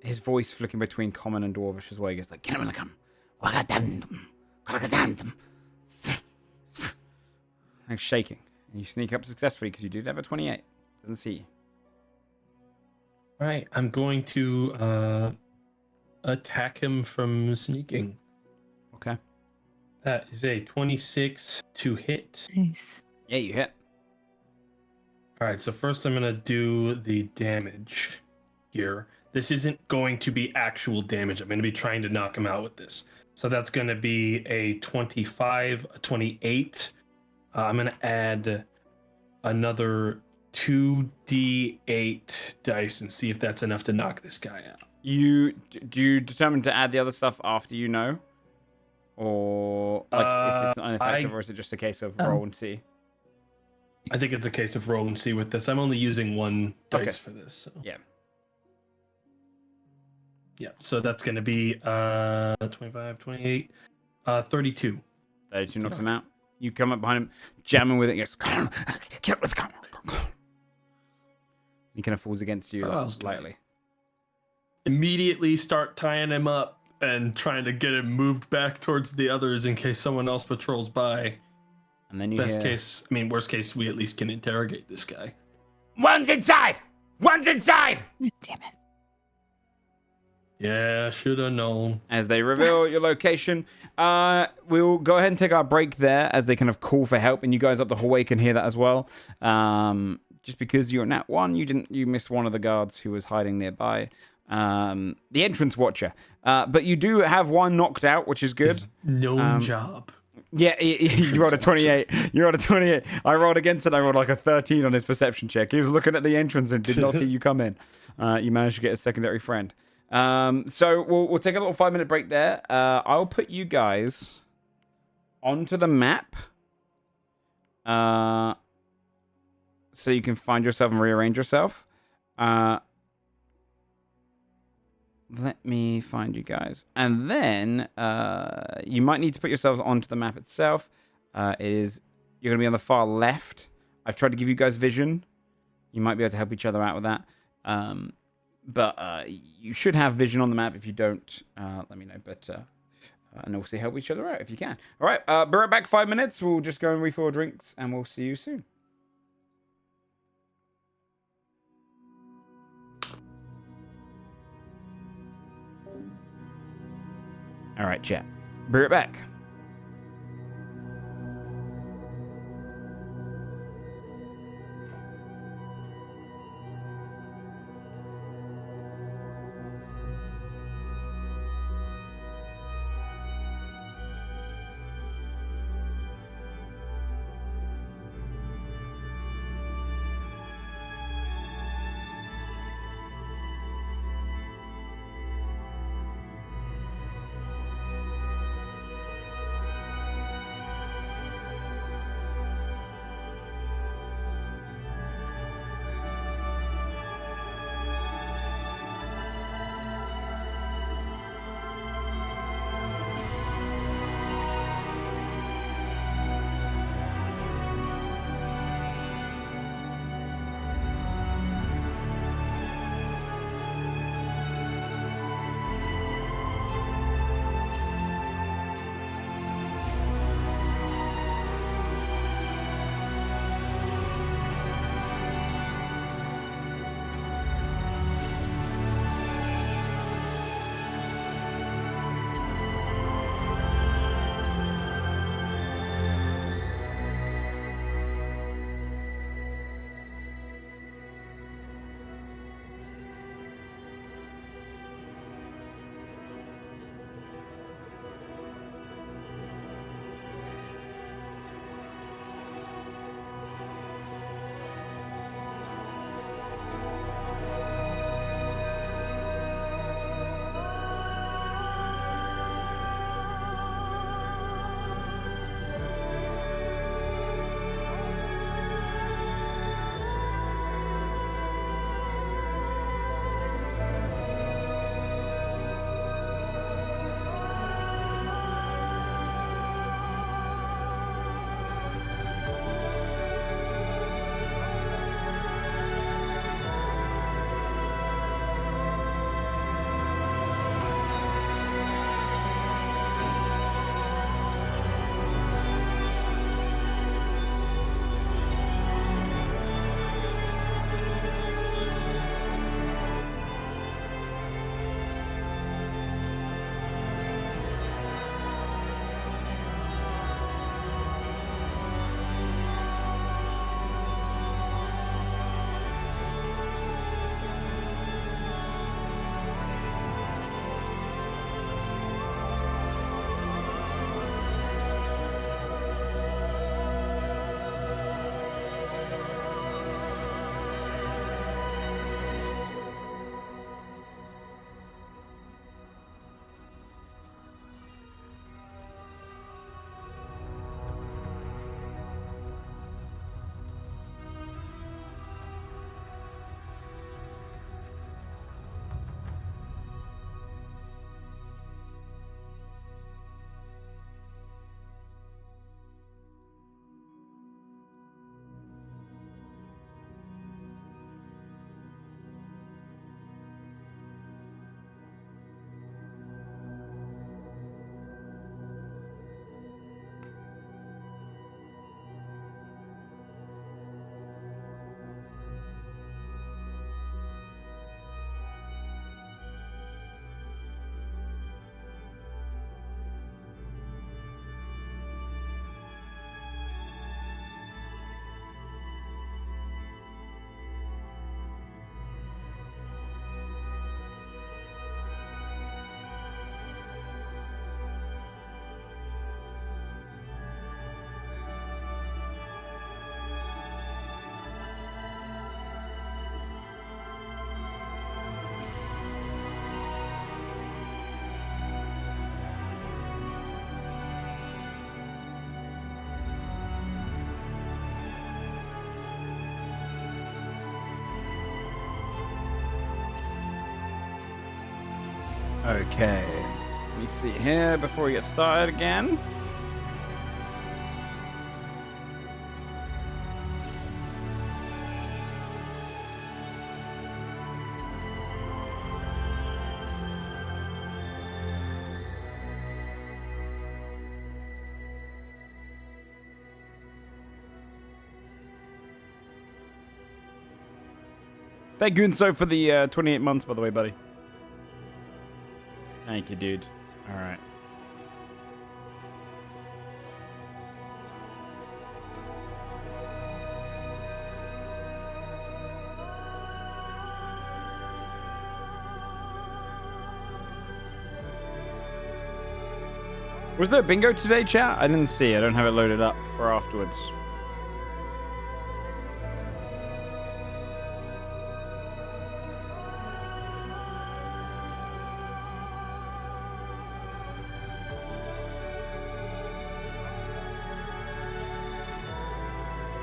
His voice flicking between common and dwarvish as well. He goes like, kill them when they come. Like shaking. And you sneak up successfully because you did have a 28. Doesn't see you. All right. I'm going to attack him from sneaking. Okay. That is a 26 to hit. Nice. Yeah, you hit. All right. So first I'm gonna do the damage here. This isn't going to be actual damage. I'm going to be trying to knock him out with this. So that's going to be a 25, a 28. I'm going to add another 2d8 dice and see if that's enough to knock this guy out. Do you determine to add the other stuff after you know, or like if it's ineffective, or is it just a case of roll and see? I think it's a case of roll and see with this. I'm only using one dice for this. So. Yeah. Yeah, so that's going to be 25, 28, 32. 32 knocks him out. You come up behind him, jamming with it, and goes, get with come. He kind of falls against you lightly. Immediately start tying him up and trying to get him moved back towards the others in case someone else patrols by. And then you worst case, we at least can interrogate this guy. One's inside! One's inside! Damn it. Yeah, should have known. As they reveal your location, we'll go ahead and take our break there as they kind of call for help, and you guys up the hallway can hear that as well. Just because you're nat 1, you missed one of the guards who was hiding nearby. The entrance watcher. But you do have one knocked out, which is good. No job. Yeah, you rolled a 28. You rolled a 28. I rolled against it. I rolled like a 13 on his perception check. He was looking at the entrance and did not see you come in. You managed to get a secondary friend. So we'll take a little 5-minute break there. I'll put you guys onto the map. So you can find yourself and rearrange yourself. Let me find you guys. And then you might need to put yourselves onto the map itself. You're going to be on the far left. I've tried to give you guys vision. You might be able to help each other out with that. But you should have vision on the map. If you don't, let me know. But and also help each other out if you can. All right, be right back. 5 minutes. We'll just go and refill drinks, and we'll see you soon. All right, chat. Be right back. Okay. Let me see here before we get started again. Thank you, Unso, for the 28 months, by the way, buddy. Thank you, dude. All right. Was there a bingo today, chat? I didn't see. I don't have it loaded up for afterwards.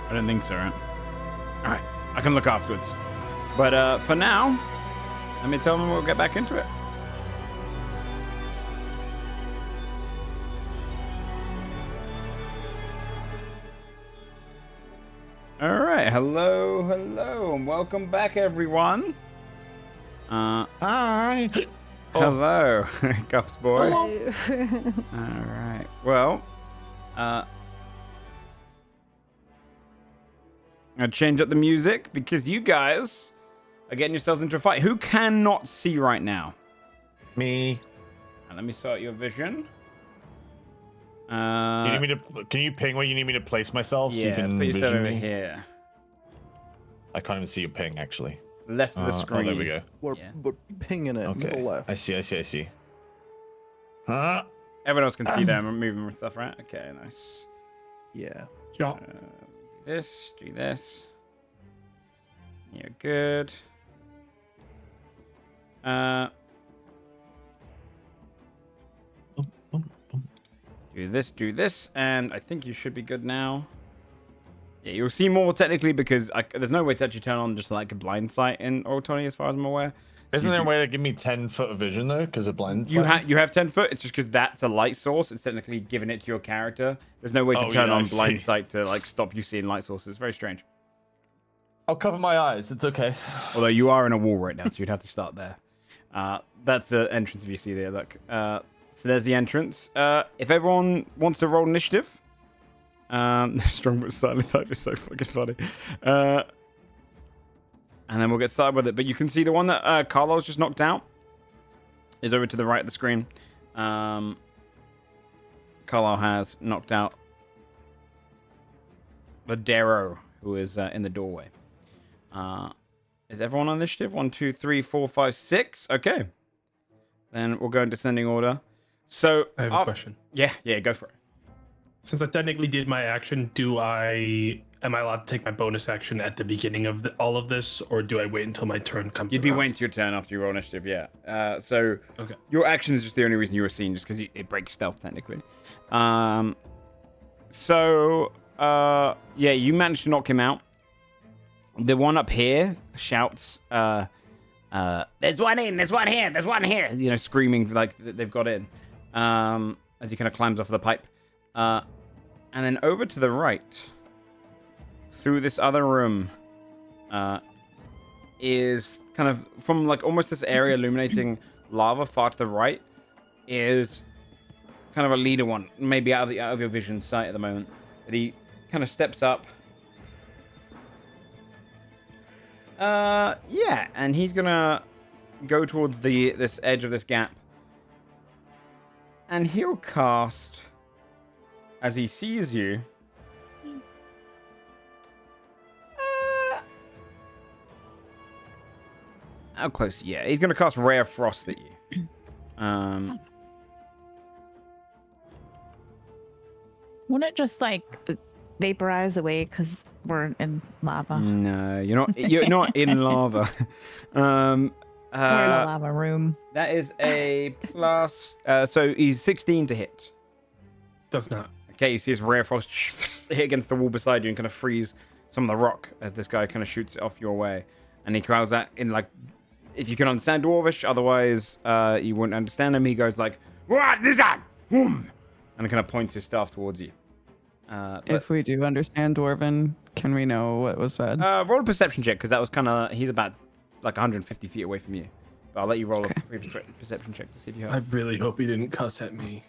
I don't think so, right? All right, I can look afterwards. But for now, let me tell them we'll get back into it. All right, hello, and welcome back, everyone. Hi. Hello, Cups boy. Hello. All right, well, I'm gonna change up the music because you guys are getting yourselves into a fight. Who cannot see right now? Me. And let me start your vision. You need me to? Can you ping where you need me to place myself? So you Yeah, can put yourself vision over me? here. I can't even see your ping actually. Left of the Oh, screen. there we go. We're pinging it Okay. middle left. I see. Huh? Everyone else can see them. I'm moving and stuff, right? Okay, nice. Yeah. Do this. You're good. Do this, and I think you should be good now. Yeah, you'll see more technically because there's no way to actually turn on just like a blind sight in Oral-20 as far as I'm aware. Isn't there a way to give me 10-foot of vision though? Because of blind. You have 10 foot. It's just because that's a light source. It's technically giving it to your character. There's no way to turn on blind sight to like stop you seeing light sources. It's very strange. I'll cover my eyes. It's okay. Although you are in a wall right now, so you'd have to start there. That's the entrance if you see there. Look. So there's the entrance. If everyone wants to roll initiative, strong but silent type is so fucking funny. And then we'll get started with it. But you can see the one that Carlos just knocked out is over to the right of the screen. Carlo has knocked out the Darrow, who is in the doorway. Is everyone on initiative? 1, 2, 3, 4, 5, 6. Okay. Then we'll go in descending order. So I have a question. Yeah, go for it. Since I technically did my action, am I allowed to take my bonus action at the beginning of all of this, or do I wait until my turn comes? You'd be around? waiting to your turn after you roll initiative, yeah. So Okay. your action is just the only reason you were seen, just because it breaks stealth technically. Yeah, you managed to knock him out. The one up here shouts, "There's one in, there's one here, there's one here!" You know, screaming like they've got in. As he kind of climbs off the pipe. And then over to the right, through this other room, is kind of from like almost this area illuminating lava far to the right, is kind of a leader one, maybe out of your vision sight at the moment. But he kind of steps up. Yeah, and he's gonna go towards this edge of this gap. And he'll cast, as he sees you, how close? Yeah, he's going to cast Ray of Frost at you. Won't it just like vaporize away because we're in lava? No, you're not. You're not in lava. We're in a lava room. That is a plus. So he's 16 to hit. Does not. Okay, you see his Ray of Frost hit against the wall beside you and kind of freeze some of the rock as this guy kind of shoots it off your way. And he cries out in like if you can understand Dwarvish. Otherwise, you wouldn't understand him. He goes like, "What is that?" And kind of points his staff towards you. If we do understand Dwarven, can we know what was said? Roll a perception check, because that was kind of... He's about like 150 feet away from you. But I'll let you roll a perception check to see if you I have... really hope he didn't cuss at me.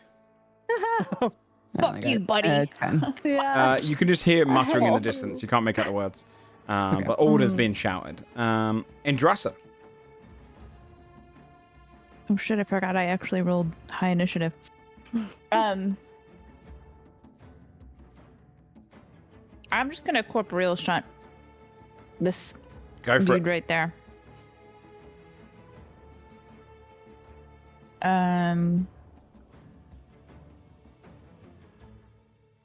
Fuck you, buddy. 10. Yeah. You can just hear muttering in the distance. You can't make out the words. But orders being shouted. Indrassa. Oh shit, I forgot I actually rolled high initiative. I'm just gonna corporeal shot this Go for dude it. right there.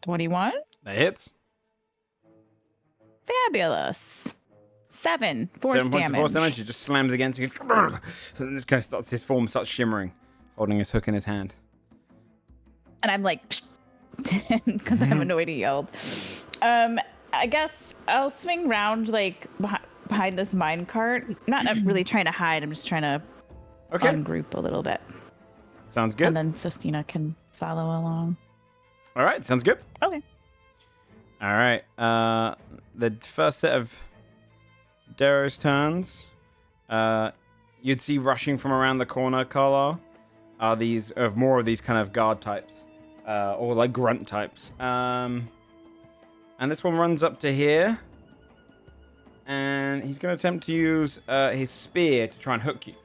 21? That hits. Fabulous. 7 force 7 points of force damage. damage. He just slams against you. And this guy starts, his form starts shimmering, holding his hook in his hand. And I'm like, 10, because I'm annoyed he yelled. I guess I'll swing round like behind this mine cart. Not really trying to hide. I'm just trying to ungroup a little bit. Sounds good. And then Sistina can follow along. All right, sounds good. Okay. All right. The first set of Darrow's turns. You'd see rushing from around the corner, Carlisle, are these more of these kind of guard types, or like grunt types. And this one runs up to here, and he's going to attempt to use his spear to try and hook you.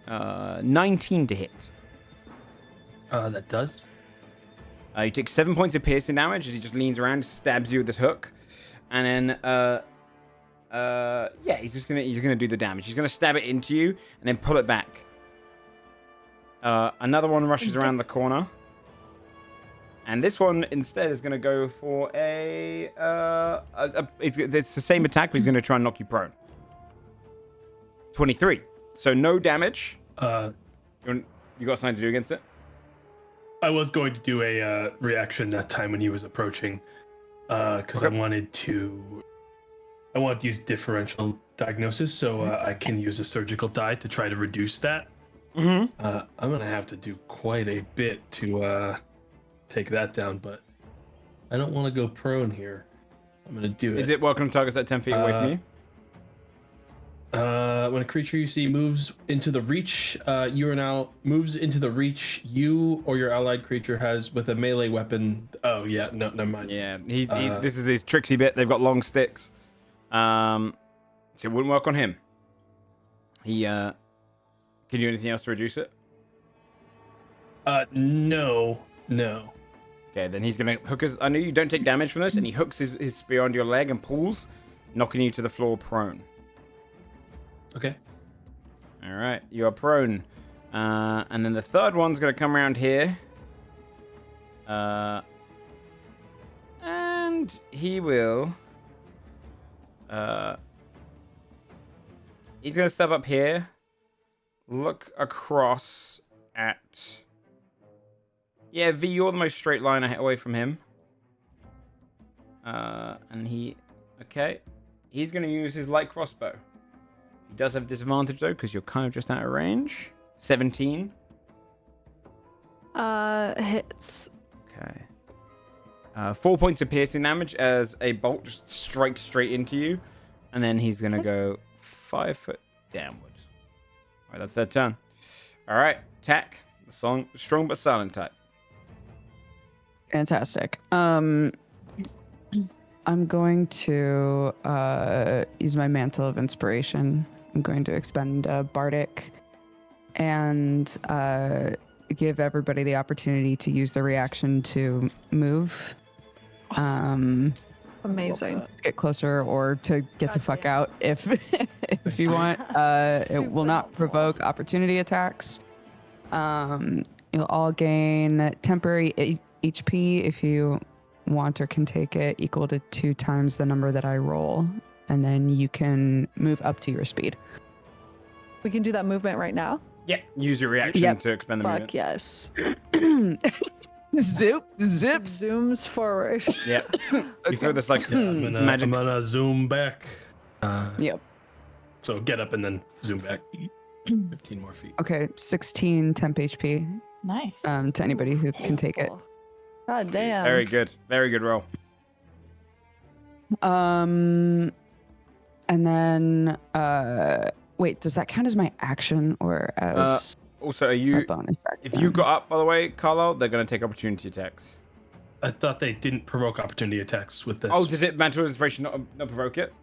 19 to hit. That does. You take 7 points of piercing damage as he just leans around, stabs you with this hook, and then he's gonna do the damage. He's gonna stab it into you and then pull it back. Another one rushes around the corner, and this one instead is gonna go for it's the same attack, but he's gonna try and knock you prone. 23. So no damage. You got something to do against it? I was going to do a reaction that time when he was approaching, because I wanted to use differential diagnosis, so I can use a surgical die to try to reduce that. I'm gonna have to do quite a bit to take that down, but I don't want to go prone here. I'm gonna do it. Is it welcome targets at 10 feet away from you? When a creature you see moves into the reach, you or your allied creature has with a melee weapon. Oh yeah, no, never mind. Yeah, this is this tricksy bit. They've got long sticks, so it wouldn't work on him. He can you do anything else to reduce it? No. Okay, then he's gonna hook his. I know you don't take damage from this, and he hooks his spear onto your leg and pulls, knocking you to the floor prone. Okay. All right, you are prone. And then the third one's going to come around here. And he will... he's going to step up here. Look across at... Yeah, V, you're the most straight line away from him. And he... Okay. He's going to use his light crossbow. He does have disadvantage, though, because you're kind of just out of range. 17. Hits. Okay. 4 points of piercing damage as a bolt just strikes straight into you. And then he's going to go 5 foot downward. All right, that's their turn. All right, attack. The strong but silent type. Fantastic. I'm going to use my Mantle of Inspiration. I'm going to expend Bardic and give everybody the opportunity to use the reaction to move. Amazing. Get closer or to get the fuck out if if you want. It will not provoke opportunity attacks. You'll all gain temporary HP if you want or can take it, equal to 2 times the number that I roll, and then you can move up to your speed. We can do that movement right now. Yeah, use your reaction to expend the Fuck movement. yes. Zip. Zooms forward. Yeah. You feel this like I'm magic. gonna zoom back. Yep. So get up and then zoom back 15 more feet. Okay, 16 temp HP. Nice. To anybody who can take it. God damn. Very good. Very good roll. And then wait, does that count as my action or as Also, are a you? bonus action? If you got up, by the way, Carlo, they're going to take opportunity attacks. I thought they didn't provoke opportunity attacks with this. Oh, does it Mantle Inspiration not provoke it?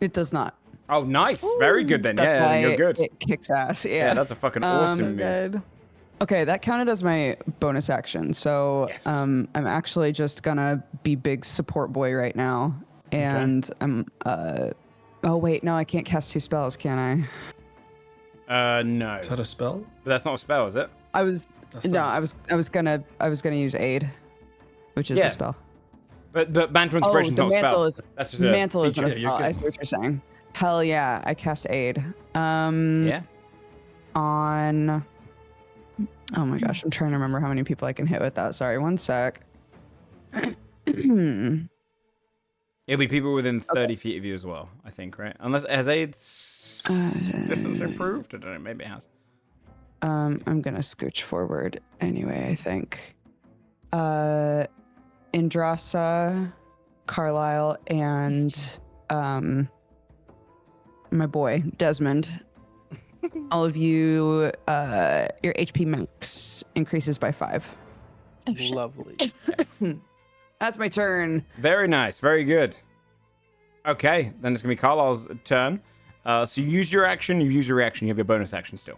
It does not. Oh, nice. Very good then. That's Yeah, why then you're good. It kicks ass. Yeah. Yeah, that's a fucking awesome move. Good. Okay, that counted as my bonus action. So Yes. I'm actually just gonna be big support boy right now. And I'm oh wait, no, I can't cast 2 spells, can I? No. Is that a spell? But that's not a spell, is it? I was That's no, not a I was gonna use aid, which is Yeah. a spell. But Mantle Inspiration the is not a mantle spell. is That's just a mantle isn't a feature. Yeah, spell. you're I good. see what you're saying. Hell yeah, I cast aid. Yeah. On oh my gosh, I'm trying to remember how many people I can hit with that. Sorry, one sec. It'll be people within 30 feet of you as well, I think, right? Unless has aid's distance improved? I don't know. Maybe it has. I'm gonna scooch forward anyway, I think. Indrasa, Carlisle, and my boy Desmond. All of you, your HP max increases by 5. Lovely. That's my turn. Very nice. Very good. Okay, then it's gonna be Carlisle's turn. So you use your action. You use your reaction. You have your bonus action still,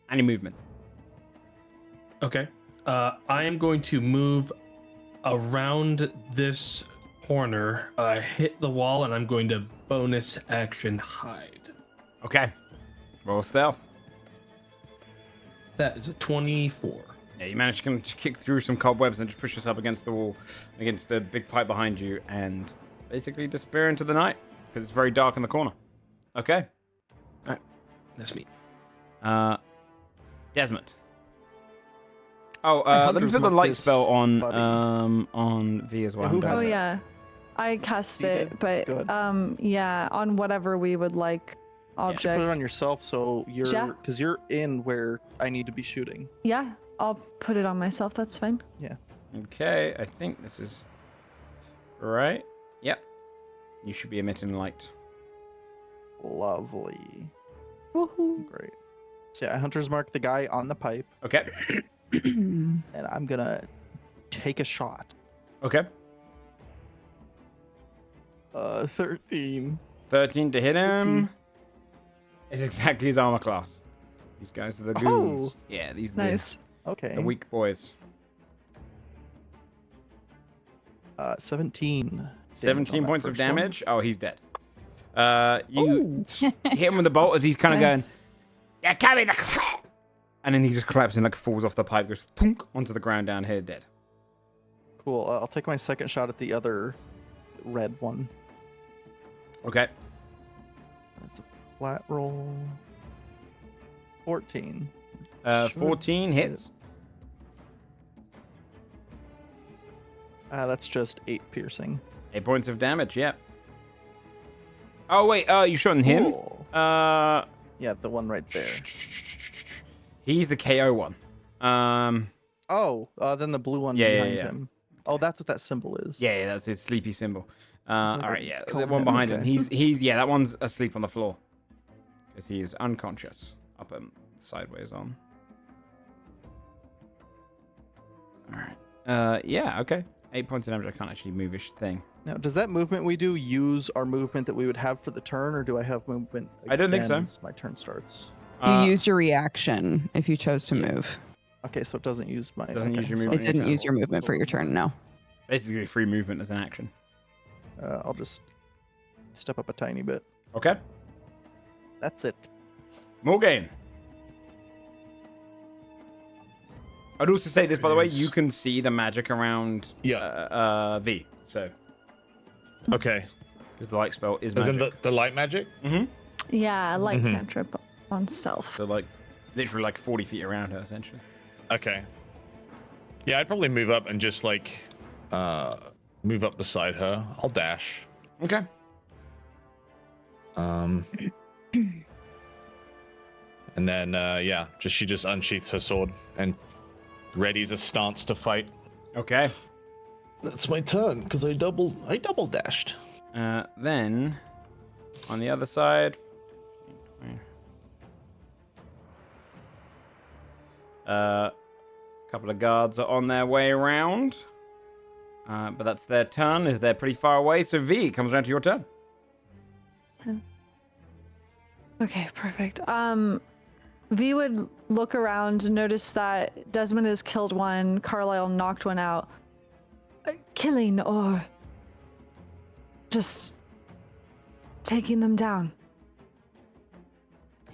and your movement. Okay. I am going to move around this corner, hit the wall, and I'm going to bonus action hide. Okay. Roll stealth. That is a 24. Yeah, you manage to kind of just kick through some cobwebs and just push yourself against the wall, against the big pipe behind you, and basically disappear into the night because it's very dark in the corner. Okay. All right. That's me. Desmond. Oh, My let me Hunter's put the Mark light this spell on buddy. V as well. Who had Oh that? yeah. I cast You it, did? but Good. yeah, on whatever we would like You should object. put it on yourself so you're Yeah. because you're in where I need to be shooting. Yeah, I'll put it on myself. That's fine. Okay, I think this is right. Yep. You should be emitting light. Lovely. Woohoo. Great. So yeah, I Hunter's Mark the guy on the pipe, Okay. and I'm gonna take a shot. Okay. 13. 13 to hit him. What's It's exactly his armor class. These guys are the goons. Yeah, these are Nice. Okay. the weak boys. 17. damage 17 on that points of first one. damage. Oh, he's dead. You hit him with the bolt as he's kind of Nice. going, yeah, carry the. And then he just collapses and like falls off the pipe, goes thunk onto the ground down here, dead. Cool. I'll take my second shot at the other red one. Okay. That's a flat roll. 14. 14 hits. That's just 8 piercing. 8 points of damage, yeah. Oh, wait, you shooting him? Cool. Uh, Yeah, the one right there. he's the KO one. Oh, then the blue one Yeah, yeah, behind yeah. him. Oh, that's what that symbol is. Yeah, that's his sleepy symbol. All right, yeah, the cone one head, behind him. okay. He's yeah, that one's asleep on the floor because he is unconscious. Up and sideways on. All right. Yeah. Okay. 8 points of damage. I can't actually move-ish thing. Now, does that movement we do use our movement that we would have for the turn, or do I have movement? I don't think so. again as my turn starts. You used your reaction if you chose to move. Okay, so it doesn't use my. Doesn't okay, use your so movement. It didn't use your movement for your turn, no. basically free movement as an action. I'll just step up a tiny bit. Okay. That's it. More game. I'd also say this, by the way, you can see the magic around V. So, Okay. because the light spell is As in magic. the light magic? Mm-hmm. Yeah, light Mhm. cantrip on self. So, like, literally like 40 feet around her, essentially. Okay. Yeah, I'd probably move up and just like move up beside her. I'll dash. Okay. And then, she just unsheaths her sword and readies a stance to fight. Okay. That's my turn because I double dashed. Then, on the other side, a couple of guards are on their way around, but that's their turn. Is they're pretty far away. So V, it comes around to your turn. Okay, perfect. V would look around and notice that Desmond has killed one, Carlisle knocked one out. Killing or just taking them down.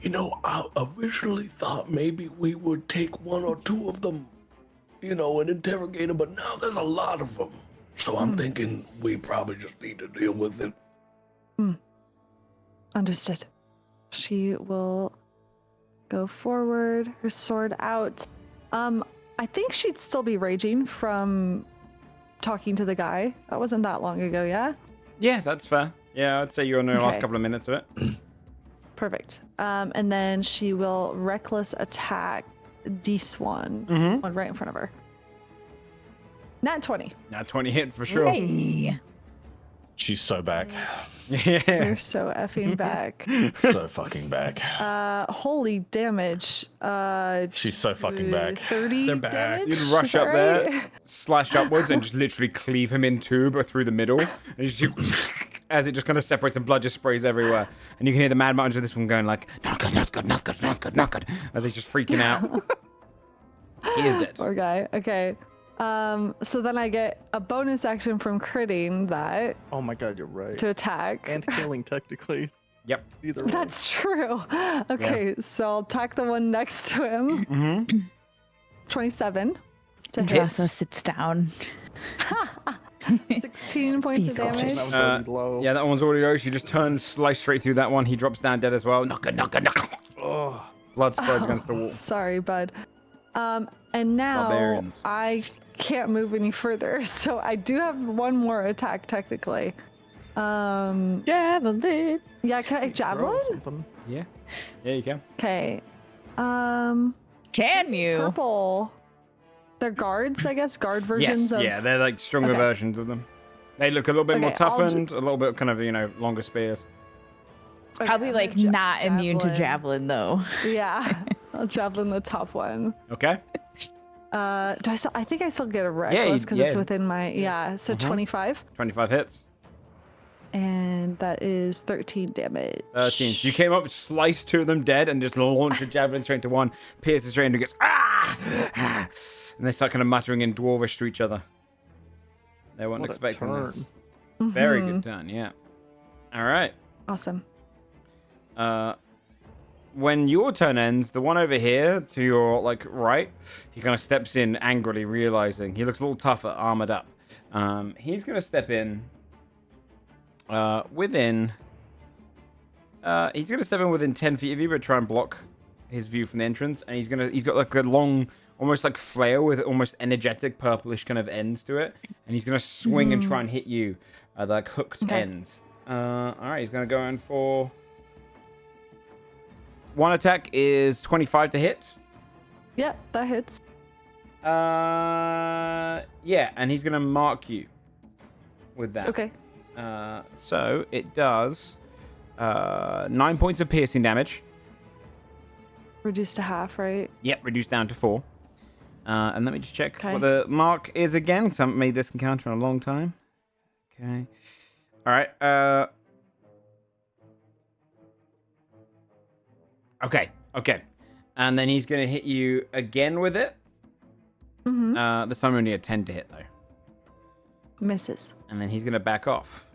You know, I originally thought maybe we would take one or two of them, and interrogate them, but now there's a lot of them. So I'm thinking we probably just need to deal with it. Understood. She will go forward, her sword out. I think she'd still be raging from talking to the guy. That wasn't that long ago, yeah? Yeah, that's fair. Yeah, I'd say you're in the last Okay. couple of minutes of it. Perfect. And then she will reckless attack Swan, one right in front of her. Nat 20. Now 20 hits for sure. Hey. She's so back. Yeah. You're so effing back. So fucking back. Holy damage. She's so fucking back. 30 They're back. damage? You'd rush Is that up there, right? slash upwards, and just literally cleave him in two, but through the middle. And you just, as it just kind of separates and blood just sprays everywhere. And you can hear the mad muttons of this one going like, not good, not good, not good, not good, not good, as he's just freaking out. He is dead. Poor guy. Okay. So then I get a bonus action from critting that Oh my god, you're right. to attack. And killing, technically. Yep. Either way. That's true. Okay, so I'll attack the one next to him. Mm-hmm. 27 to hit. Drassa sits down. 16 points of He's gorgeous. damage. That was already low. Yeah, that one's already low. She just turns, slice straight through that one. He drops down dead as well. Not good, not good, not good. Oh, Blood sprays against the wall. Sorry, bud. And now Barbarians. I can't move any further, so I do have one more attack technically. Javelin. Yeah, can I throw javelin? something. Yeah. Yeah, you can. Okay. Can It's you? purple. They're guards, I guess. Guard versions Yes, of. yeah, they're like stronger Okay. versions of them. They look a little bit more Okay, I'll toughened, a little bit kind of, longer spears. Okay, Probably I'm like gonna not immune to javelin though. Yeah, I'll javelin the top one. Okay. Do I still? I think I still get a you- reckless because it's yeah. within my. Yeah, so 25, 25 hits. and that is 13 damage. 13. So you came up, sliced two of them dead, and just launched a javelin straight into one, pierces straight into, goes, ah! Ah! And they start kind of muttering in dwarvish to each other. They weren't What a expecting this. turn. Very Mhm. good turn, yeah. All right. Awesome. When your turn ends, the one over here to your right, he kind of steps in angrily, realizing he looks a little tougher, armored up. He's gonna step in within. He's gonna step in within 10 feet of you, but try and block his view from the entrance. And he's got like a long, almost like flail with almost energetic purplish kind of ends to it. And he's gonna swing and try and hit you, like hooked ends. All right, he's gonna go in for. One attack is 25 to hit. Yep, that hits. Yeah, and he's gonna mark you with that. Okay. So it does 9 points of piercing damage. Reduced to half, right? Yep, reduced down to 4. And let me just check Okay. what the mark is again, because I haven't made this encounter in a long time. Okay. All right. Okay. And then he's going to hit you again with it. Mm-hmm. This time only a 10 to hit, though. Misses. And then he's going to back off.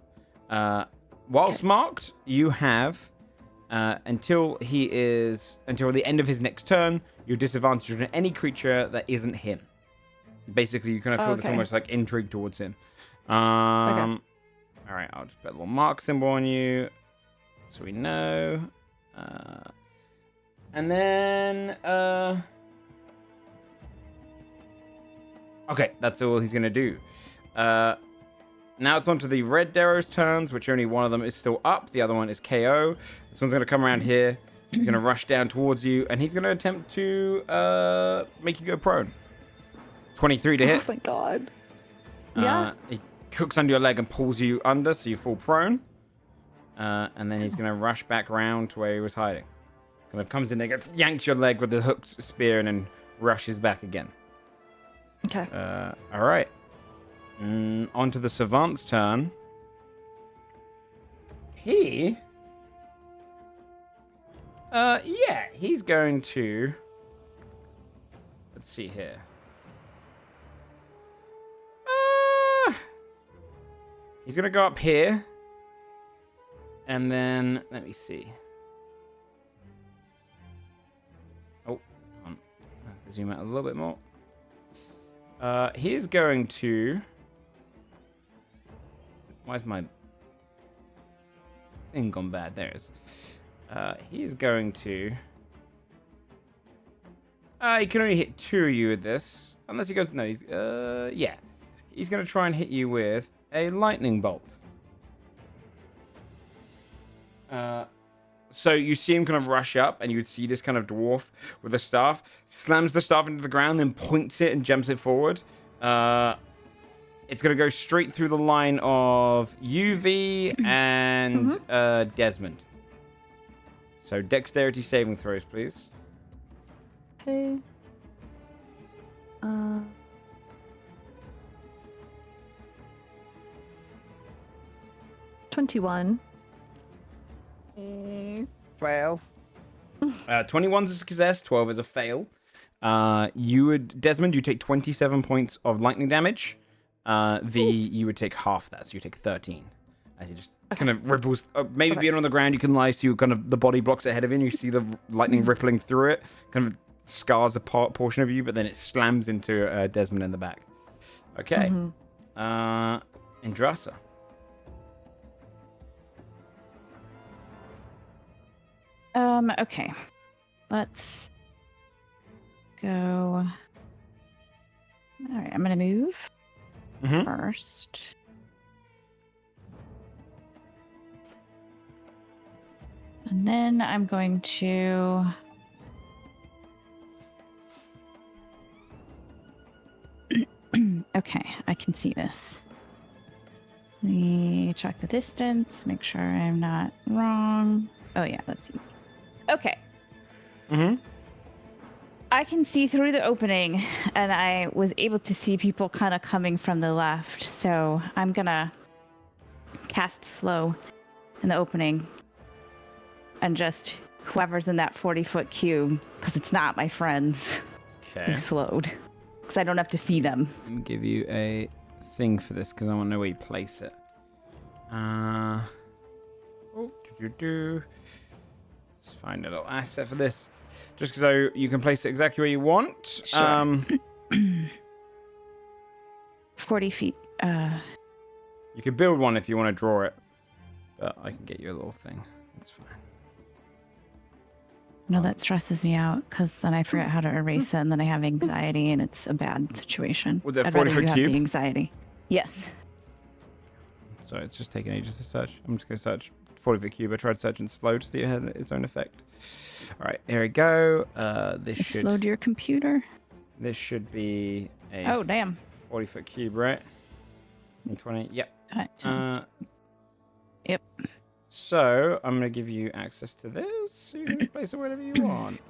Whilst marked, you have until the end of his next turn, you're disadvantaged on any creature that isn't him. Basically, you kind of feel this Okay. almost like intrigue towards him. Okay. All right, I'll just put a little mark symbol on you so we know. And then okay, that's all he's gonna do. Now it's on to the red Darrow's turns, which only one of them is still up. The other one is KO. This one's going to come around here. He's going to rush down towards you, and he's going to attempt to make you go prone. 23 to hit. Oh my god. Yeah. He hooks under your leg and pulls you under, so you fall prone. And then he's going to rush back around to where he was hiding. Kind of comes in there, yanks your leg with the hooked spear, and then rushes back again. Okay. All right. On to the savant's turn. He... yeah, he's going to... Let's see here. He's going to go up here. And then, let me see. Oh, I have to zoom out a little bit more. He is going to... Why's my thing gone bad? There it is. He is going to... he can only hit 2 of you with this. Unless he goes... No, he's... yeah. He's going to try and hit you with a lightning bolt. So you see him kind of rush up, and you would see this kind of dwarf with a staff, slams the staff into the ground, then points it and jumps it forward. It's going to go straight through the line of UV and Desmond. So dexterity saving throws, please. Okay. 21. 12. 21's a success, 12 is a fail. Desmond, you take 27 points of lightning damage. You would take half that, so you take 13. As he just kind of ripples, maybe being on the ground, you can lie, so you kind of, the body blocks ahead of you, and you see the lightning rippling through it, kind of scars a portion of you, but then it slams into Desmond in the back. Okay. Indrasa. Okay. Let's go. All right, I'm gonna move first. And then I'm going to okay, I can see this. Let me check the distance, make sure I'm not wrong. Oh yeah, that's easy. Okay. I can see through the opening, and I was able to see people kind of coming from the left, so I'm gonna cast slow in the opening and just whoever's in that 40-foot cube, because it's not my friends, is slowed, because I don't have to see them. Let me give you a thing for this, because I want to know where you place it. Let's find a little asset for this. Just so you can place it exactly where you want. Sure. 40 feet. You could build one if you want to draw it. But I can get you a little thing. That's fine. No, that stresses me out, because then I forget how to erase it, and then I have anxiety, and it's a bad situation. Was it a I'd rather 40-foot you have cube? the anxiety. Yes. Sorry, it's just taking ages to search. I'm just going to search 40-foot cube. I tried searching slow to see it had its own effect. All right, here we go. This It should slowed your computer. This should be a Oh, damn. 40-foot cube, right? 20. Yep. Yep. So I'm going to give you access to this. So you can just place it wherever you want.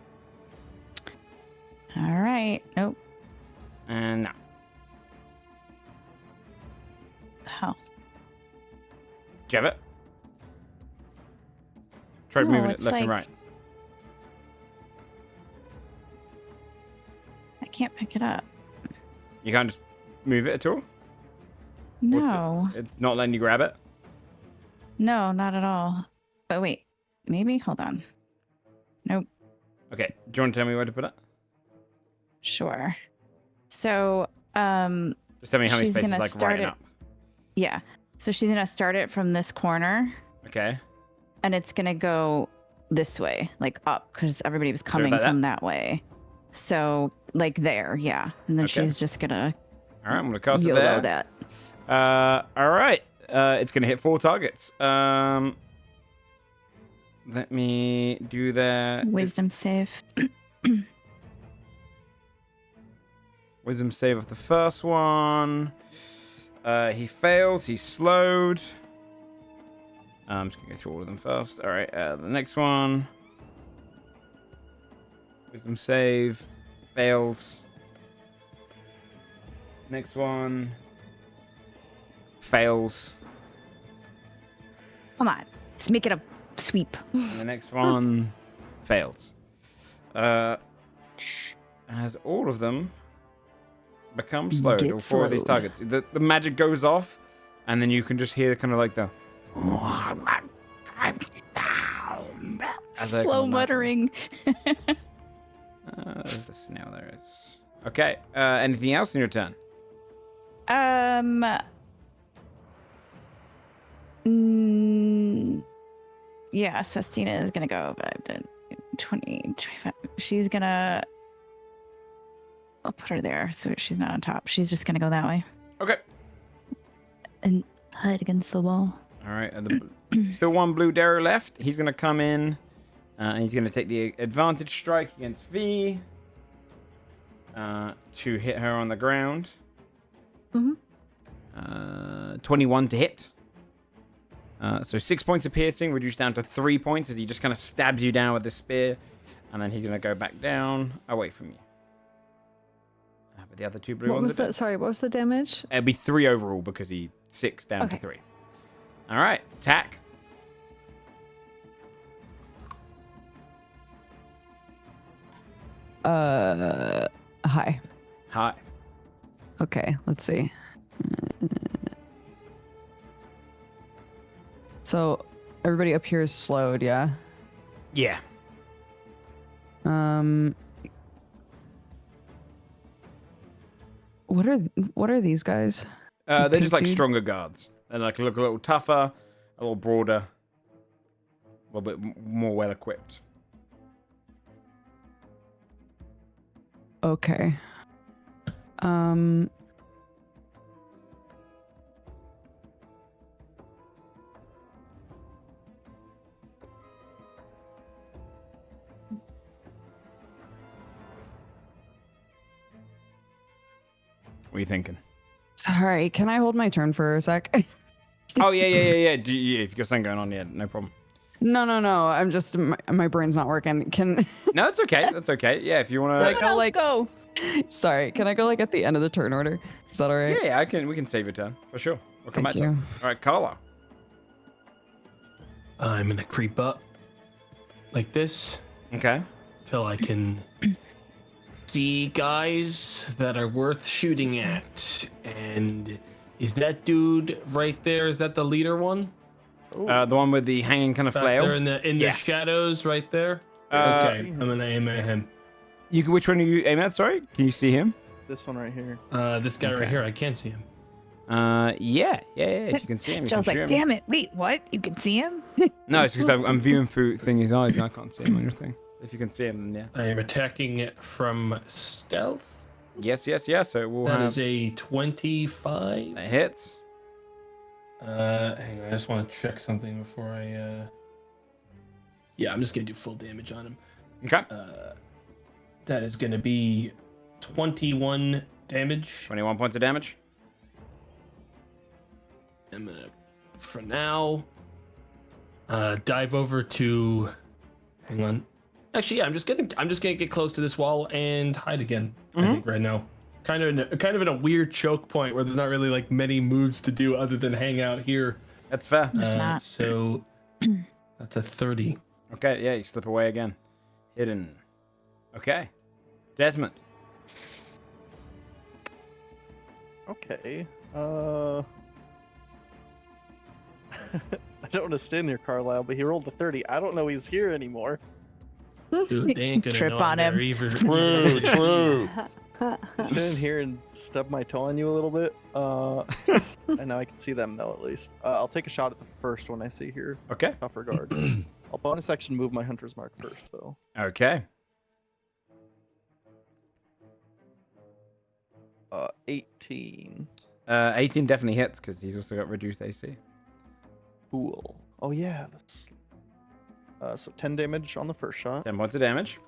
All right. Nope. And now. The hell? Do you have it? Try No, moving it it's left and like- right. I can't pick it up. You can't just move it at all? No. It's not letting you grab it? No, not at all. But wait. Maybe? Hold on. Nope. Okay. Do you want to tell me where to put it? Sure. So, Just tell me how many she's spaces gonna like start right it- up. yeah. So she's going to start it from this corner, Okay. and it's going to go this way, like up, because everybody was coming like that? from that way. So, like there, yeah. And then Okay. she's just going to All right, I'm going to cast it YOLO there. that. All right. It's going to hit 4 targets. Let me do that. Wisdom save. Wisdom save of the first one. He fails. He's slowed. I'm just going to go through all of them first. All right. The next one. Wisdom save. Fails. Next one. Fails. Come on. Let's make it a sweep. And the next one fails. As all of them become slowed, Get all 4 of these slowed. targets. The magic goes off, and then you can just hear kind of like the... as they Slow kind of muttering. there's the snail there is. Okay, anything else in your turn? Yeah, Sestina is gonna go about 20, 25. She's gonna. I'll put her there so she's not on top. She's just gonna go that way Okay. and hide against the wall. All right, still one blue Darrow left. He's going to come in, and he's going to take the advantage strike against V to hit her on the ground. 21 to hit. So 6 points of piercing, reduced down to 3 points as he just kind of stabs you down with the spear, and then he's going to go back down away from you. But the other 2 blue What ones was that? Sorry, what was the damage? It'll be 3 overall because he 6 down to 3. All right, attack. Hi. Hi. Okay, let's see. So everybody up here is slowed, yeah? Yeah. What are these guys? They're pink just like dude? stronger guards. They like look a little tougher, a little broader, a little bit more well equipped. Okay. What are you thinking? Sorry, can I hold my turn for a sec? Oh yeah. If you got something going on, yeah, no problem. No. I'm just my brain's not working. Can No, it's okay. That's okay. Yeah, if you want to. I go like go? Sorry, can I go like at the end of the turn order? Is that all right? Yeah, we can save your turn for sure. We'll come Thank back to it. you. All right, Carla. I'm gonna creep up like this Okay. till I can see guys that are worth shooting at. And is that dude right there? Is that the leader one? The one with the hanging kind of Back flail. there in the Yeah. shadows, right there. Uh, Okay, I'm gonna aim at him. Which one are you aiming at? Sorry, can you see him? This one right here. This guy Okay. right here. I can't see him. Yeah. If you can see him, you Joe's can like, shoot him. damn it. Wait, what? You can see him? No, it's because I'm viewing through his eyes and I can't see him on your thing. If you can see him, then yeah. I am attacking it from stealth. Yes. So it will That have is a 25. that hits. Hang on, I just want to check something before I. Yeah, I'm just gonna do full damage on him. Okay. That is gonna be 21 damage. 21 points of damage. I'm gonna, for now, dive over to. Hang on. Actually, yeah, I'm just gonna get close to this wall and hide again. I think right now, kind of in a weird choke point where there's not really like many moves to do other than hang out here. That's fair. There's not. So that's a 30. Okay, yeah, you slip away again. Hidden. Okay. Desmond. Okay. I don't want to stand near Carlisle, but he rolled a 30. I don't know he's here anymore. Dude, they ain't gonna Trip know on I'm him. there either. True. Stand here and stub my toe on you a little bit. And now I can see them though, at least. I'll take a shot at the first one I see here. Okay. Tougher guard. I'll bonus action move my hunter's mark first, though. Okay. 18. 18 definitely hits because he's also got reduced AC. Cool. Oh yeah. That's... so 10 damage on the first shot. 10 points of damage.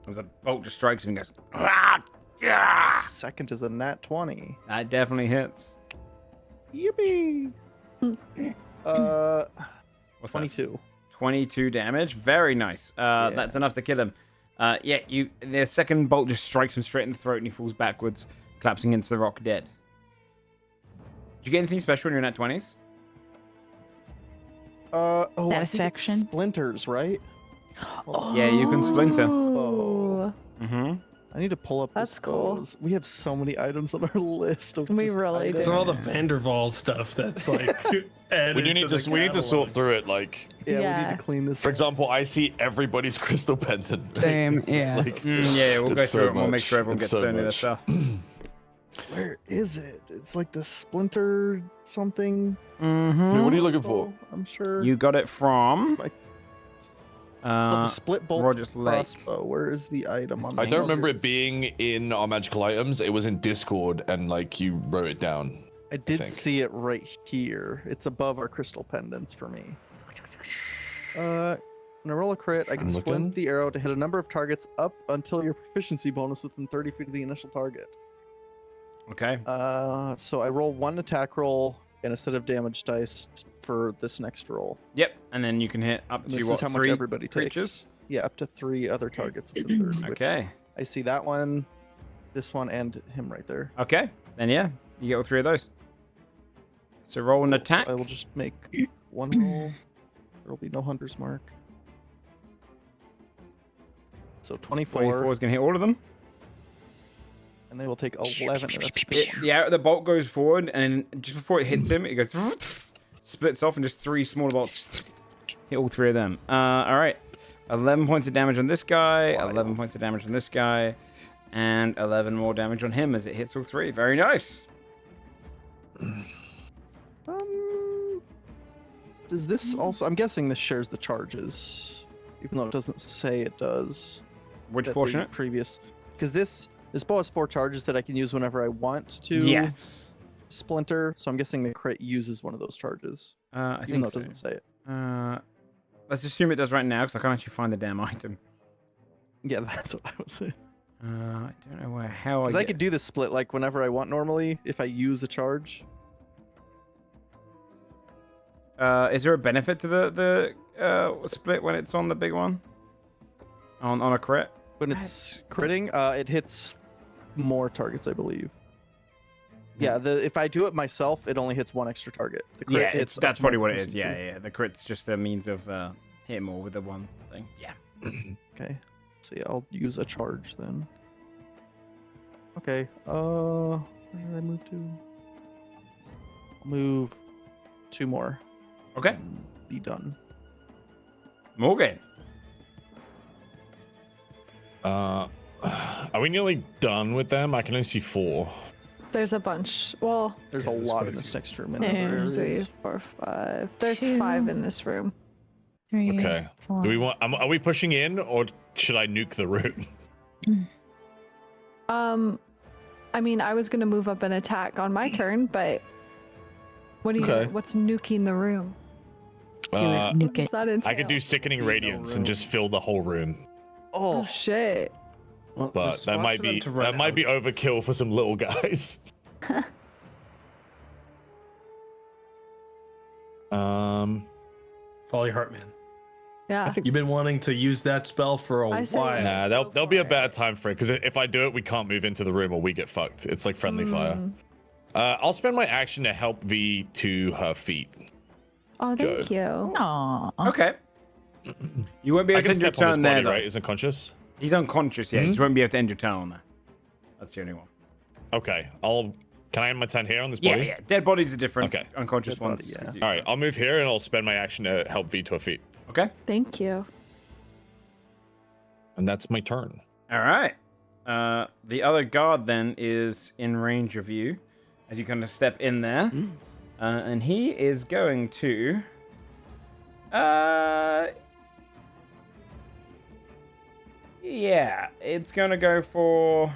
As a bolt just strikes him and goes, "Ah, yeah!" Second is a nat 20. That definitely hits. Yippee! What's 22. That? 22 damage. Very nice. That's enough to kill him. The second bolt just strikes him straight in the throat and he falls backwards, collapsing into the rock dead. Did you get anything special in your nat 20s? I think it's Satisfaction. splinters, right? Yeah, you can splinter. Ooh. Mm-hmm. I need to pull up That's the cool. spells. We have so many items on our list. Of We just really items. It's all the Vanderval stuff that's like added We do need to to the we need to sort catalog. through it. Like, Yeah, we Yeah. need to clean this. for example, I see everybody's crystal pendant. Same, It's just yeah. like- Yeah, we'll go it's through so it and we'll make much. sure everyone It's gets so to their much. stuff. Where is it? It's like the splinter something. Mm-hmm. What are you looking for? I'm sure. You got it from the split bolt Roger's Lake. crossbow. Where is the item on? I the don't remember it list? being in our magical items. It was in Discord, and like you wrote it down. I did think. see it right here. It's above our crystal pendants for me. When I roll a crit, I can I'm splint looking. the arrow to hit a number of targets up until your proficiency bonus within 30 feet of the initial target. Okay. So I roll one attack roll and a set of damage dice for this next roll. Yep. And then you can hit up And to this what, is how much 3 everybody creatures? takes. Yeah, up to 3 other targets within 30. which Okay. I see that one, this one, and him right there. Okay. Then yeah, you get all 3 of those. So roll an So attack. I will just make one roll. There will be no hunter's mark. So 24, 24 is going to hit all of them. and they will take 11. That's The bolt goes forward, and just before it hits him, it goes splits off, and just 3 smaller bolts hit all 3 of them. All right, 11 points of damage on this guy, 11 points of damage on this guy, and 11 more damage on him as it hits all 3. Very nice. Does this also? I'm guessing this shares the charges, even though it doesn't say it does. Which that portion? the previous, because this bow has 4 charges that I can use whenever I want to. Yes. Splinter. So I'm guessing the crit uses one of those charges, I even think though it so. doesn't say it. Let's assume it does right now, because I can't actually find the damn item. Yeah, that's what I was saying. I don't know how Because I I get... could do the split like whenever I want normally if I use a charge. Is there a benefit to the split when it's on the big one? On a crit? When it's critting, it hits more targets, I believe. Yeah, if I do it myself, it only hits 1 extra target. The crit Yeah, hits that's up to my probably what it is. proficiency. Yeah. The crit's just a means of hitting more with the one thing. Yeah. Okay. So yeah, I'll use a charge then. Okay. Where did I move to? I'll move 2 more. Okay. And be done. Morgan. Are we nearly done with them? I can only see 4. There's a bunch. Well, There's Yeah, a there's lot quite in a this few. next room. And There's- there's 3, 4, 5. There's 2. 5 in this room. 3, Okay. 4. Do we want? Are we pushing in, or should I nuke the room? I mean, I was gonna move up and attack on my turn, but what do you? Okay. What's nuking the room? Nuke What does it. that entail? I could do sickening radiance and just fill the whole room, Oh Oh, shit! Well, but there's that spots might for them be to run out. overkill for some little guys. Follow your heart, man. Yeah. You've been wanting to use that spell for a I say- while. Nah, Go there'll be a for better it. time for it, because if I do it, we can't move into the room or we get fucked. It's like friendly fire. Mm. I'll spend my action to help V to her feet. Oh, thank you. Aw. Okay. You won't be I able to can end your step on his turn body, there, though. right? Isn't conscious? He's unconscious, yeah. You just won't be able to end your turn on there. That's the only one. Okay, Can I end my turn here on this Yeah, body? yeah. Dead bodies are different. Okay. Unconscious Dead ones. body, yeah. 'cause you- All right, I'll move here and I'll spend my action to help V to her feet, Okay. Thank you. and that's my turn. All right. The other guard then is in range of you as you kind of step in there, and he is going to. Yeah, it's gonna go for.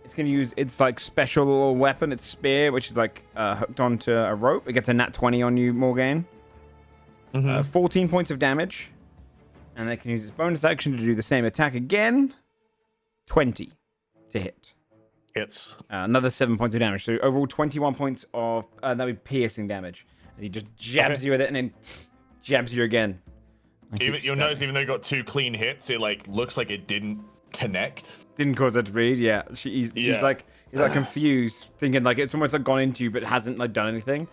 It's going to use its like special weapon, its spear, which is like hooked onto a rope. It gets a nat 20 on you, Morgaine. 14 points of damage. And it can use its bonus action to do the same attack again. 20 to hit. Hits. Another 7 points of damage. So overall 21 points of that'd be piercing damage. And he just jabs you with it and then jabs you again. You'll notice even though you got 2 clean hits, it like looks like it didn't connect. Didn't cause her to bleed. Yeah, he's like confused, thinking like it's almost like gone into you, but hasn't like done anything.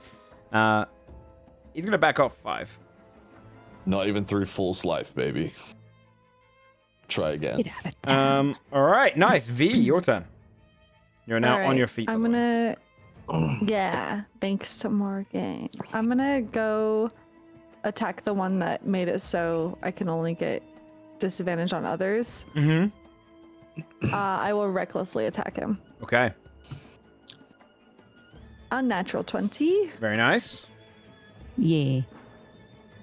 He's gonna back off 5. Not even through false life, baby. Try again. All right, nice. V, your turn. You're now on your feet. I'm gonna. Yeah, thanks to Morgan. I'm gonna go attack the one that made it so I can only get disadvantage on others. I will recklessly attack him. Okay. Unnatural 20. Very nice. Yeah.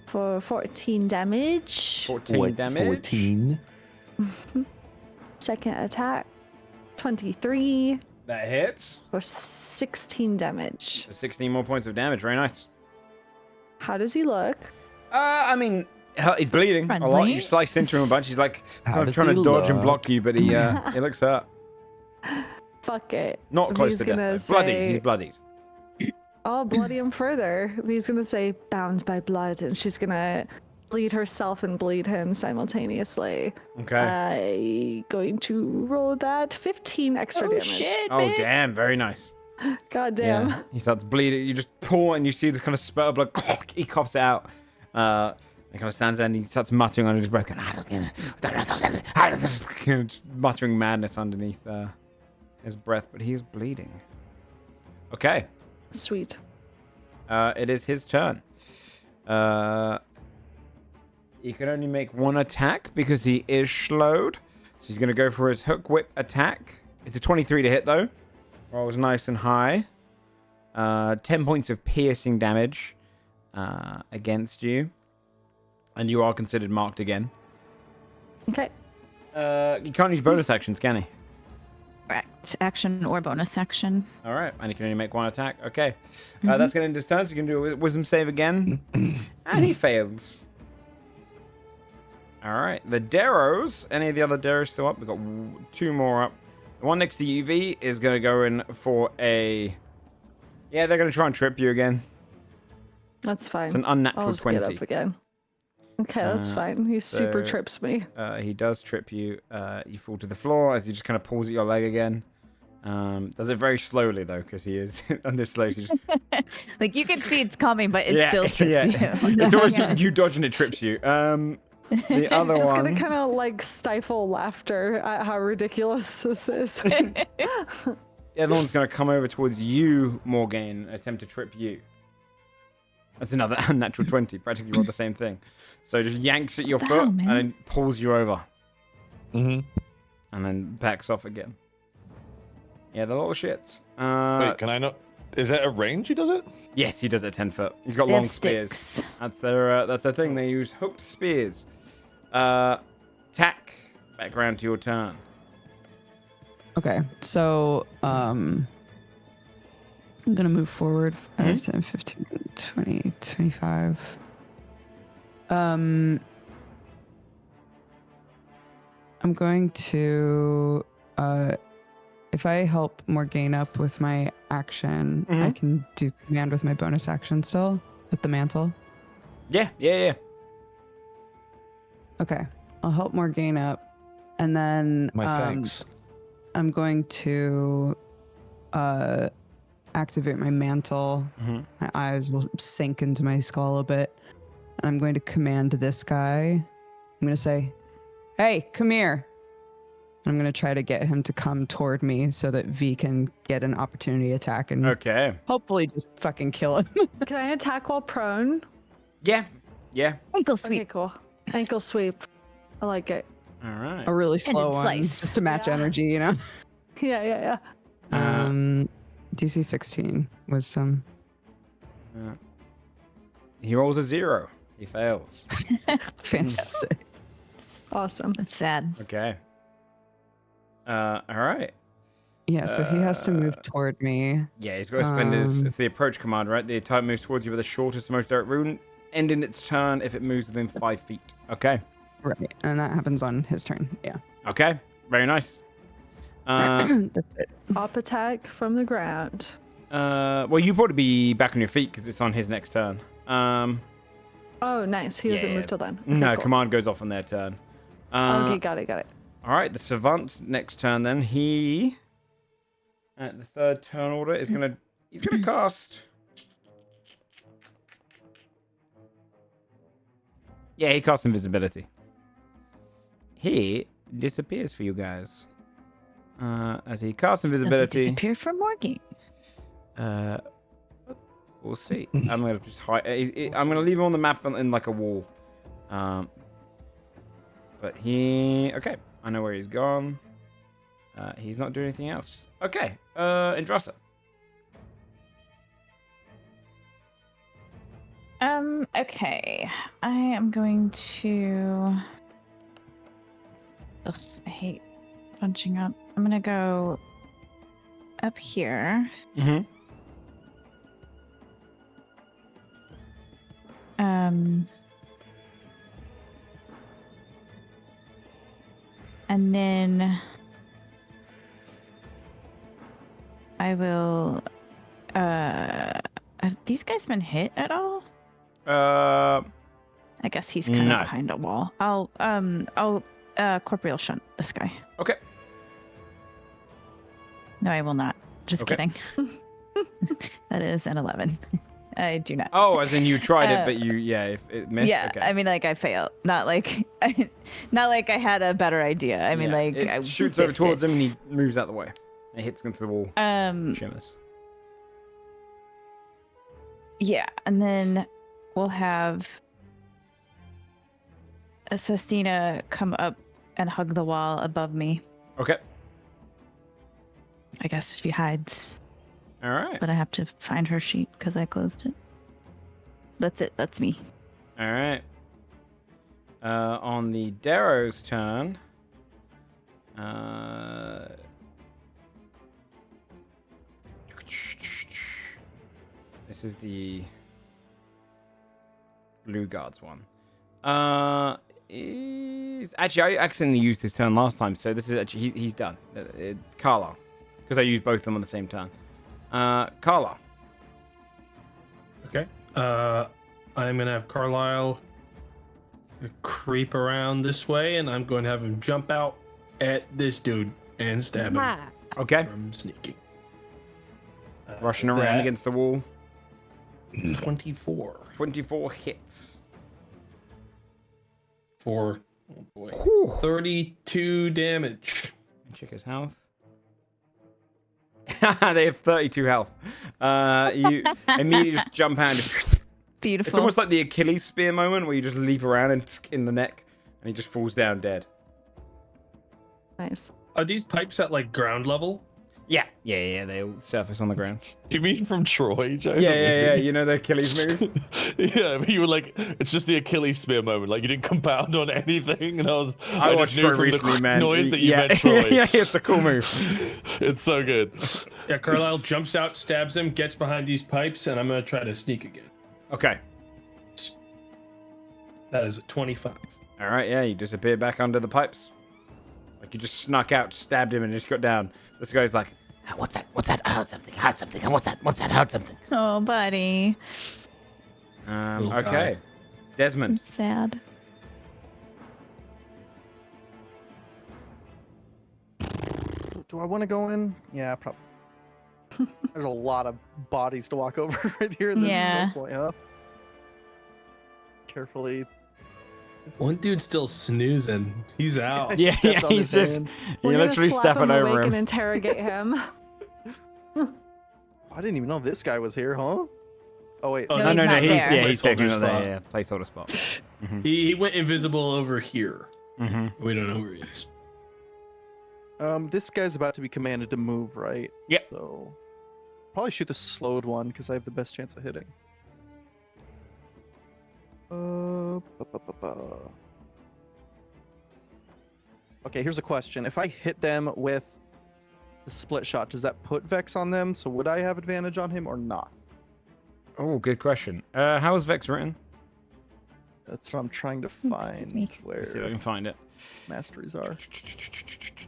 For 14 damage. 14 damage. 14. Second attack. 23. That hits. For 16 damage. 16 more points of damage. Very nice. How does he look? I mean, he's bleeding a lot. You sliced into him a bunch. He's like kind of trying to dodge and block you, but he looks hurt. Fuck it. Not close to death. Bloody. He's bloodied. I'll bloody him further. He's gonna say bound by blood, and she's gonna bleed herself and bleed him simultaneously. Okay. Going to roll that 15 extra damage. Shit, oh damn! Very nice. God damn. Yeah. He starts bleeding. You just pull and you see this kind of spurt of blood. He coughs out. He kind of stands there and he starts muttering under his breath, going, muttering madness underneath his breath, but he is bleeding. Okay. Sweet. It is his turn. He can only make 1 attack because he is slowed. So he's going to go for his hook whip attack. It's a 23 to hit, though. Rolls nice and high. 10 points of piercing damage against you. And you are considered marked again. Okay. You can't use bonus actions, can he? Correct. Action or bonus action. All right. And he can only make 1 attack. Okay. That's going to end his turn. So you can do a wisdom save again. And he fails. All right. The Darrows. Any of the other Darrows still up? We've got 2 more up. The one next to UV is going to go in for a... Yeah, they're going to try and trip you again. That's fine. It's an unnatural I'll just 20. get up again. Okay, that's fine. He super trips me. He does trip you. You fall to the floor as he just kind of pulls at your leg again. Does it very slowly, though, because he is under slow. So just... Like, you can see it's coming, but it still trips you. It's almost you dodge and it trips you. The other just one... gonna kind of like stifle laughter at how ridiculous this is. The other one's going to come over towards you, Morgaine, and attempt to trip you. That's another unnatural 20. Practically rolled the same thing. So just yanks at your foot and then pulls you over. And then backs off again. Yeah, the little shits. Wait, can I not? Is that a range he does it? Yes, he does it at 10 foot. He's got long spears. That's their thing. They use hooked spears. Tack. Back around to your turn. Okay, so I'm gonna move forward 5, 10, 15, 20, 25. I'm going to if I help Morgaine up with my action, I can do command with my bonus action still with the mantle. Yeah. Okay, I'll help Morgaine up, and then My thanks. I'm going to activate my mantle. My eyes will sink into my skull a bit. And I'm going to command this guy. I'm going to say, hey, come here. I'm going to try to get him to come toward me so that V can get an opportunity attack and hopefully just fucking kill him. Can I attack while prone? Yeah. Ankle sweep. Okay, cool. Ankle sweep. I like it. All right. A really slow one, slice. just to match energy, you know? Yeah. DC 16, wisdom. He rolls a 0. He fails. Fantastic. Awesome. That's sad. Okay. All right. Yeah, so he has to move toward me. Yeah, he's got to spend his. It's the approach command, right? The type moves towards you with the shortest, most direct route, ending its turn if it moves within 5 feet. Okay. Right, and that happens on his turn. Yeah. Okay. Very nice. That's it. Up attack from the ground. Well, you probably be back on your feet because it's on his next turn. Oh, nice. He doesn't Yeah. move till then. Okay, No, cool. command goes off on their turn. Okay, got it. All right, the savant next turn. Then he, at the third turn order, he's gonna cast. Yeah, he casts invisibility. He disappears for you guys. As he casts Does it invisibility. disappear from Morgan? We'll see. I'm gonna just hide. I'm gonna leave him on the map in like a wall. But he. Okay, I know where he's gone. He's not doing anything else. Okay. Indrasa. Okay. I am going to. Ugh, I hate punching up. I'm gonna go up here. Mm-hmm. And then I will. Have these guys been hit at all? I guess he's kind no. of behind a wall. I'll corporeal shunt this guy. Okay. No, I will not. Just Okay. kidding. That is an 11. I do not. Oh, as in you tried it, but if it missed. Yeah, Okay. I mean, like I failed. Not like I had a better idea. I mean, Yeah, like it I shoots over whiffed towards it. him and he moves out the way. It hits against the wall. Shimmers. Yeah, and then we'll have a Sestina come up and hug the wall above me. Okay. I guess she hides, All right. but I have to find her sheet because I closed it. That's it. That's me. All right. On the Darrow's turn. This is the Blue Guards one. Actually, I accidentally used his turn last time, so this is actually he's done. Carla, because I used both of them on the same turn. Carla. Okay. I'm gonna have Carlisle creep around this way, and I'm going to have him jump out at this dude and stab him Okay. from sneaking. Rushing around that- against the wall. 24 24 hits. for 32 damage. Check his health. They have 32 health. You immediately just jump out. It's Beautiful. almost like the Achilles spear moment where you just leap around and in the neck, and he just falls down dead. Nice. Are these pipes at like ground level? Yeah. They all surface on the ground. You mean from Troy, Joe? Yeah. You know the Achilles move. Yeah, but you were like, it's just the Achilles spear moment. Like you didn't compound on anything, and I I watched just knew Troy from recently, the man. noise that you yeah. meant Troy. Yeah, it's a cool move. It's so good. Yeah, Carlisle jumps out, stabs him, gets behind these pipes, and I'm gonna try to sneak again. Okay. That is a 25. All right. Yeah, you disappear back under the pipes. Like you just snuck out, stabbed him, and just got down. This guy's like, "What's that? What's that? I heard something. I heard something. What's that? What's that? I heard something." Oh, buddy. Little Okay. guy. Desmond. It's sad. Do I want to go in? Yeah, probably. There's a lot of bodies to walk over right here. This Yeah. is no point, huh? Carefully. One dude's still snoozing. He's out. Yeah, Stepped on he's his just hand. We're you're gonna literally slap stepping him over awake him. and interrogate him. I didn't even know this guy was here, huh? Oh wait. Oh, No, No, he's not he's there. yeah, he's taking Placeholder another spot. placeholder spot. He went invisible over here. Mm-hmm. We don't know where he is. This guy's about to be commanded to move, right? Yep. So probably shoot the slowed one because I have the best chance of hitting. Okay, here's a question. If I hit them with the split shot, does that put Vex on them? So would I have advantage on him or not? Oh, good question. How is Vex written? That's what I'm trying to me. find where Let's see if I can find it. masteries are.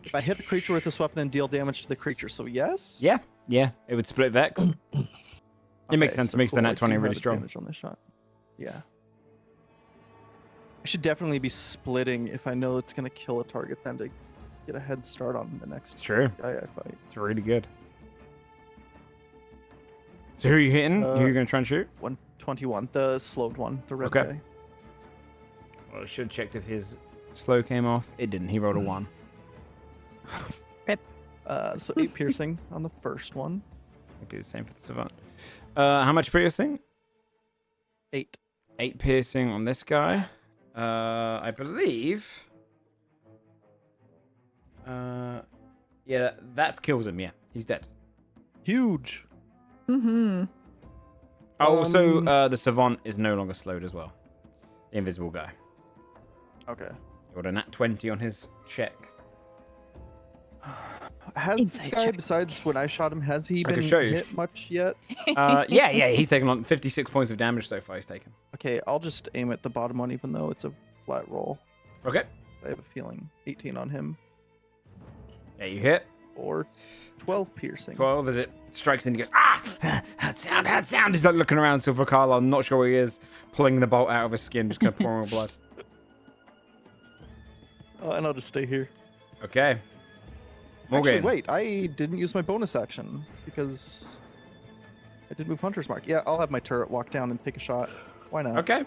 If I hit a creature with this weapon and deal damage to the creature, so yes? Yeah, it would split Vex. It makes Okay, sense. so It makes the cool, I nat 20 do really have strong. advantage on this shot. Yeah. I should definitely be splitting if I know it's going to kill a target, then to get a head start on the next It's true. guy I fight. It's really good. So who are you hitting? Who are you going to try and shoot? 121, the slowed one, the red Okay. guy. Well, I should have checked if his slow came off. It didn't. He rolled a 1. So 8 piercing on the first one. Okay, the same for the savant. How much piercing? 8. 8 piercing on this guy. I believe. Yeah, that kills him. Yeah, he's dead. Huge. Mm-hmm. Also, the savant is no longer slowed as well. The invisible guy. Okay. He got a nat 20 on his check. Has this Inside guy, check. besides when I shot him, has he I could been show you. hit much yet? Yeah, he's taken on 56 points of damage so far. He's taken. Okay, I'll just aim at the bottom one, even though it's a flat roll. Okay. I have a feeling 18 on him, Yeah, you hit. or 12 piercing. 12 as it strikes and he goes, Had sound. He's like looking around Silver Carl. I'm not sure where he is. Pulling the bolt out of his skin, just kind of pouring blood. And I'll just stay here. Okay. Morgan. Actually, wait, I didn't use my bonus action because I did move Hunter's Mark. Yeah, I'll have my turret walk down and take a shot. Why not? Okay.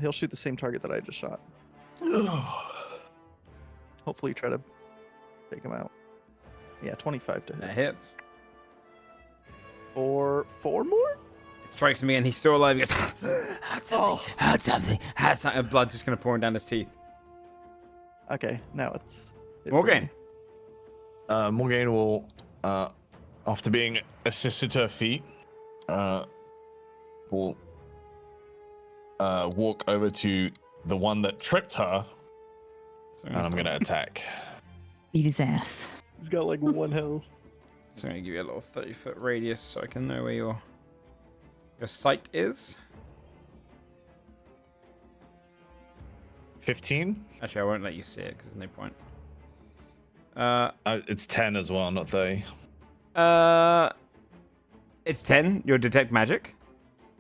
He'll shoot the same target that I just shot. Hopefully try to take him out. Yeah, 25 to That hit. hits. Or 4 more? It strikes me and he's still alive. He goes, Had something. And blood just kind of pouring down his teeth. Okay, now it's... it for Morgan. me. Morgan will, after being assisted to her feet, will walk over to the one that tripped her, and I'm gonna attack. Beat his ass. He's got like 1 health. So I'm going to give you a little 30-foot radius so I can know where your sight is. 15? Actually, I won't let you see it because there's no point. It's 10 as well, not 30. It's 10. Your detect magic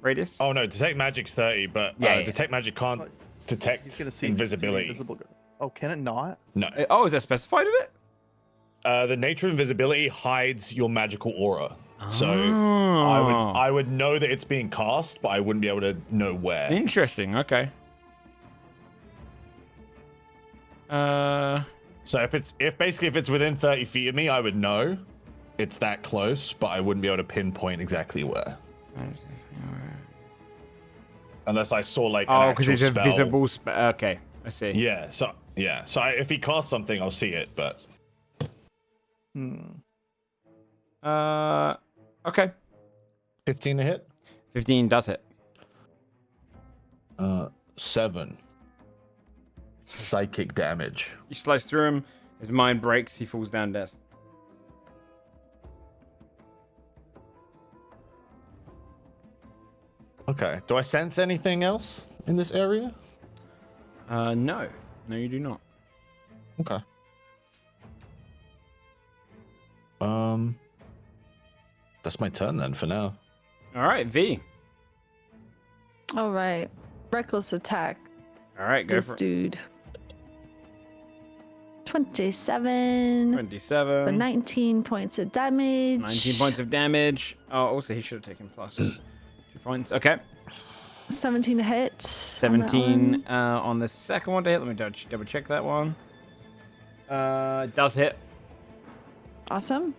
radius. Oh no, detect magic's 30, but Yeah. detect magic can't detect He's gonna see invisibility. invisible guy. Oh, can it not? No. Oh, is that specified in it? The nature of invisibility hides your magical aura. So Oh. I would know that it's being cast, but I wouldn't be able to know where. Interesting. Okay. So if it's within 30 feet of me, I would know it's that close, but I wouldn't be able to pinpoint exactly where. Unless I saw like an Oh, because actual it's a spell. visible spell. Okay, I see. Yeah. So if he casts something, I'll see it. But Okay. 15 to hit. 15 does hit. 7 psychic damage. You slice through him. His mind breaks. He falls down dead. Okay. Do I sense anything else in this area? No, you do not. Okay. That's my turn then for now. All right, V. All right. Reckless attack. All right, go This for it. dude. 27 for 27. 19 points of damage. 19 points of damage. Oh, also he should have taken plus 2 points. Okay. 17 to hit. on that 17 one. on the second one to hit. Let me double check that one. Does hit. Awesome.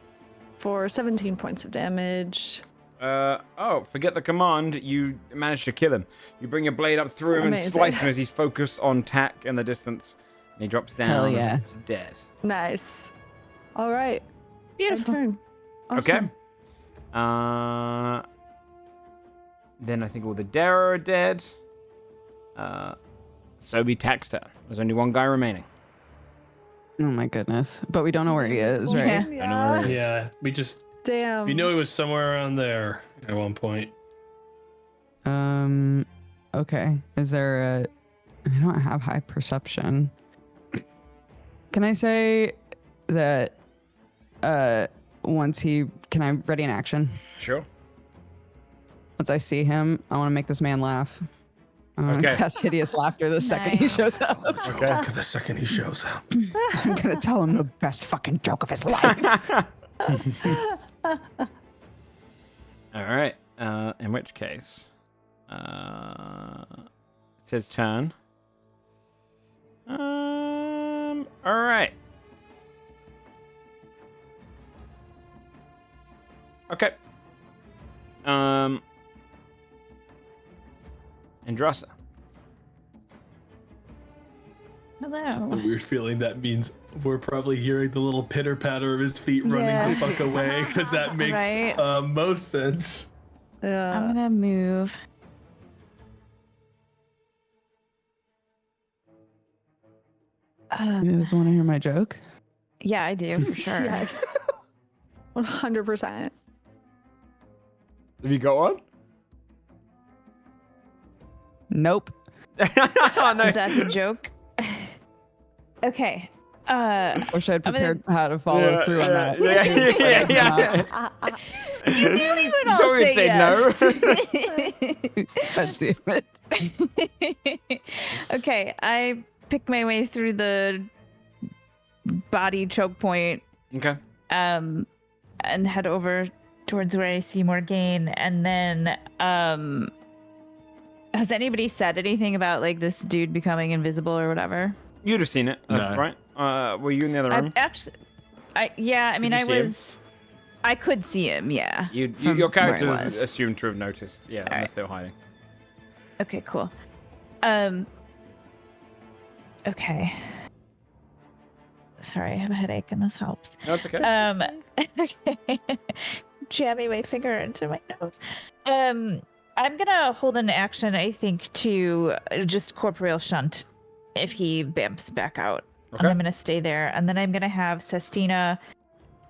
For 17 points of damage. Forget the command. You managed to kill him. You bring your blade up through him and Amazing. slice him as he's focused on tack in the distance. And he drops down. Hell yeah. And dead. Nice. All right. Beautiful. Turn. Awesome. Okay. Then I think all the Dara are dead. So be Taxter. There's only one guy remaining. Oh my goodness. But we don't know where he is, right? I know where he is. Yeah, we just Damn. we know he was somewhere around there at one point. Okay. Is there a... I don't have high perception. Can I say that once he... Can I ready an action? Sure. Once I see him, I want to make this man laugh. I'm going to cast hideous laughter the second he Nice. shows up. Okay. The second he shows up. I'm going to tell him the best fucking joke of his life. All right. In which case, it's his turn. All right. Okay. Andrasa. A Hello. weird feeling that means we're probably hearing the little pitter patter of his feet running the fuck away because that makes Right. most sense. Yeah. I'm gonna move. You guys want to hear my joke? Yeah, I do for sure. Yes. 100%. Have you got one? Nope. Oh, no. Is that the joke? Okay. Wish I'd I'm gonna- prepared how to follow through on that. Yeah. You knew he would all Don't even say say yes. God damn it. Okay, I pick my way through the body choke point, Okay. and head over towards where I see Morgaine, and then has anybody said anything about like this dude becoming invisible or whatever? You'd have seen it, No. right? Were you in the other room? I mean, you I see him? was. I could see him, yeah. from Your where character I is was. assumed to have noticed, yeah, unless right. they were hiding. Okay, cool. Okay. Sorry, I have a headache, and this helps. No, it's okay. Okay. Jamming my finger into my nose. I'm gonna hold an action, I think, to just corporeal shunt if he bamps back out. Okay. And I'm gonna stay there, and then I'm gonna have Sestina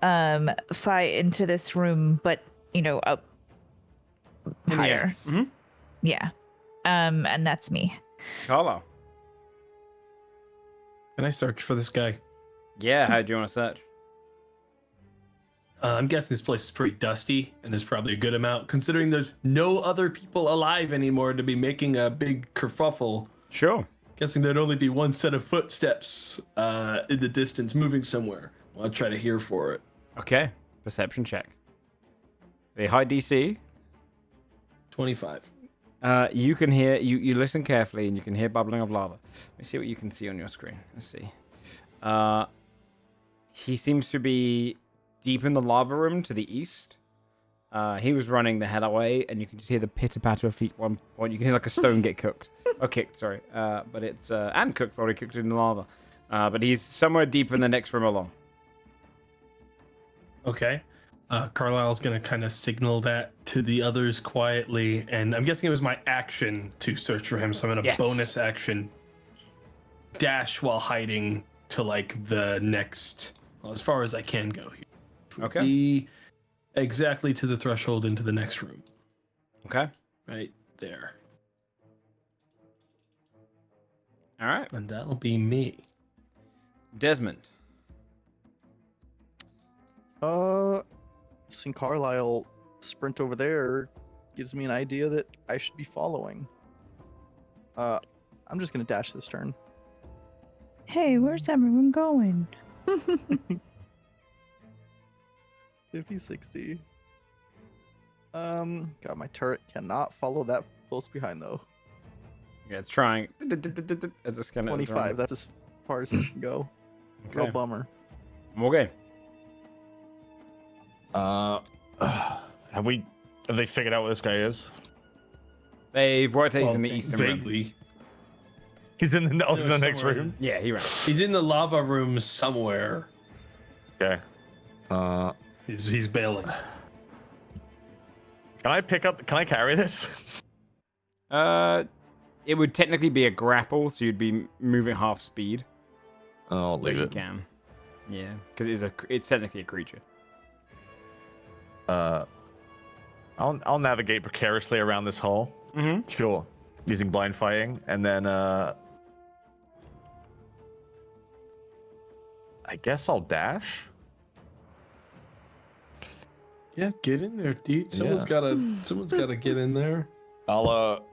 fly into this room, but up In the higher. air. Mm-hmm. Yeah. And that's me. Carlo. Can I search for this guy? Yeah, how do you want to search? I'm guessing this place is pretty dusty, and there's probably a good amount, considering there's no other people alive anymore to be making a big kerfuffle. Sure. Guessing there'd only be one set of footsteps in the distance moving somewhere. I'll try to hear for it. Okay. Perception check. A high DC. 25. You can hear, you listen carefully, and you can hear bubbling of lava. Let me see what you can see on your screen. Let's see. He seems to be deep in the lava room to the east. He was running the hell away, and you can just hear the pitter-patter of feet at one point. You can hear like a stone get cooked. Or kicked, sorry. But it's, and cooked, probably cooked in the lava. But he's somewhere deep in the next room along. Okay. Carlisle's gonna kind of signal that to the others quietly, and I'm guessing it was my action to search for him, so I'm gonna bonus action dash while hiding to like the next, well, as far as I can go here. Okay. Be exactly to the threshold into the next room. Okay. Right there. All right. And that'll be me. Desmond. Seeing Carlisle sprint over there gives me an idea that I should be following. I'm just gonna dash this turn. Hey, where's everyone going? 50, 60. God, my turret cannot follow that close behind though. Yeah, it's trying. As a scanner. 25. That's as far as it can go. Real Okay. bummer. Okay. Have they figured out what this guy is? They've worked out he's Well, in the eastern room. vaguely. He's in the There's next somewhere room. Yeah, he ran. He's in the lava room somewhere. Okay. He's bailing. Can I carry this? It would technically be a grapple, so you'd be moving half speed. I'll But leave you it. can. Yeah, because it's technically a creature. I'll navigate precariously around this hole. Mm-hmm. Sure. Using blind fighting, and then I guess I'll dash. Yeah, get in there, dude. Someone's gotta get in there. I'll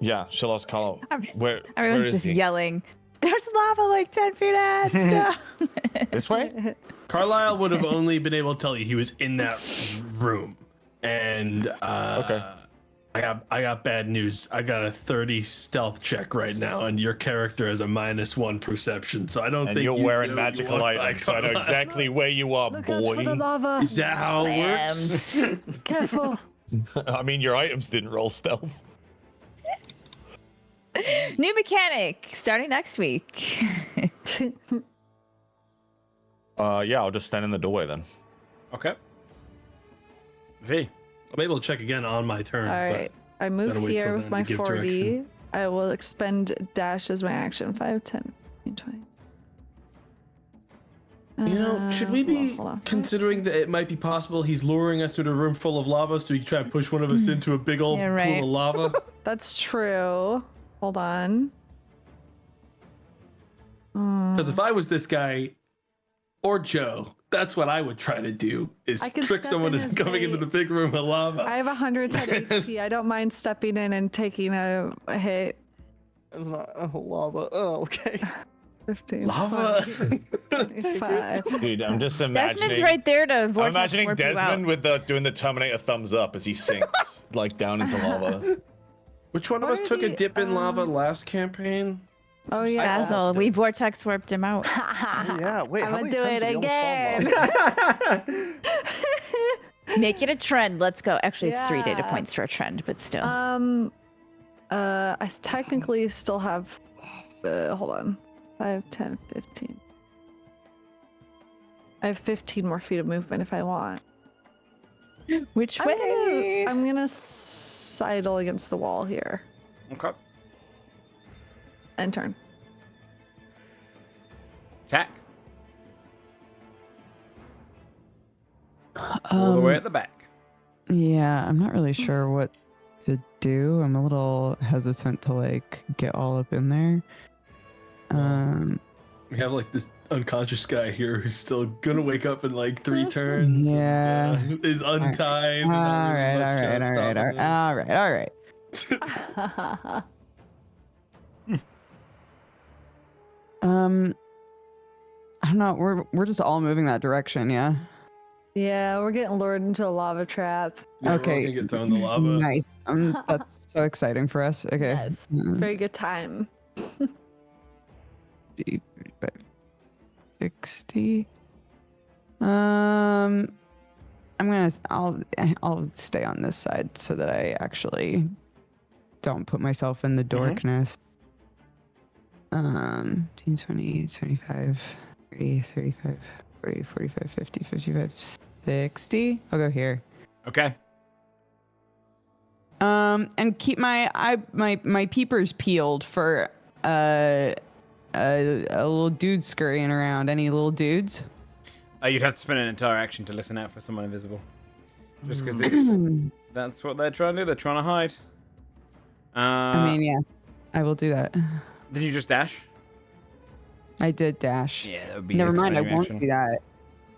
Shiloh's call. Where Everyone's is just he? yelling. There's lava like 10 feet ahead. Stop. This way? Carlisle would have only been able to tell you he was in that room. And Okay. I got bad news. I got a 30 stealth check right now, and your character has a -1 perception. So I don't And think you're you wearing know magical you are by items, so I know Carlisle. exactly where you are, Look out for the boy. lava. Is that how it works? Careful. I mean, your items didn't roll stealth. New mechanic starting next week. Yeah, I'll just stand in the doorway then. Okay. V. I'm able to check again on my turn. All right. I move gotta wait till here then with to my give 40. direction. I will expend dash as my action. 5, 10, 15, 20. You know, should we be Hold on. considering that it might be possible he's luring us to a room full of lava so he can try and push one of us into a big old Yeah, right. pool of lava? That's true. Hold on. Because if I was this guy or Joe, that's what I would try to do: is I can trick step someone in into as coming into bait. the big room of lava. I have 110 HP. I don't mind stepping in and taking a hit. It's not lava. Oh, okay. 15. Lava. 25. Dude, I'm just imagining. Desmond's right there to I'm vortex imagining warp you out. Desmond with doing the Terminator thumbs up as he sinks like down into lava. Which one of What us are took a the, dip in lava last campaign? Oh yeah. Basil, we vortex warped him out. Oh, yeah, wait, I'm how gonna many do times it did we almost fall in again. lava? Make it a trend. Let's go. Actually, it's 3 data Yeah. points for a trend, but still. I technically still have. Hold on. 5, 10, 15. I have 15 more feet of movement if I want. Which way? I'm gonna sidle against the wall here Okay. and turn. Attack. All the way at the back. Yeah, I'm not really sure what to do. I'm a little hesitant to like get all up in there. We have like this unconscious guy here who's still gonna wake up in like 3 turns. Yeah. And, is untied. All and not really right, much stopping him. all right. I don't know. We're just all moving that direction, yeah. Yeah, we're getting lured into a lava trap. Yeah, we're all Okay. gonna get thrown in the lava. Nice. That's so exciting for us. Okay. Yes. Very good time. 55, 60. I'll stay on this side so that I actually don't put myself in the darkness. 10, 20, 25, 30, 35, 40, 45, 50, 55, 60. I'll go here. Okay. And keep my peepers peeled for a little dude scurrying around. Any little dudes? You'd have to spend an entire action to listen out for someone invisible. Just because that's what they're trying to do. They're trying to hide. I mean, yeah, I will do that. Did you just dash? I did dash. Yeah, that would be. Never a mind, I exciting won't action. do that.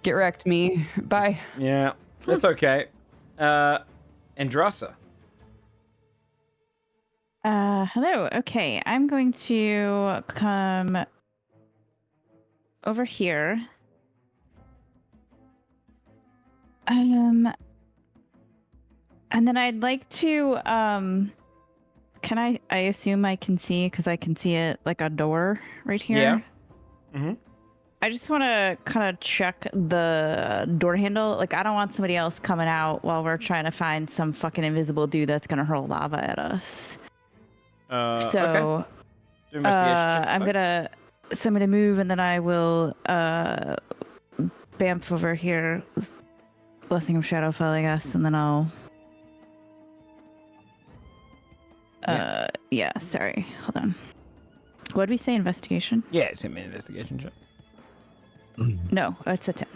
Get wrecked, me. Bye. Yeah, that's okay. Andrasa. Hello. Okay, I'm going to come over here. And then I'd like to, can I assume I can see, because I can see it like a door right here. Yeah. Mm-hmm. I just want to kind of check the door handle. Like, I don't want somebody else coming out while we're trying to find some fucking invisible dude that's going to hurl lava at us. Okay. So, Do investigation check, I'm right? gonna move, and then I will bamf over here, Blessing of Shadowfell, I guess, and then I'll. Yeah. Sorry. Hold on. What did we say? Investigation. Yeah, it's hit me an investigation check. No, it's a 10.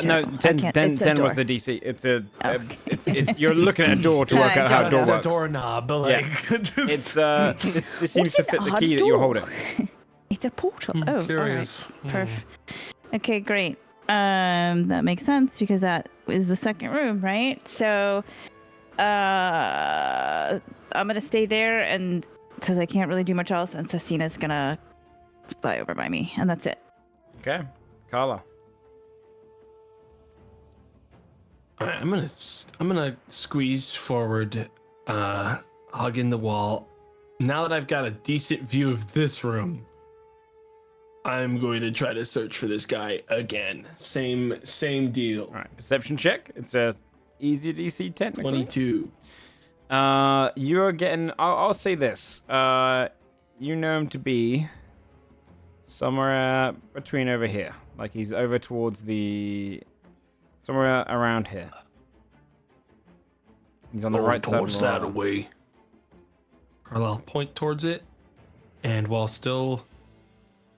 No, 10 was the DC. It's a. You're looking at a door to work out how a door Just a works. doorknob, but Yeah. like It's this seems to an fit the odd key that you're door? holding. It's a portal. Hmm, Oh, curious. all right. Okay, great. That makes sense because that is the second room, right? So, I'm gonna stay there, and because I can't really do much else, and Cecina's gonna fly over by me, and that's it. Okay, Carla. Alright, I'm gonna squeeze forward, hugging the wall. Now that I've got a decent view of this room, I'm going to try to search for this guy again. Same deal. All right, perception check. It's a easy DC technically. 22. You're getting. I'll say this. You know him to be somewhere between over here. Like he's over towards somewhere around here. He's on the right side of towards the that wall. away. Carl, I'll point towards it, and while still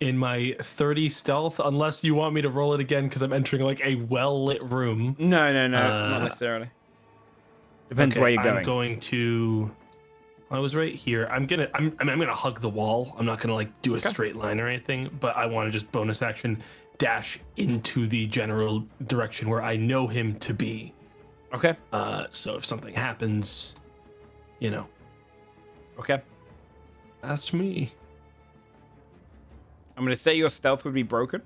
in my 30 stealth, unless you want me to roll it again because I'm entering like a well-lit room. No, not necessarily. Depends Okay, where you're going. I'm going to. I was right here. I'm gonna hug the wall. I'm not gonna like do a straight line or anything, but I want to just bonus action dash into the general direction where I know him to be. Okay. So if something happens, you know, Okay. that's me. I'm gonna say your stealth would be broken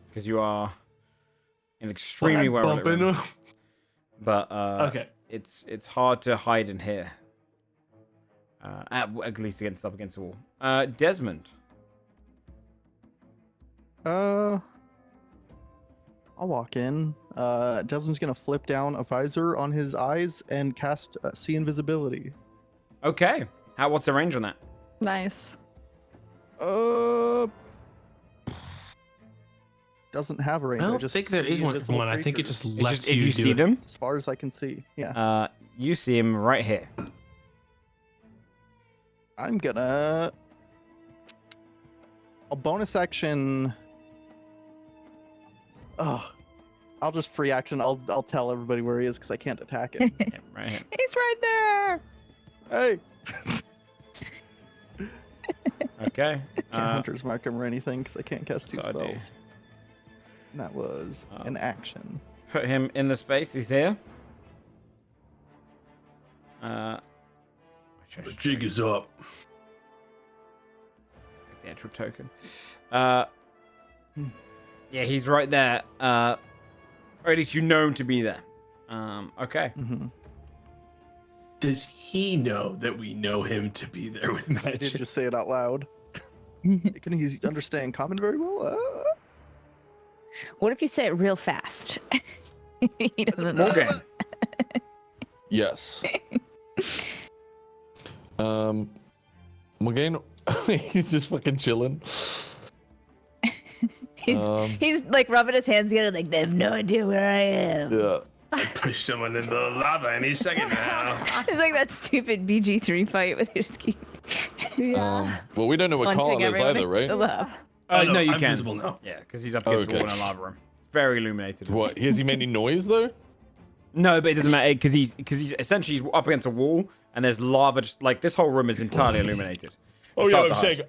because you are in extremely well lit room. But Okay. it's hard to hide in here. At least up against the wall. Desmond. I'll walk in. Desmond's gonna flip down a visor on his eyes and cast see invisibility. Okay. What's the range on that? Nice. Doesn't have a range. I don't just think there see is one. invisible I think it creatures. just It's lets just if you you do see it. them, As far as I can see, yeah. you see him right here. I'm gonna. A bonus action. Oh, I'll just free action. I'll tell everybody where he is because I can't attack him. Yeah, right here. He's right there. Hey. Okay. Can't hunter's mark him or anything because I can't cast two so I do. spells. And that was an action. Put him in the space. He's here. The The jig is up. the actual token. Yeah, he's right there. Or at least you know him to be there. Okay. Mm-hmm. Does he know that we know him to be there with I did magic? just say it out loud. Can he understand common very well? What if you say it real fast? He doesn't. Morgan. Yes. Morgan, he's just fucking chilling. He's like rubbing his hands together, like they have no idea where I am. Yeah. I pushed someone into the lava any second now. It's like that stupid BG3 fight with his key. Well, we don't know what Carl is either, right? No, you I'm can. visible now. Yeah, because he's up against the wall in a lava room. Very illuminated. What? Has he made any noise though? No, but it doesn't matter because he's essentially up against a wall and there's lava. Just like this whole room is entirely illuminated. Oh It's yeah, hard I'm to hide. saying.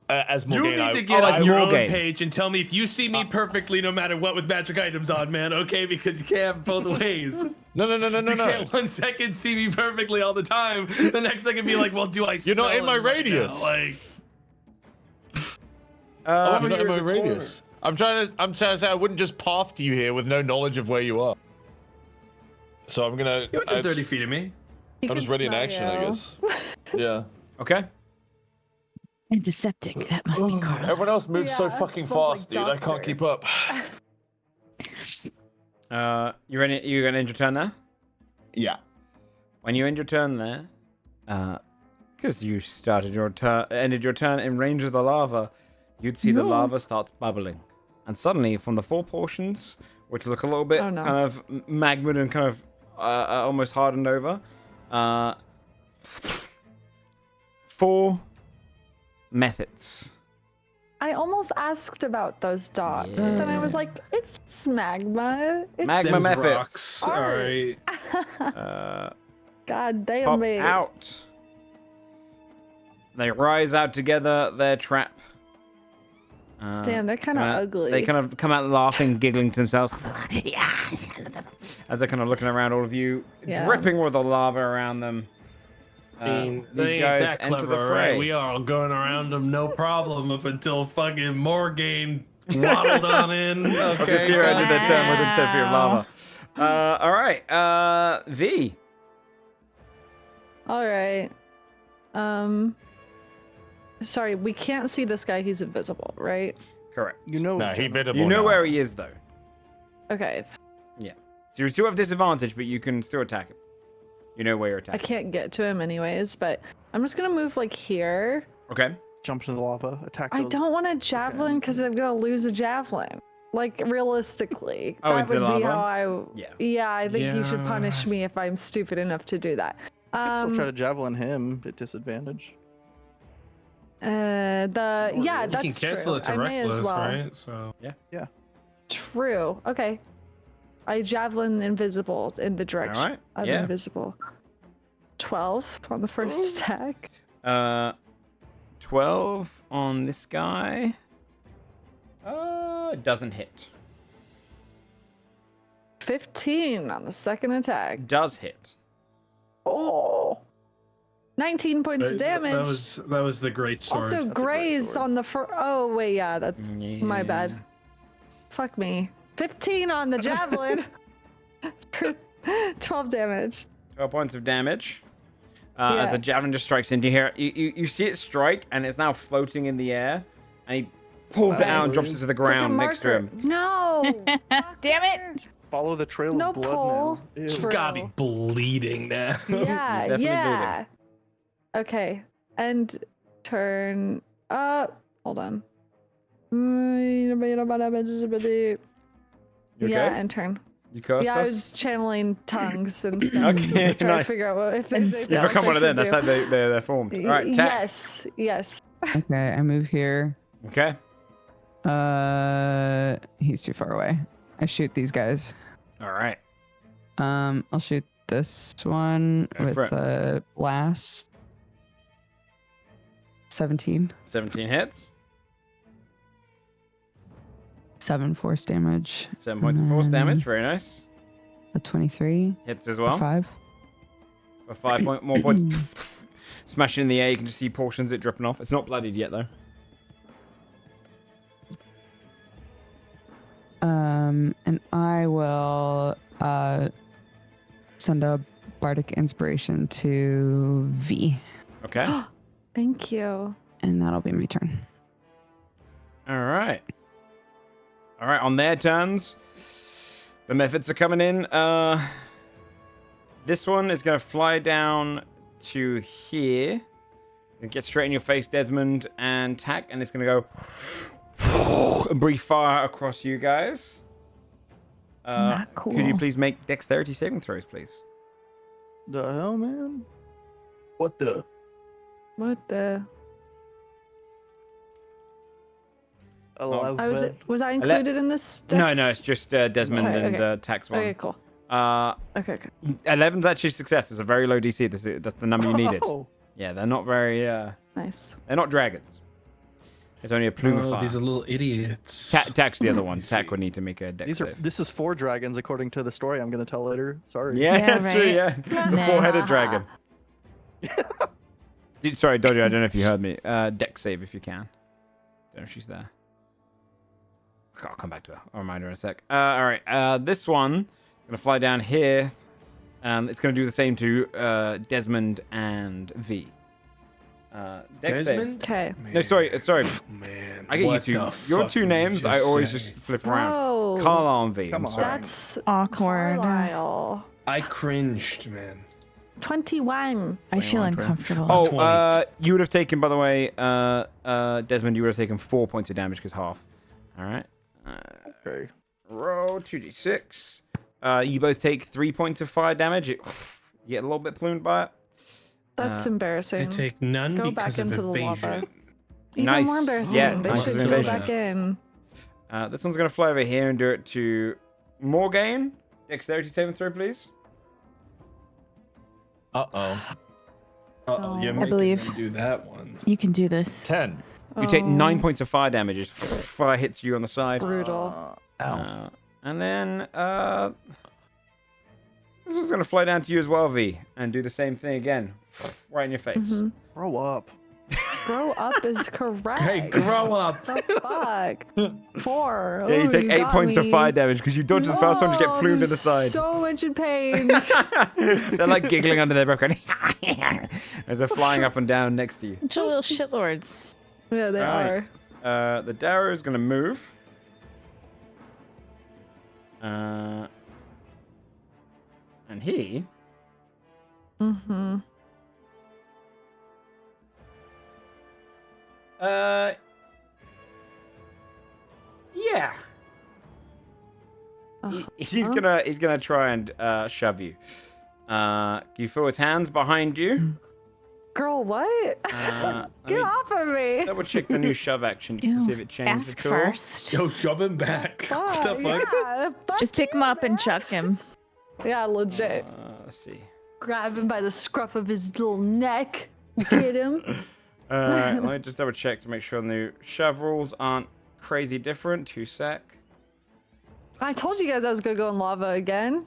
As You Morgan, need to I, get Oh, on as your own Morgan. page and tell me if you see me perfectly no matter what with magic items on, man, okay? Because you can't have it both ways. no. You can't 1 second see me perfectly all the time. The next second be like, well, do I You're not smell in my him right radius. now? Like, I'm over not in here my in the corner. radius. I'm trying to say I wouldn't just path to you here with no knowledge of where you are. So I'm gonna. you're within 30 feet of me. I'm just ready in action, I guess. Yeah. Okay. Antiseptic. That must be Carl. Everyone else moves so Yeah, fucking smells fast, like dude. I can't doctor. keep up. You ready? You gonna end your turn there? Yeah. When you end your turn there, because you ended your turn in range of the lava, you'd see the lava starts bubbling, and suddenly from the four portions, which look a little bit Oh, no. kind of magma and kind of almost hardened over, 4 mephits I almost asked about those dots, but then I was like, it's just magma. It's Magma Them's mephits. rocks. All right. God damn Pop me. out. They rise out together. Their trap. Damn, they're kind of ugly. They kind of come out laughing, giggling to themselves. As they're kind of looking around all of you, dripping with the lava around them. I mean, these they ain't guys that enter clever, the fray. right? We are all going around them, no problem, up until fucking Morgaine waddled on in. Okay. Just here ended their turn within 10 feet of lava. All right, V. All right. Sorry, we can't see this guy. He's invisible, right? Correct. You know. No, he biddable. You know now. where he is, though. Okay. Yeah. So you still have disadvantage, but you can still attack him. You know where you're I attacking. can't get to him anyways, but I'm just gonna move like here. Okay. Jump into the lava. Attack. I those- don't want a javelin because I'm gonna lose a javelin. Like realistically, Oh, that into would the be lava? how I. Yeah. Yeah, I think you should Yeah. punish me if I'm stupid enough to do that. You can still try to javelin him at disadvantage. Yeah, You that's can cancel true. it to I may as reckless, well. right? So True. Okay. I javelin invisible in the direction All right. of Yeah. invisible. 12 on the first attack. 12 on this guy. It doesn't hit. 15 on the second attack. Does hit. Oh. 19 points of damage. That was the great sword. Also That's a great grazed sword. on the first. Oh wait, yeah, that's my bad. Fuck me. 15 on the javelin. 12 damage. 12 points of damage. As Yeah. the javelin just strikes into here, you see it strike, and it's now floating in the air, and he pulls it out and drops it to the It's like a ground next to him. marker. No. Damn it. Follow the trail No of blood pole. now. Ew. She's gotta be bleeding now. Yeah, definitely yeah. Okay. And turn up. Hold on. You Yeah, okay? and turn. You cursed Yeah, I us? was channeling tongues and stuff. Okay, trying nice. to figure out what, if there's You anything else become I one of them. should That's how do. they're formed. All right, attack. Yes, yes. Okay, I move here. Okay. He's too far away. I shoot these guys. All right. I'll shoot this one Go for with a blast. 17. 17 hits. 7 force damage. 7 points of force damage. Very nice. A 23. Hits as well. 5. For 5 more points. Smash it in the air. You can just see portions of it dripping off. It's not bloodied yet, though. And I will send a bardic inspiration to V, Okay. Thank you. and that'll be my turn. All right. All right. On their turns, the mephits are coming in. This one is going to fly down to here and get straight in your face, Desmond, and attack. And it's going to go and breathe fire across you guys. Not cool. Could you please make dexterity saving throws, please? The hell, man? What the? What the? 11. Was I included in this? No, dex? no, it's just Desmond Sorry, and okay. Tax one. Okay, cool. Uh, Okay. 11's actually success. It's a very low DC. That's the number you needed. Oh, Yeah, they're not very. Nice. They're not dragons. It's only a plume of Oh, fire. these are little idiots. Tax the other one. see. Tac would need to make a dex these are. save. This is 4 dragons, according to the story I'm going to tell later. Sorry. Yeah, Yeah, that's true. right. Yeah, the four-headed dragon. Sorry, Dodger. I don't know if you heard me. Dex save if you can. Don't know if she's there. I'll come back to her. I'll remind her in a sec. All right. This one gonna fly down here. It's gonna do the same to Desmond and V. Dex save. Desmond? Okay. No, sorry. Man. I get What you the two. Your fuck two did you names, I just always say? just flip around. Whoa. Carlisle and V. Come I'm on. sorry. That's Awkward. Carlisle. I cringed, man. 21. I feel 21, uncomfortable. Oh, 20. you would have taken, by the way, Desmond, you would have taken 4 points of damage because half. All right. Okay. Roll 2d6. You both take 3 points of fire damage. You get a little bit plumed by it. That's I embarrassing. take none Go because back of into the lava. evasion. Even Nice. more embarrassing. Yeah, They thanks should for go invasion. back in. This one's going to fly over here and do it to Morgaine. Dexterity saving throw, please. Uh-oh. Uh-oh, you're I making believe- them do that one. You can do this. 10. You take 9 points of fire damage as fire hits you on the side. Brutal. And then this one's going to fly down to you as well, V, and do the same thing again. Right in your face. Mhm. Grow up. Grow up is correct. Hey, grow up. The fuck? 4. Yeah, you Ooh, take 8 got points of me. fire damage because you dodge the first one, you get Oh, plumed to I'm the side. So much in pain. They're like giggling under their breath, going as they're flying up and down next to you. Little shitlords. Yeah, they Right. are. The Darrow is going to move. And he Mm-hmm. Yeah. Uh-huh. He's gonna try and shove you. You feel his hands behind you. Girl, what? Let Get me off of me. double check the new shove action just to see if it changed Ask at all. first. Yo, shove him back. What the fuck? Yeah, fuck Just pick him up and chuck him. Yeah, legit. Let's see. Grab him by the scruff of his little neck. Get him. Let me just double check to make sure the new shove rules aren't crazy different. 2 sec. I told you guys I was gonna go in lava again.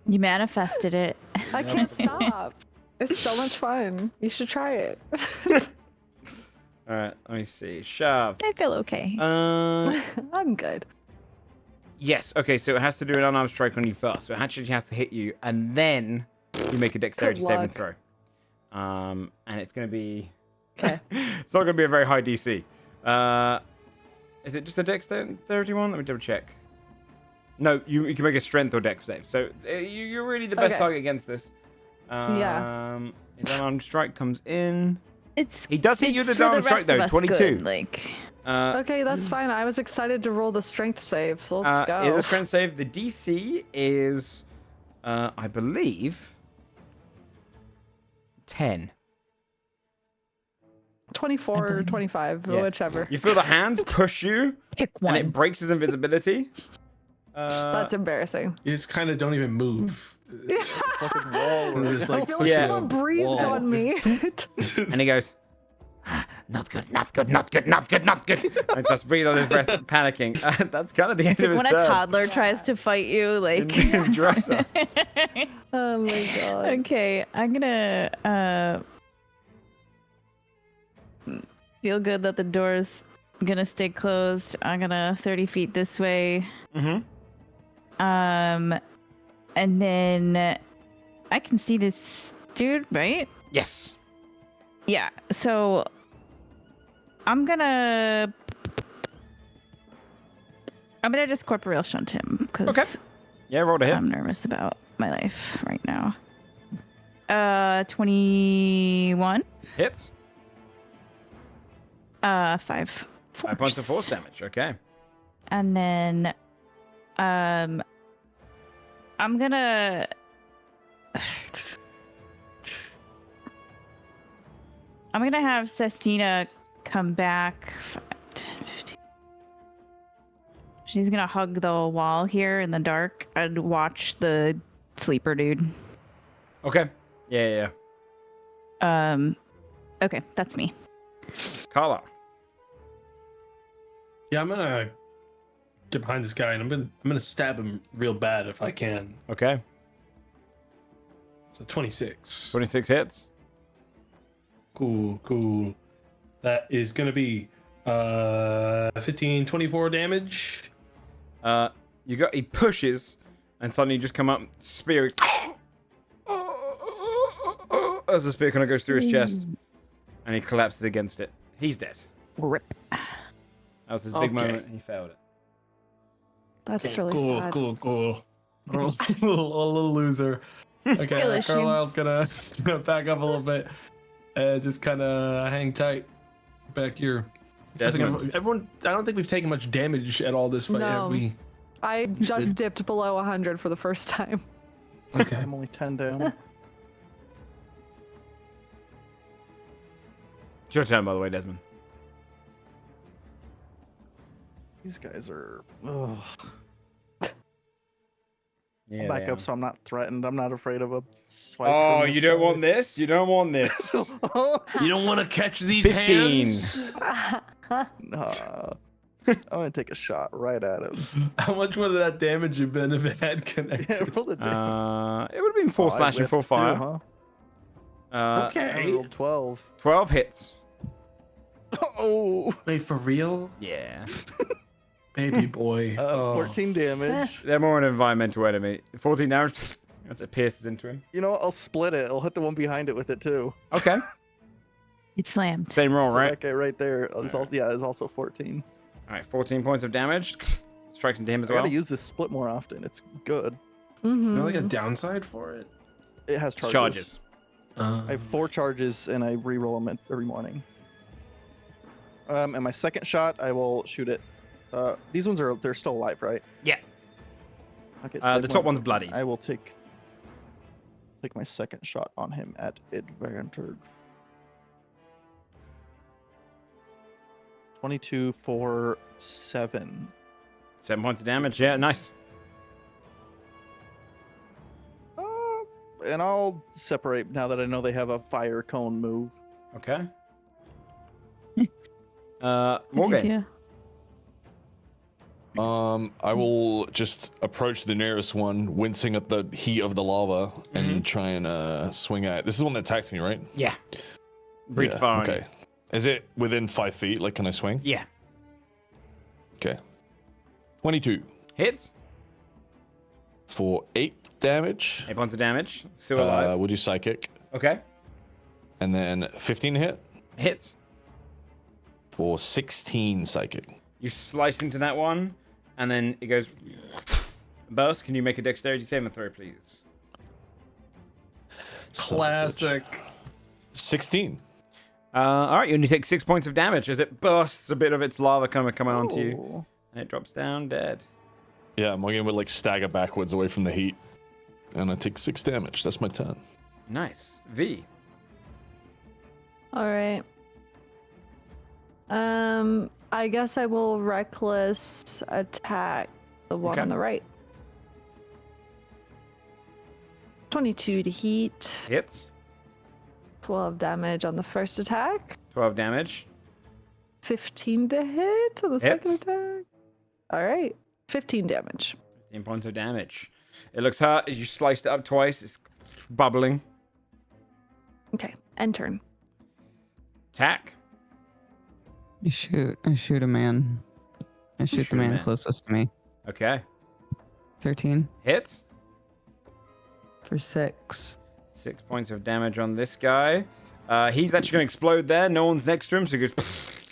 You manifested it. I can't stop. It's so much fun. You should try it. All right, let me see. Shove. I feel okay. I'm good. Yes. Okay, so it has to do an unarmed strike on you first. So it actually has to hit you, and then you make a dexterity Good saving luck. throw. And it's going to be. Okay. It's not going to be a very high DC. Is it just a dexterity one? Let me double check. No, you can make a strength or dex save. So you're really the best Okay. target against this. Yeah. His unarmed strike comes in. It's He does hit you it's with for the the unarmed strike rest of though. us 22. good, like Okay, that's fine. I was excited to roll the strength save, so let's go. Is a strength save. The DC is, I believe, 10. 24 or 25, Yeah. whichever. You feel the hands push you, pick and it one. breaks his invisibility. That's embarrassing. You just kind of don't even move. It's Fucking wall. and just like Feel push Yeah. you someone up. breathed wall. on me. And he goes, not good, not good, not good, not good, not good. And just breathe on his breath, panicking. That's kind of the end of his When a turn. toddler tries to fight you, like. In dresser. Oh my god. Okay, I'm gonna feel good that the door's gonna stay closed. I'm gonna 30 feet this way. Mm-hmm. And then I can see this dude, right? Yes. Yeah. So I'm gonna just corporeal shunt him because Okay. Yeah, roll to hit. I'm nervous about my life right now. 21. Hits. 5 5 points of force damage. Okay. And then I'm gonna have Sestina come back. 5, 10, 15. She's gonna hug the wall here in the dark and watch the sleeper dude. Okay. Yeah. Okay, that's me. Carla. Yeah, I'm gonna get behind this guy and I'm gonna stab him real bad if I can. Okay. So 26. 26 hits. Cool. That is gonna be 15, 24 damage. He pushes, and suddenly you just come up, spear. As the spear kind of goes through his chest, and he collapses against it. He's dead. Rip. That was his big Okay. moment, and he failed it. That's really sad. Cool. A little loser. Okay, Skill issue. Carlisle's gonna back up a little bit and just kind of hang tight back here. Desmond. Everyone, I don't think we've taken much damage at all this fight, have No. we? I just dipped below 100 for the first time. Okay. I'm only 10 down. It's your turn, by the way, Desmond. These guys are. Ugh. Yeah, I'll back they up are. so I'm not threatened. I'm not afraid of a swipe. Oh, from you this don't guy. want this? You don't want this. You don't want to catch these 15. hands? Nah. I'm gonna take a shot right at him. How much would that damage have been if it had Yeah, connected? roll the damage. It would have been 4 Oh, I slashing, 4 whiffed too, fire. huh? Uh, I Okay. rolled 12. 12 hits. Oh, Wait, for real? Yeah. Baby boy. 14 damage. They're more an environmental enemy. 14 damage. As it pierces into him. You know what? I'll split it. I'll hit the one behind it with it too. Okay. It slammed. Same roll, So right? that guy right there is also, yeah, is also 14. All right, 14 points of damage. Strikes into him as I well. gotta use this split more often. It's good. You Mm-hmm. know, like a downside for it? It has charges. Charges. I have 4 charges and I re-roll them every morning. And my second shot, I will shoot it. These ones they're still alive, right? Yeah. Okay. The they've top won one's 14. bloodied. I will take my second shot on him at advantage. 22 for 7. 7 points of damage. Yeah, nice. And I'll separate now that I know they have a fire cone move. Okay. Morgan. Yeah. I will just approach the nearest one, wincing at the heat of the lava, and try and swing at it. This is the one that attacked me, right? Yeah. Breed Yeah, fire. okay. Is it within 5 feet? Like, can I swing? Yeah. Okay. 22 Hits. for 8 damage. 8 points of damage. Still alive. We'll do psychic, Okay. and then 15 hit Hits. for 16 psychic. You slice into that one, and then it goes burst. Can you make a dexterity saving throw, please? Classic. 16. All right, you only take 6 points of damage as it bursts a bit of its lava coming onto you, Oh. and it drops down dead. Yeah, Morgan would like stagger backwards away from the heat, and I take 6 damage. That's my turn. Nice. V. All right. I guess I will reckless attack the one Okay. on the right. 22 to heat, Hits. 12 damage on the first attack, 12 damage. 15 to hit on the second Hits. attack. All right, 15 damage. 15 points of damage. It looks hurt as you sliced it up twice. It's bubbling. Okay, end turn. Attack. I shoot a man. I shoot shoot the a man man. closest to me. Okay. 13 Hits. for 6. 6 points of damage on this guy. He's actually going to explode there. No one's next to him, so he goes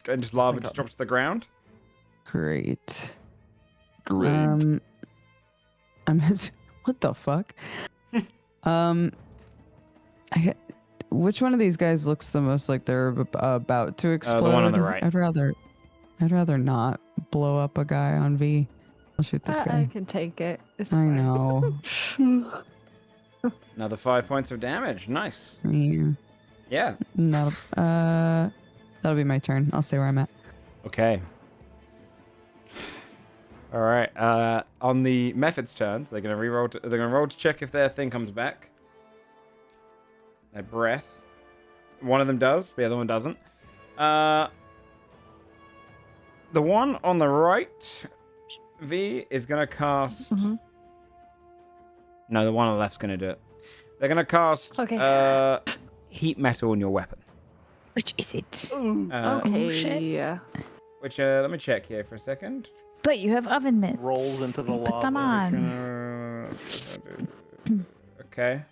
and just lava just drops to the ground. Great. Great. What the fuck? Which one of these guys looks the most like they're about to explode? one on the right. I'd rather not blow up a guy on V. I'll shoot this I guy. can take it. It's I fine. know. Another 5 points of damage. Nice. Yeah. Yeah. No. That'll be my turn. I'll stay where I'm at. Okay. All right. On the mephits turns, they're gonna reroll. They're gonna roll to check if their thing comes back. Their breath. One of them does. The other one doesn't. The one on the right, V, is gonna cast. No, the one on the left's gonna do it. They're gonna cast heat metal on your weapon. Which is it? Okay. shit. Yeah. Which let me check here for a second. But you have oven mitts. Rolls into the Put them lava. on. Okay.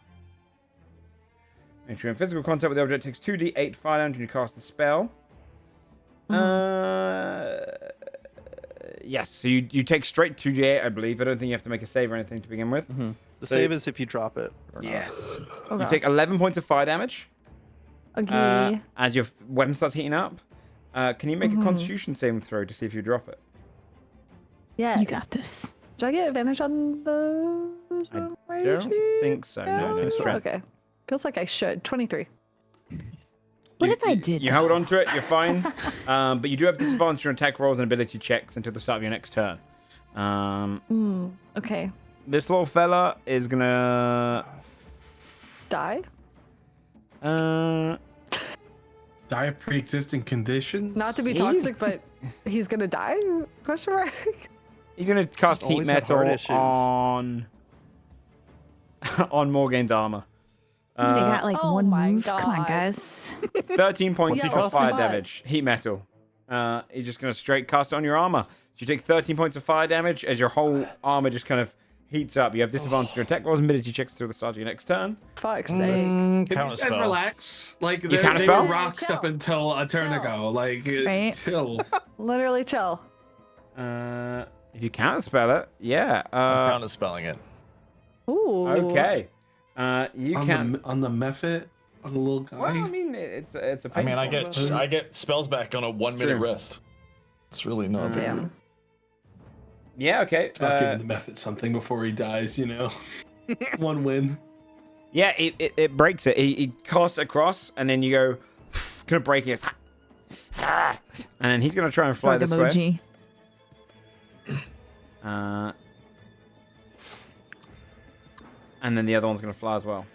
If you're in physical contact with the object, it takes 2d8 fire damage when you cast the spell. Yes, so you take straight 2d8, I believe. I don't think you have to make a save or anything to begin with. The So- save is if you drop it. Or not. Yes. Okay. You take 11 points of fire damage Okay. as your weapon starts heating up. Can you make a constitution saving throw to see if you drop it? Yes. You got this. Do I get advantage on the? Don't think so. No, no, strength. Okay. Feels like I should. 23. What if I did? You held onto it. You're fine. But you do have disadvantage on attack rolls and ability checks until the start of your next turn. Okay. This little fella is gonna Die? Die of pre-existing conditions? Not to be toxic, but he's gonna die? Question mark? He's gonna cast Just heat always have metal heart issues. on Morgane's armor. They got like Oh one my move. Come on, God. guys. 13 points Yeah, of what's fire the damage. Heat metal. He's just gonna straight cast it on your armor. So you take 13 points of fire damage as your whole armor just kind of heats up. You have disadvantage on your attack rolls and ability checks until the start of your next turn. Fuck's sake. Can these guys Counterspell. relax? Like, You they counterspell? were rocks Chill. up until a turn Chill. ago. Like, Right. chill. Literally chill. If you counterspell it, yeah. I'm counterspelling it. Ooh. Okay. You on can. on the mephit, on the little guy. Well, I mean, it's a. I mean, I painful- get spells back on a 1 minute true. rest. It's really not. Damn. Yeah. Okay. Not giving the mephit something before he dies, you know. One win. Yeah. It breaks it. He casts it across, and then you go, gonna break it, and then he's gonna try and fly Frog this way. emoji. And then the other one's gonna fly as well.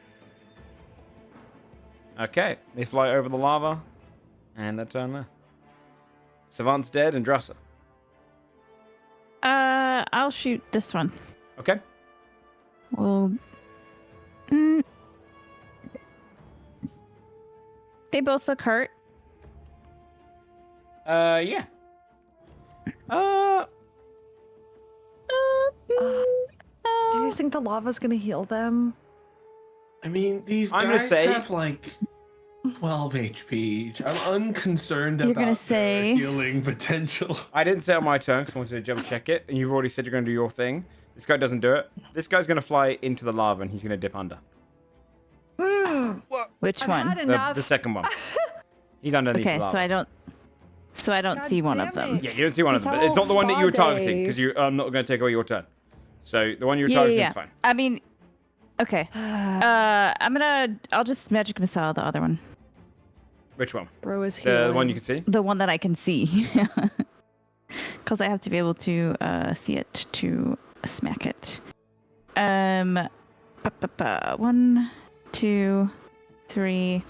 Okay, they fly over the lava, and they turn there. Savant's dead, and Drusser. I'll shoot this one. Okay. Well, they both look hurt. Yeah. Do you guys think the lava's gonna heal them? I mean, these I'm gonna guys say- have like 12 HP each. I'm unconcerned You're about gonna their say- healing potential. I didn't say on my turn because I wanted to jump check it, and you've already said you're gonna do your thing. This guy doesn't do it. This guy's gonna fly into the lava, and he's gonna dip under. Which I've one? had enough. The second one. He's underneath Okay, the lava. so I don't God see one damn of them. it. Yeah, you don't see one of It's them. our But it's not the one that you were spa targeting day. because I'm not going to take away your turn. So the one you were targeting is fine. I mean, okay. I'll just magic missile the other one. Which one? Bro is healing. The one you can see? The one that I can see. Because I have to be able to see it to smack it. 1, 2, 3,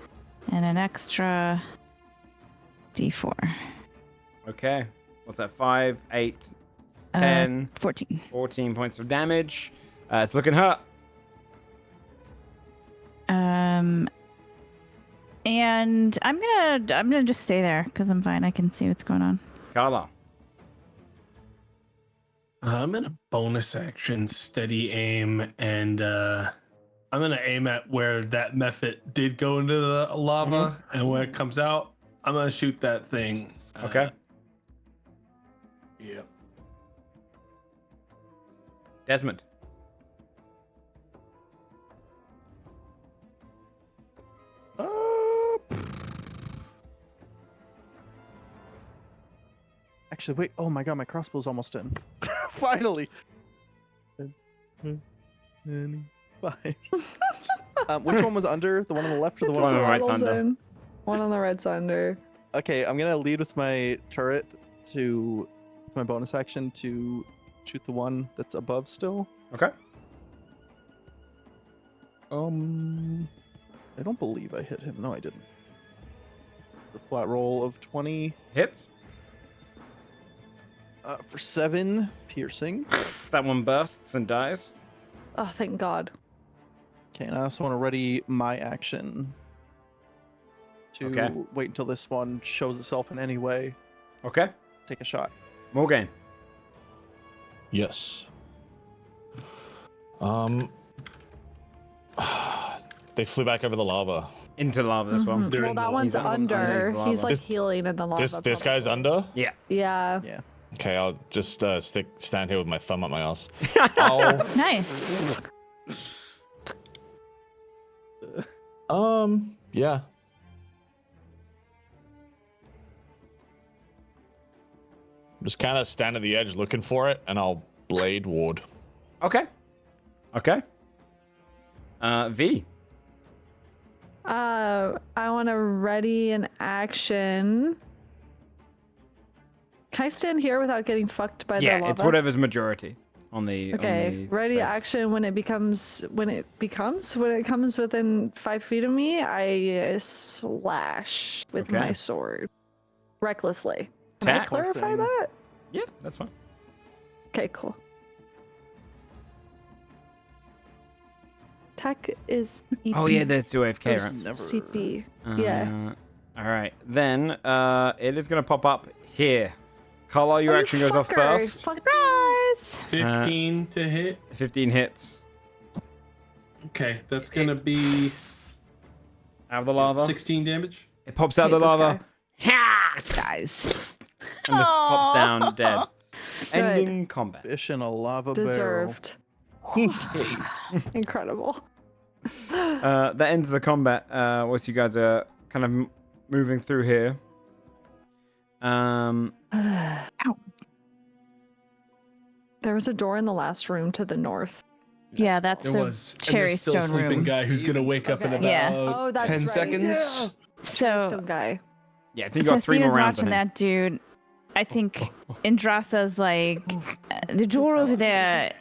and an extra D4. Okay. What's that? 5, 8, 10, 14. 14 points of damage. It's looking hurt. And I'm gonna just stay there because I'm fine. I can see what's going on. Carla. I'm gonna bonus action, steady aim, and I'm gonna aim at where that mephit did go into the lava, and when it comes out, I'm gonna shoot that thing. Okay. Yeah. Desmond. Actually, wait. Oh my god, my crossbow's almost in. Finally. 5. Which one was under? The one on the left or the one One on on the the right? right's under. In. One on the right's under. Okay, I'm gonna lead with my turret to my bonus action to shoot the one that's above still. Okay. I don't believe I hit him. No, I didn't. The flat roll of 20 Hits. for 7 piercing. That one bursts and dies. Oh, thank God. Okay, and I also want to ready my action to Okay. wait until this one shows itself in any way. Okay. Take a shot. Morgane. Yes. They flew back over the lava. Into the lava, this one. They're Well, in that the- one's he's underneath under. the He's lava. like This- healing in the lava. This guy's probably. under. Yeah. Yeah. Yeah. Okay, I'll just stand here with my thumb up my ass. Nice. Yeah. Just kind of stand at the edge looking for it, and I'll blade ward. Okay. Okay. V. I want to ready an action. Can I stand here without getting fucked by the lava? Yeah, it's whatever's majority on the. Okay, on the ready space. action when it comes within 5 feet of me, I slash with Okay. my sword recklessly. Can I Attack. clarify that? Yeah, that's fine. Okay, cool. Attack is EP. Oh yeah, there's 2 AFK, or right? CP. Yeah. All right, then it is gonna pop up here. Carlisle, your Oh, you action goes off fucker. first. Surprise! 15 to hit. 15 hits. Okay, that's gonna be Out of the lava. 16 damage. It pops out Hate of the this lava. Guys. And just pops down dead. Good. Ending combat. Fish in a lava Deserved. Incredible. That ends the combat. Once you guys are kind of moving through here. There was a door in the last room to the north. Yeah, that's There the was. And there's still a cherrystone sleeping room. guy who's gonna wake up in Okay. about Yeah. Oh, that's 10 right. seconds. So, So, guy. Yeah, I think you got since 3 more Dina's rounds. I watching think. that dude, I think Indrasa's like, the door over there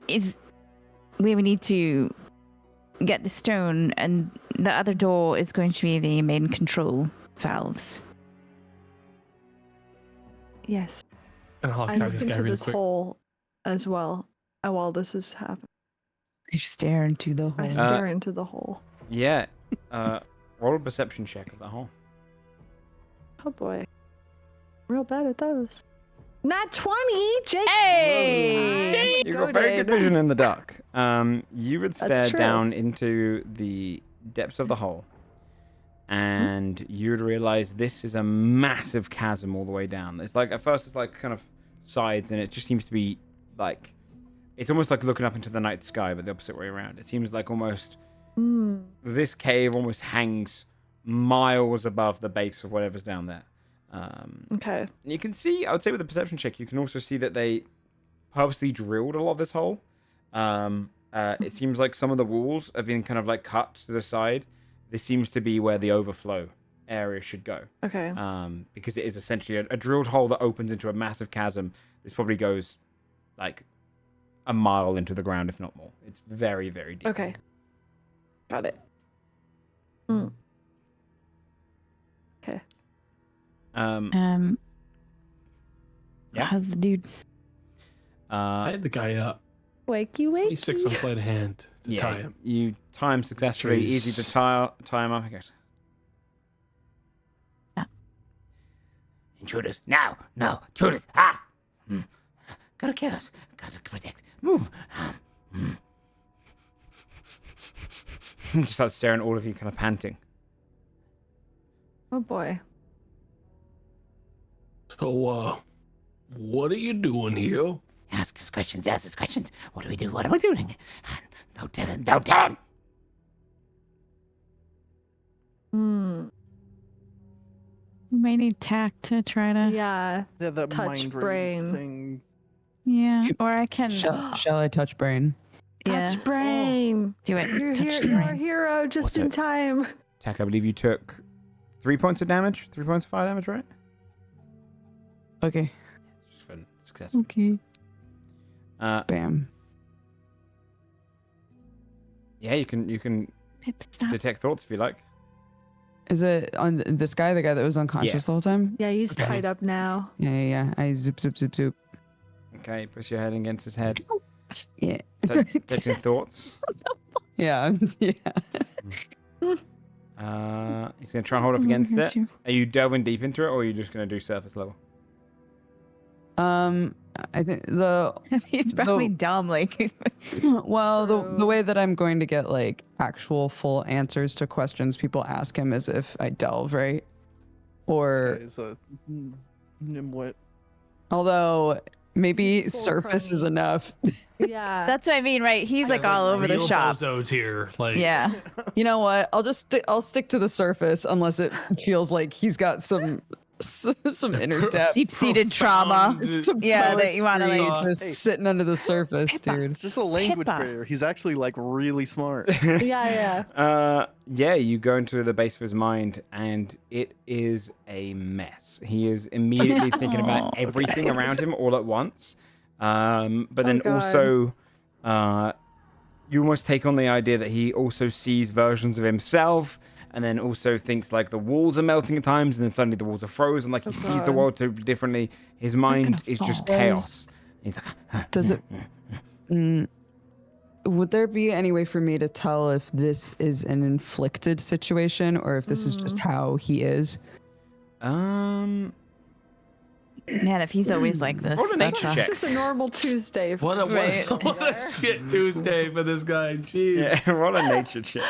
is where we need to get the stone, and the other door is going to be the main control valves. Yes. And I'll I try looked this guy into really this quick. hole as well while this is happening. You stare into the I hole. stare into the hole. Yeah. Roll a perception check of the hole. Oh boy. Real bad at those. Nat 20, Jake. Hey! You've got very good vision in the dark. You would stare That's true. down into the depths of the hole, and you'd realize this is a massive chasm all the way down. It's like, at first it's like kind of sides, and it just seems to be like, it's almost like looking up into the night sky, but the opposite way around. It seems like almost this cave almost hangs miles above the base of whatever's down there. Okay. You can see, I would say with the perception check, you can also see that they purposely drilled a lot of this hole. It seems like some of the walls have been kind of like cut to the side. This seems to be where the overflow area should go. Okay. Because it is essentially a drilled hole that opens into a massive chasm. This probably goes like a mile into the ground, if not more. It's very, very deep. Okay. Got it. Okay. Yeah. How's the dude? I had the guy up. Wakey, wakey. 26 on sleight of hand to tie him. You time successfully. Jeez. Easy to tie him up, I guess. Intruders, now, no, intruders, gotta kill us, gotta protect, move. Just starts staring at all of you, kind of panting. Oh boy. So, what are you doing here? Ask us questions, ask us questions. What do we do? What am I doing? Don't tell him, don't tell him! We may need tact to try to. Yeah. Yeah, that Touch mind brain. read thing. Yeah. Or I can. Shall I touch brain? Yeah. Touch brain. Do it. You're, Touch the you're a brain. hero just What's in it? time. Tack, I believe you took 3 points of damage, 3 points of fire damage, right? Okay. Just for successful. Okay. Yeah, Bam. you can Pip, stop. detect thoughts if you like. Is it on this guy, the guy that was unconscious the whole time? Yeah, he's Okay. tied up now. Yeah. I zoop. Okay, push your head against his head. Yeah. Is that detecting thoughts? Yeah. He's gonna try and hold off against it. Are you delving deep into it, or are you just gonna do surface level? I think the He's probably dumb. Like, well, the True. way that I'm going to get like actual full answers to questions people ask him is if I delve, right? Or This guy's a nimwit. although maybe He's full surface is crony. enough. Yeah. that's what I mean, right? He's like all over the real shop. bozos here. Like, Yeah. You know what? I'll stick to the surface unless it feels like he's got some some inner depth. Deep-seated trauma. Yeah, that you want to like. Just sitting under the surface, dude. It's just a language Pippa. barrier. He's actually like really smart. Yeah. Yeah, you go into the base of his mind, and it is a mess. He is immediately thinking about everything around him all at once. But then God. also, you almost take on the idea that he also sees versions of himself, and then also thinks like the walls are melting at times, and then suddenly the walls are frozen, like he sees the world totally differently. His mind is just chaos. He's like, Does it? Would there be any way for me to tell if this is an inflicted situation or if this is just how he is? Man, if he's always like this, roll a that's nature check. It's just a normal Tuesday. What a shit Tuesday for this guy. Jeez. Yeah, roll a nature check.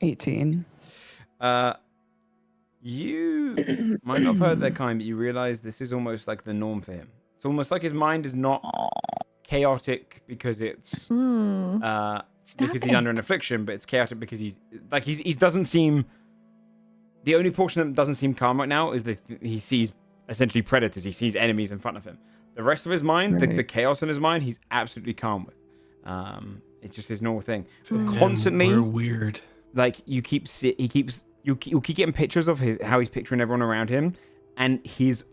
18. You might not have heard that kind, but you realize this is almost like the norm for him. It's almost like his mind is not chaotic because it's because he's under an affliction, but it's chaotic because he doesn't seem. The only portion that doesn't seem calm right now is that he sees essentially predators. He sees enemies in front of him. The rest of his mind, the chaos in his mind, he's absolutely calm with. It's just his normal thing. Constantly, We're weird. like you'll keep getting pictures of how he's picturing everyone around him, and he's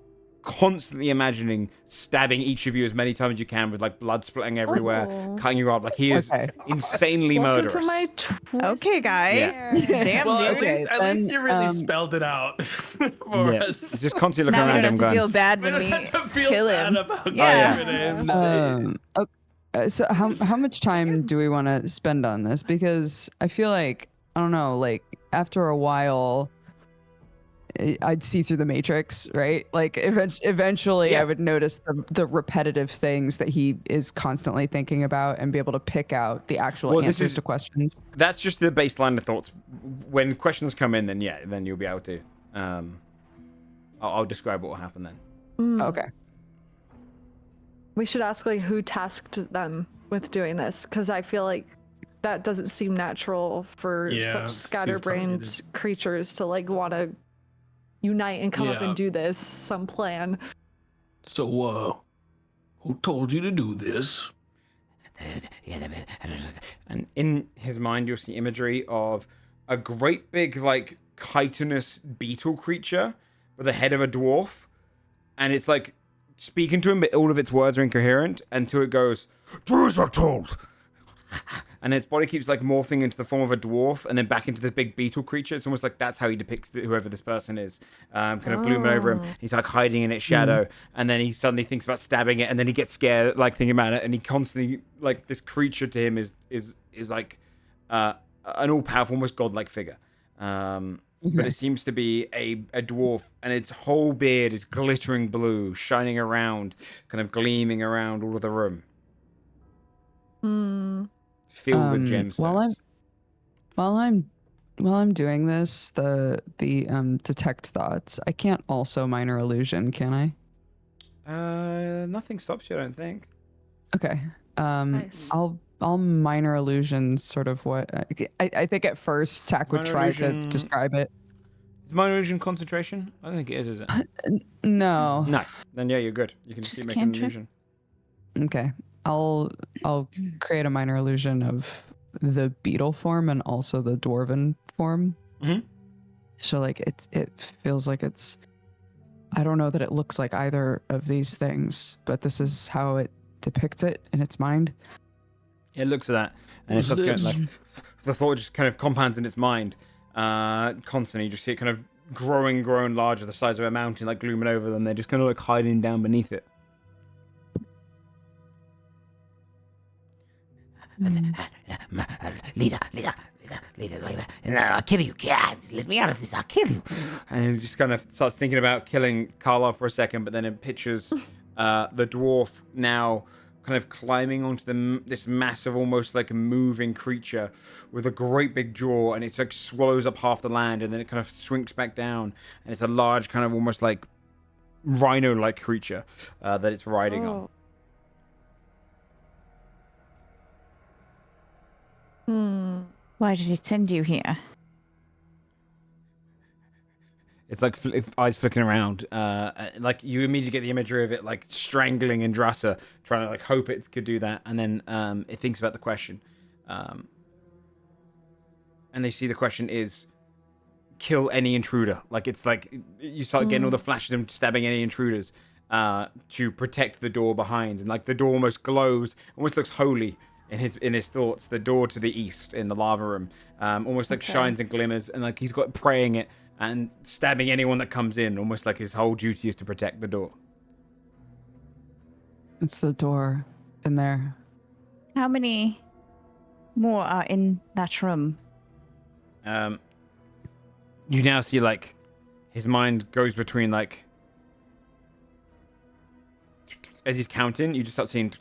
constantly imagining stabbing each of you as many times as you can with like blood splitting everywhere, cutting you up. Like he is insanely murderous. Okay, guy. Yeah. Damn, Well, dude. at least you really spelled it out for us. It's just constantly Now looking we around don't him have to going, feel bad We when don't we have to feel kill bad him. about Yeah. giving him. So how much time do we want to spend on this? Because I feel like, I don't know, like after a while, I'd see through the matrix, right? Like eventually I would notice the repetitive things that he is constantly thinking about and be able to pick out the actual answers to questions. That's just the baseline of thoughts. When questions come in, then you'll be able to. I'll describe what will happen then. Okay. We should ask like who tasked them with doing this, because I feel like that doesn't seem natural for such scatterbrained creatures to like want to unite and come up and do this. Some plan. So, who told you to do this? And in his mind, you'll see imagery of a great big, like, chitinous beetle creature with the head of a dwarf. And it's like speaking to him, but all of its words are incoherent until it goes, "Do as you're told." And its body keeps like morphing into the form of a dwarf and then back into this big beetle creature. It's almost like that's how he depicts whoever this person is. Kind of glooming over him. He's like hiding in its shadow. And then he suddenly thinks about stabbing it. And then he gets scared, like thinking about it. And he constantly, like, this creature to him is like an all-powerful, almost godlike figure. But it seems to be a dwarf. And its whole beard is glittering blue, shining around, kind of gleaming around all of the room. Filled with gemstones. While I'm doing this, the detect thoughts, I can't also minor illusion, can I? Nothing stops you, I don't think. Okay. Nice. I'll minor illusion sort of what I think at first Tak would try to describe it. Is minor illusion concentration? I don't think it is it? No. No. Then yeah, you're good. You can just keep making an illusion. Okay. I'll create a minor illusion of the beetle form and also the dwarven form. So like it feels like it's, I don't know that it looks like either of these things, but this is how it depicts it in its mind. It looks at that, and it starts going like the thought just kind of compounds in its mind constantly. You just see it kind of growing larger, the size of a mountain, like glooming over them. They're just kind of like hiding down beneath it. Leader. No, I'll kill you, kids. Let me out of this, I'll kill you. And he just kind of starts thinking about killing Karloff for a second, but then it pictures the dwarf now kind of climbing onto this massive, almost like a moving creature with a great big jaw, and it's like swallows up half the land, and then it kind of shrinks back down, and it's a large kind of almost like rhino-like creature that it's riding on. Why did he send you here? It's like eyes flicking around. Like you immediately get the imagery of it like strangling Indrasa, trying to like hope it could do that, and then it thinks about the question, and they see the question is kill any intruder. Like it's like you start getting all the flashes of stabbing any intruders to protect the door behind, and like the door almost glows, almost looks holy in his thoughts. The door to the east in the lava room almost like shines and glimmers, and like he's got praying it and stabbing anyone that comes in, almost like his whole duty is to protect the door. It's the door in there. How many more are in that room? You now see like his mind goes between like as he's counting, you just start seeing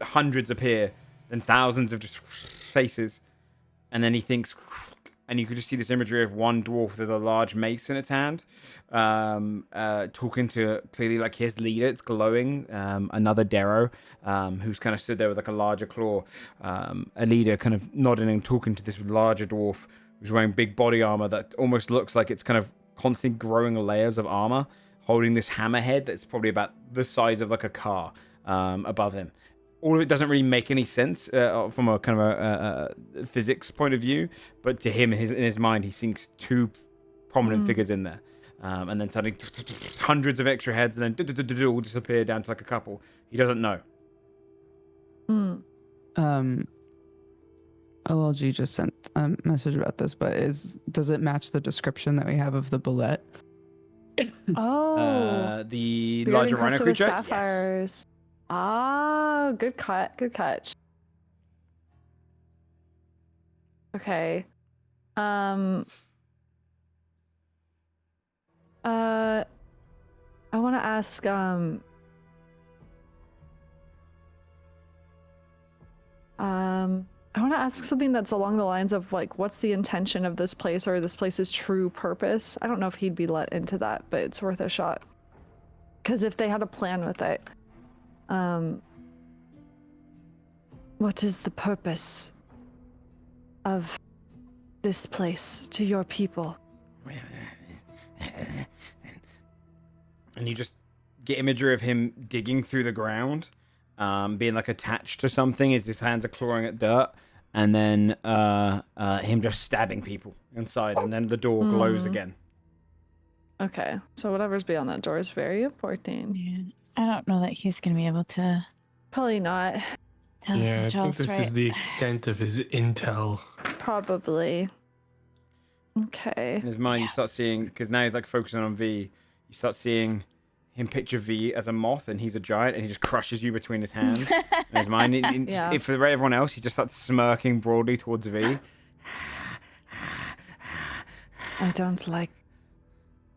hundreds appear, then thousands of just faces, and then he thinks, and you could just see this imagery of one dwarf with a large mace in its hand, talking to clearly like his leader. It's glowing. Another Darrow, who's kind of stood there with like a larger claw. A leader kind of nodding and talking to this larger dwarf who's wearing big body armor that almost looks like it's kind of constantly growing layers of armor, holding this hammerhead that's probably about the size of like a car above him. All of it doesn't really make any sense from a kind of a physics point of view, but to him, in his mind, he sees two prominent figures in there, and then suddenly hundreds of extra heads, and then all disappear down to like a couple. He doesn't know. OLG just sent a message about this, but does it match the description that we have of the bullet? Oh, the larger rhino creature. Sapphires. Yes. Ah, good catch. Okay. I want to ask I want to ask something that's along the lines of like, what's the intention of this place or this place's true purpose? I don't know if he'd be let into that, but it's worth a shot. Because if they had a plan with it, what is the purpose of this place to your people? And you just get imagery of him digging through the ground, being like attached to something as his hands are clawing at dirt, and then him just stabbing people inside, and then the door glows again. Okay, so whatever's beyond that door is very important. Yeah. I don't know that he's going to be able to... Probably not. Tell us Yeah, I much think else, this right? is the extent of his intel. Probably. Okay. In his mind, you start seeing, because now he's like focusing on V, you start seeing him picture V as a moth, and he's a giant, and he just crushes you between his hands. In his mind, if for everyone else, he just starts smirking broadly towards V. I don't like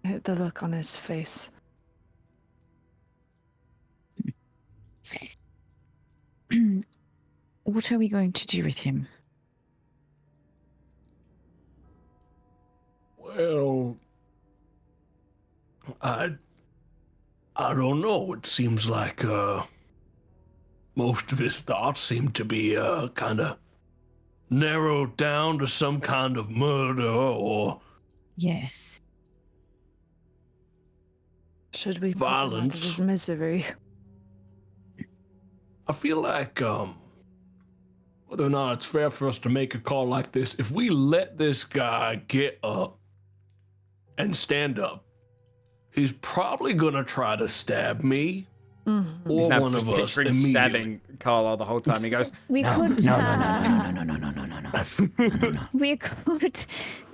the look on his face. What are we going to do with him? Well, I don't know. It seems like most of his thoughts seem to be kind of narrowed down to some kind of murder or Yes. Should we put him out of violence. his misery? I feel like whether or not it's fair for us to make a call like this, if we let this guy get up and stand up, he's probably gonna try to stab me or He's now one of just us picturing immediately. stabbing Carlisle the whole time. He goes, We could... No. We could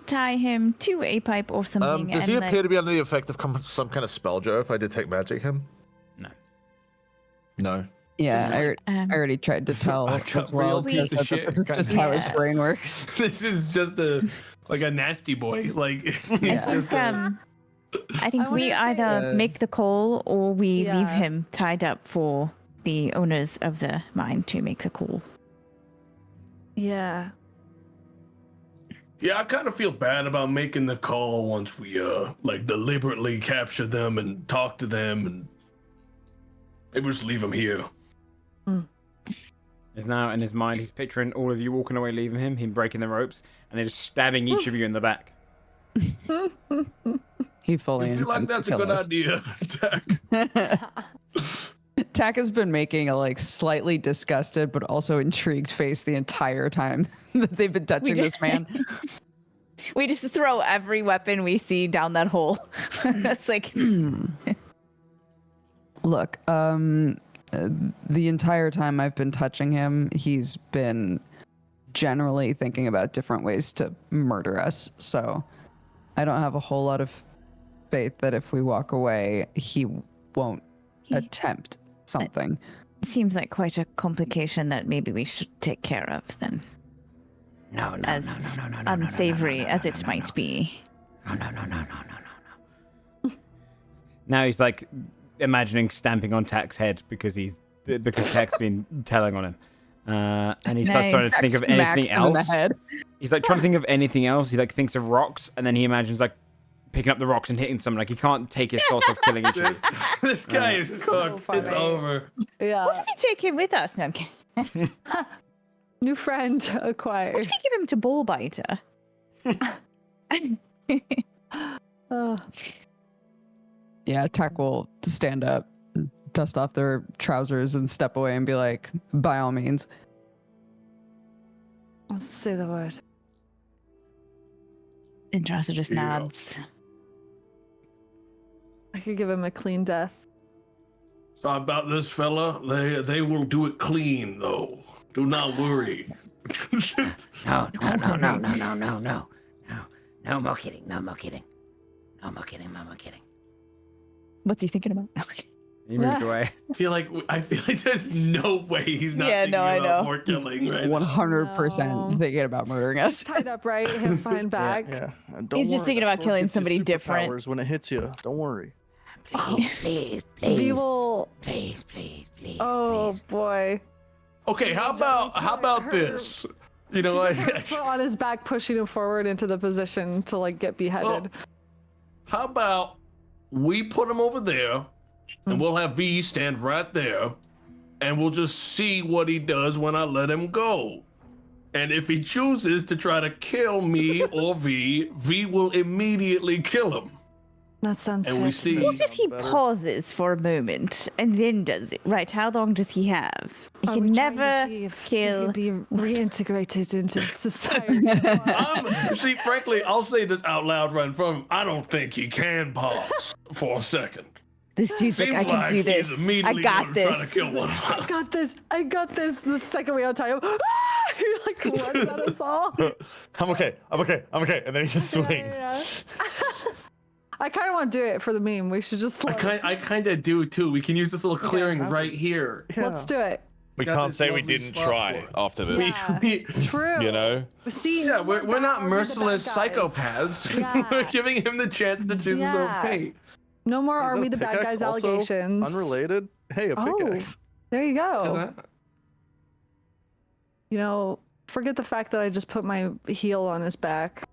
tie him to a pipe or something. Does he appear to be under the effect of some kind of spell, Joe, if I detect magic him? No. Yeah, I already tried to tell A as well. real piece of because shit, this is just kinda. how his brain works. This is just a nasty boy. Like he's just I think we either make the call or we leave him tied up for the owners of the mine to make the call. Yeah. Yeah, I kind of feel bad about making the call once we like deliberately capture them and talk to them, and maybe just leave them here. is now in his mind, he's picturing all of you walking away, leaving him breaking the ropes, and then just stabbing each of you in the back. He fully You feel like intends that's to a kill good us. idea, Tack? Tack has been making a like slightly disgusted but also intrigued face the entire time that they've been touching this man. We just throw every weapon we see down that hole. It's like, Look, the entire time I've been touching him, he's been generally thinking about different ways to murder us. So I don't have a whole lot of faith that if we walk away, he won't attempt something. seems like quite a complication that maybe we should take care of then. No, As unsavory as it might be. No. Now he's like imagining stamping on Tack's head because Tack's been telling on him. And he starts trying to think of anything else. He's like trying to think of anything else. He like thinks of rocks, and then he imagines like picking up the rocks and hitting someone. Like he can't take his thoughts off killing each other. This guy is cooked. So It's funny. over. Yeah. What if we take him with us? No, I'm kidding. New friend acquired. What if we give him to Bullbiter? Yeah, Tack will stand up, dust off their trousers, and step away and be like, by all means. Let's say the word. Indrasa just Yeah. nods. I could give him a clean death. So about this fella, they will do it clean though. Do not worry. No. No more kidding. What's he thinking about? He moved away. I feel like there's no way he's not Yeah, thinking no, I about know. more killing right now. 100% No. thinking about murdering us. Tied up right, hands behind back. Yeah. Don't He's just worry, thinking that about sword killing gives you somebody different. superpowers when it hits you. Don't worry. Please. We will. Please. Oh boy. Okay, how about this? You know what? Foot on his back, pushing him forward into the position to like get beheaded. How about we put him over there, and we'll have V stand right there, and we'll just see what he does when I let him go. And if he chooses to try to kill me or V will immediately kill him. That sounds And fair we to see- me. What if he Better. pauses for a moment and then does it? Right, how long does he have? He Are can we trying to never see if he kill. could be reintegrated into society. See, frankly, I'll say this out loud right in front of him. I don't think he can pause for a second. This dude's like, I can do this. He's I immediately got gonna try to this. kill one of I us. got this. The second we untie him, he like runs at us all. I'm okay. And then he just swings. Yeah. I kind of want to do it for the meme. We should just like, I kind of do too. We can use this little clearing have right here. let's do it. We Got can't this say we lovely didn't spot try for it. after this. Yeah. True. You know? See, Yeah, we're not are we the merciless bad guys? psychopaths. Yeah. We're giving him the chance to choose his own Yeah. fate. No more Is are a we the bad pickaxe guys also allegations. Unrelated. Hey, a Oh. pickaxe. There you Look go. at that. You know, forget the fact that I just put my heel on his back.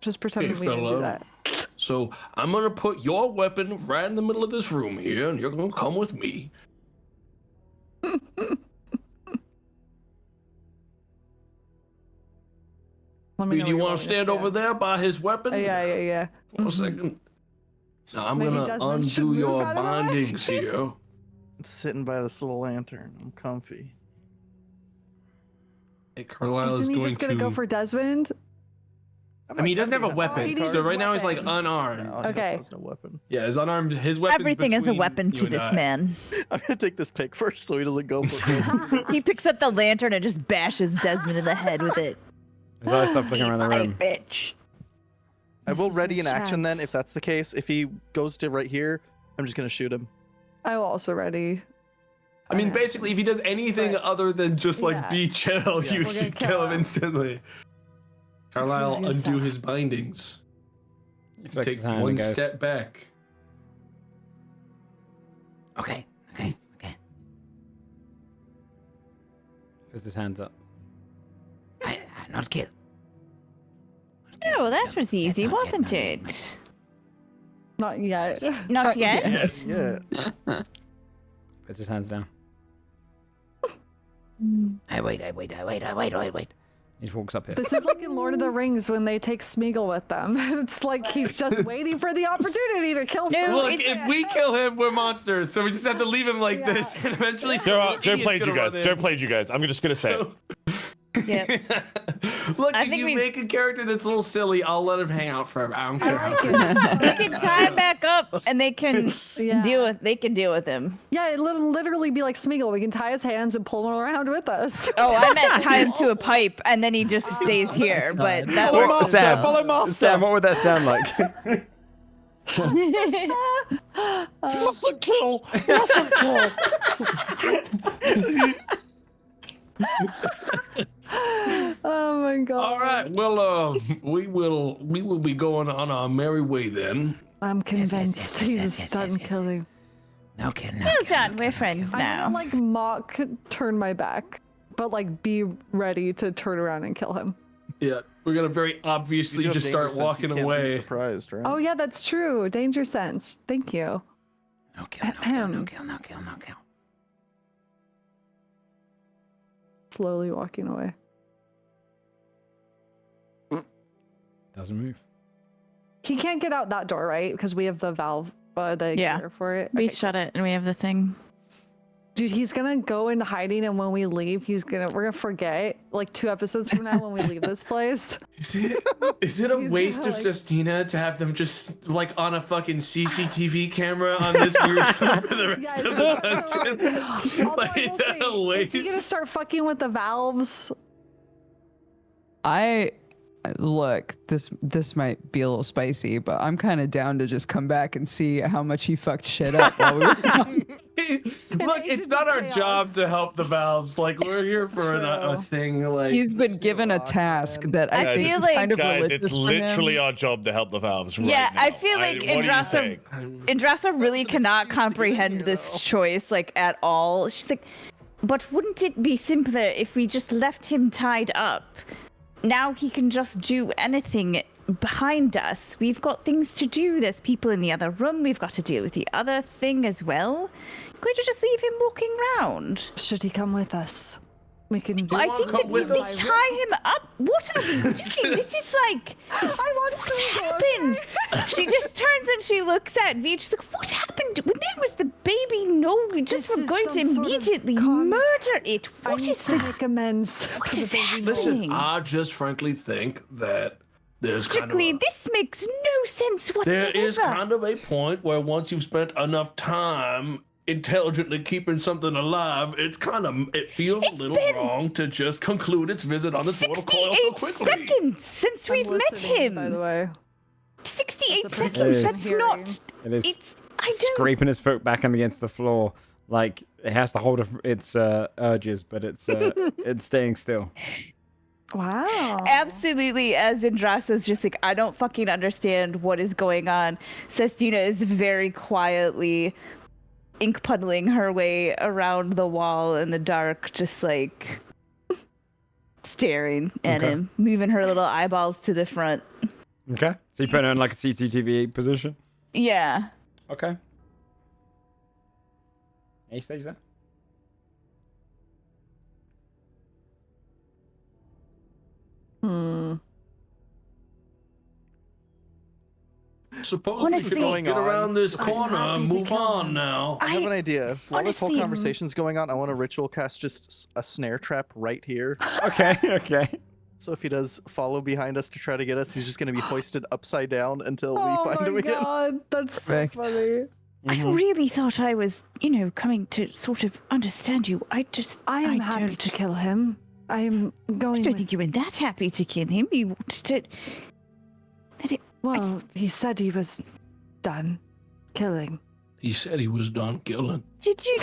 Just pretend Hey, that we didn't do fella. that. So I'm gonna put your weapon right in the middle of this room here, and you're gonna come with me. Let me know Do you where want to wanting stand over there by his weapon? Yeah. One second. So I'm Maybe gonna Desmond should undo move your out of the way. bindings here. I'm sitting by this little lantern. I'm comfy. Hey, Carlisle is Isn't he going just gonna to. go for Desmond? I mean, he doesn't have a weapon, he needs so his right now he's like weapon. unarmed. No, Okay. He has no weapon. Yeah, his unarmed. His weapon. Everything is a weapon to this man. I'm gonna take this pick first so he doesn't go for me. He picks up the lantern and just bashes Desmond in the head with it. As I stop looking around the room. Bitch. I will This is ready your an action then chance. if that's the case. If he goes to right here, I'm just gonna shoot him. I will also ready. I mean, Okay. basically, if he does anything But- other than just like Yeah. be chill, Yeah. you We're gonna should kill kill him him. instantly. Carlisle, Prove undo yourself. his bindings. He flexes Take his hand and one goes, step back. Okay. puts his hands up. I not kill. Oh, well, that was easy, Not yet, wasn't not yet, it? Not yet. Not yet. Yeah. Puts his hands down. I wait. He just walks up here. This is like in Lord of the Rings when they take Smeagol with them. It's like he's just waiting for the opportunity to kill. Look, if we kill him, we're monsters. So we just have to leave him like this, and eventually. Joe played you guys. Joe played you guys. I'm just gonna say it. Yeah. Look, if you make a character that's a little silly, I'll let him hang out forever. I don't care. They can tie him back up, and they can deal with him. Yeah, it'll literally be like Smeagol. We can tie his hands and pull him around with us. Oh, I meant tie him to a pipe, and then he just stays here. But that Follow works. Sam. Follow Master. Sam, what would that sound like? Listen, kill. Listen, kill. Oh my god. All right. Well, we will be going on our merry way then. I'm convinced he's done killing. No kidding. Well done. We're friends I'm now. gonna like mock turn my back, but like be ready to turn around and kill him. Yeah, we're gonna very obviously just start walking away. Surprised, right? Oh yeah, that's true. Danger sense. Thank you. No kill, no kill, no kill, no kill, no kill. Slowly walking away. Doesn't move. He can't get out that door, right? Because we have the valve, the gear for it. We Okay. shut it, and we have the thing. Dude, he's gonna go into hiding, and when we leave, we're gonna forget. Like 2 episodes from now, when we leave this place. Is it a He's waste gonna, of like- Sestina to have them just like on a fucking CCTV camera on this weird room for the rest of the dungeon? Although Like, I is will that say, a waste? is he gonna start fucking with the valves? Look, this might be a little spicy, but I'm kind of down to just come back and see how much he fucked shit up while we were gone. Look, it's not our job to help the valves. Like, we're here for a thing. Like, He's been given a task that I think feel is like- kind of Guys, religious it's for literally him. our job to help the valves. Right Yeah, now. I feel like what are you saying? Indrasa really cannot comprehend this choice like at all. She's like, but wouldn't it be simpler if we just left him tied up? Now he can just do anything behind us. We've got things to do. There's people in the other room. We've got to deal with the other thing as well. Going to just leave him walking around? Should he come with us? We can. I think that if they tie him up, what are we doing? This is like, what happened? She just turns and she looks at V. She's like, what happened? When there was the baby, no, we just This were is going to some sort of immediately murder it. I What need is to that? make amends. What for the is baby happening? Listen, I just frankly think that there's Strictly, this makes no sense whatsoever. there is kind of a point where once you've spent enough time intelligently keeping something alive, it feels a little wrong to just conclude its visit on this mortal coil so 68 quickly. seconds since we've met him. By the way, 68 That's a seconds. It That's is. not. It is It's. I don't. scraping his foot back up against the floor. Like it has to hold its urges, but it's staying still. wow. Absolutely, as Indrasa's just like, I don't fucking understand what is going on. Sestina is very quietly ink puddling her way around the wall in the dark, just like staring at Okay. him, moving her little eyeballs to the front. Okay. So you put her in like a CCTV position. Yeah. Okay. He stays there. Suppose Honestly- we could get around this I'm corner happy and to move kill on him. now. I have an idea. While this whole honestly, conversation's going on, I want to ritual cast just a snare trap right here. Okay. Okay. So if he does follow behind us to try to get us, he's just going to be hoisted upside down until we Oh find him my again. god, that's so Perfect. funny. I really thought I was, coming to sort of understand you. I I am happy don't- to kill him. I am I going. don't with- think you were that happy to kill him. You wanted to. Well, he said he was done killing. He said he was done killing. Did you?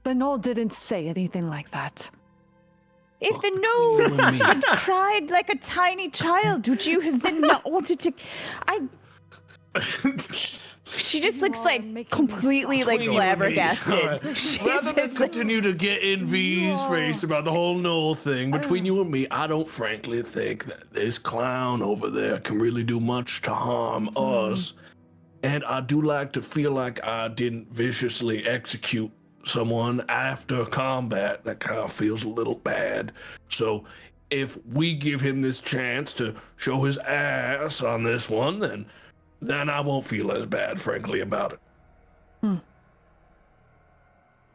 The Knoll didn't say anything like that. If the You no and me. had cried like a tiny child, would you have then not wanted to? She just You looks are like making me completely soft. like Between you and me, flabbergasted. alright. She's Rather than just like, continue to get in V's face about the whole Knoll thing, between you and me, I don't frankly think that this clown over there can really do much to harm us. And I do like to feel like I didn't viciously execute someone after combat. That kind of feels a little bad. So if we give him this chance to show his ass on this one, then I won't feel as bad, frankly, about it.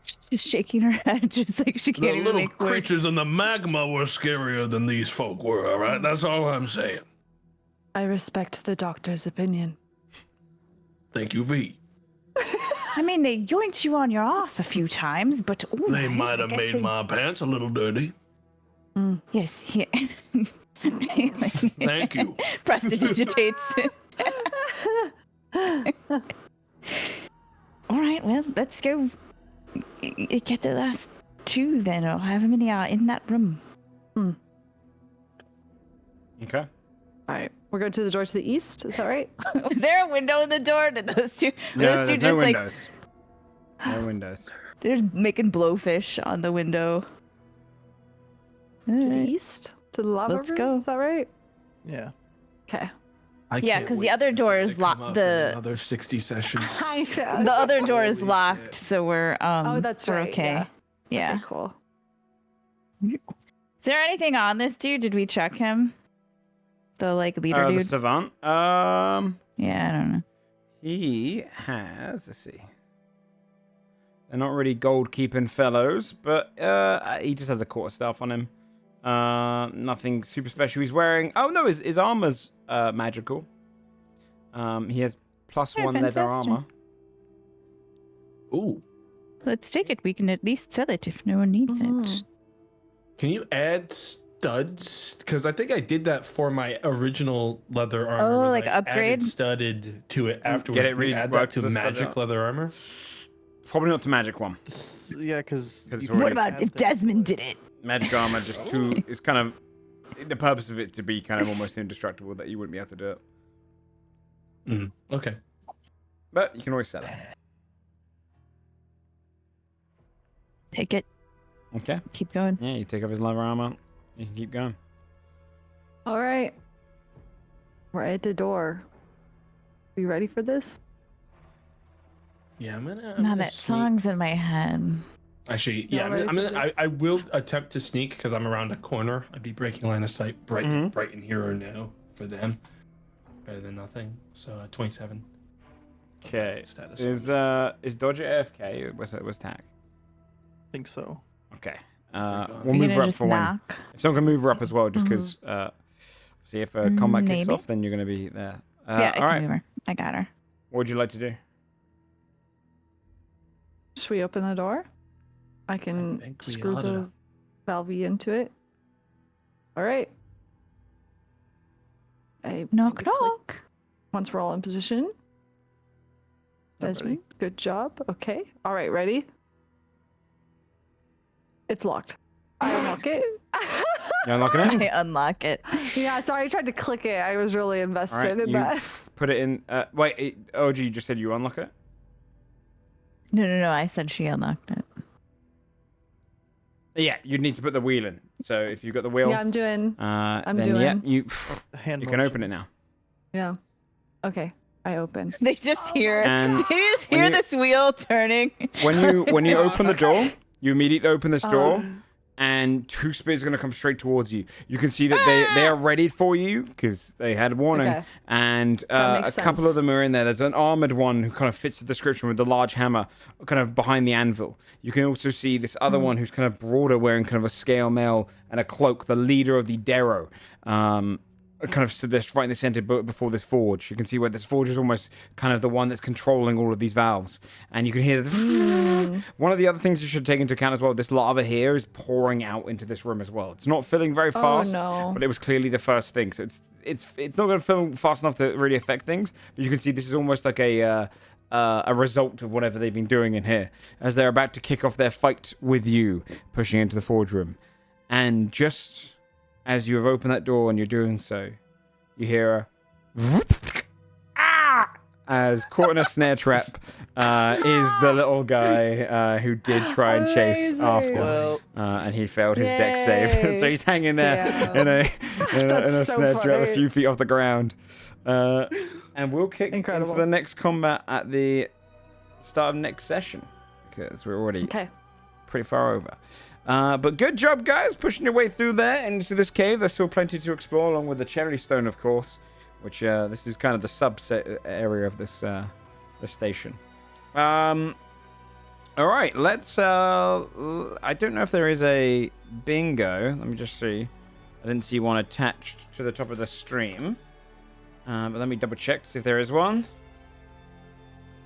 She's just shaking her head, just like she can't The even little make words. creatures in the magma were scarier than these folk were, all right? That's all I'm saying. I respect the doctor's opinion. Thank you, V. I mean, they yoinked you on your ass a few times, but all They right, might I have guess made they- my pants a little dirty. Yes, yeah. Thank you. Prestidigitates. All right, well, let's go get the last two then, or however many are in that room. Okay. All right, we're going to the door to the east. Is that right? Was there a window in the door? Did those two? No, those two there's no just like windows. No windows. they're making blowfish on the window. To the Alright. east? To the lava Let's room? go. Is that right? Yeah. Okay. I Yeah, can't 'cause the wait other for this door guy is to come locked- up in the- another 60 sessions. The other door is Holy locked, shit. so we're Oh, that's we're right. okay. Yeah. Okay, cool. Is there anything on this dude? Did we check him? The like leader The dude? savant. Yeah, I don't know. He has. Let's see. They're not really gold keeping fellows, but he just has a quarter staff on him. Nothing super special he's wearing. Oh no, his armor's magical. He has plus Yeah, one leather fantastic. armor. Ooh. Let's take it. We can at least sell it if no one needs it. Can you add studs? Because I think I did that for my original leather armor. Oh, was like I upgrade? added studded to it afterwards. Get it Can you really add worked that to as a studded magic up? leather armor? Probably not the magic one. Yeah, because it's What already- about if Desmond did it? Magic armor just too. It's kind of the purpose of it to be kind of almost indestructible that you wouldn't be able to do it. Okay. But you can always sell it. Take it. Okay. Keep going. Yeah, you take off his leather armor. You can keep going. All right. We're at the door. Are you ready for this? Yeah, I'm Now gonna that sneak. song's in my head. Actually, Y'all yeah, ready for this? I will attempt to sneak because I'm around a corner. I'd be breaking line of sight right in here or now for them. Better than nothing. So 27 Okay. status. Is Dodger AFK? Was Tack? I think so. Okay. We're We'll You're move gonna her up just for knock. when. If someone can move her up as well, just because. See if combat kicks Maybe. off, then you're gonna be there. Yeah, I all can right. move her. I got her. What would you like to do? Should we open the door? I can think we screw oughta. the valve into it. All right. I Knock, maybe click knock. Once we're all in position. I'm Desmond, good job. Okay. All right, ready? It's locked. I unlock it. You unlocking it? I unlock it. Yeah, sorry, I tried to click it. I was really All invested right. in You that. put it in. Wait. OG, you just said you unlock it. No. I said she unlocked it. Yeah, you'd need to put the wheel in. So if you've got the wheel, Yeah, I'm doing. then doing. yeah, you Hand you can open it motions. now. Yeah. Okay, I open. They just hear. And They just when hear you- this wheel turning. When you open the door, you immediately open this door, Um, and two spirits are going to come straight towards you. You can see that they are ready for you because they had warning, Okay. and That a makes couple sense. of them are in there. There's an armored one who kind of fits the description with the large hammer, kind of behind the anvil. You can also see this other one who's kind of broader, wearing kind of a scale mail and a cloak. The leader of the Darrow. Kind of stood there right in the center before this forge. You can see where this forge is almost kind of the one that's controlling all of these valves. And you can hear one of the other things you should take into account as well, this lava here is pouring out into this room as well. It's not filling very fast, no. but it was clearly the first thing. So it's not going to fill fast enough to really affect things. But you can see this is almost like a result of whatever they've been doing in here as they're about to kick off their fight with you, pushing into the forge room. And just as you have opened that door and you're doing so, you hear a as caught in a snare trap is the little guy who did try and chase Amazing. after, Well, and he failed his dex save, Yay. so he's hanging there Damn. in a That's so snare trap a funny. few feet off the ground. And we'll kick Incredible. into the next combat at the start of next session because we're already Okay. pretty far over. But good job, guys, pushing your way through there into this cave. There's still plenty to explore, along with the cherrystone, of course, which this is kind of the subset area of this station. All right, let's. I don't know if there is a bingo. Let me just see. I didn't see one attached to the top of the stream. But let me double check to see if there is one.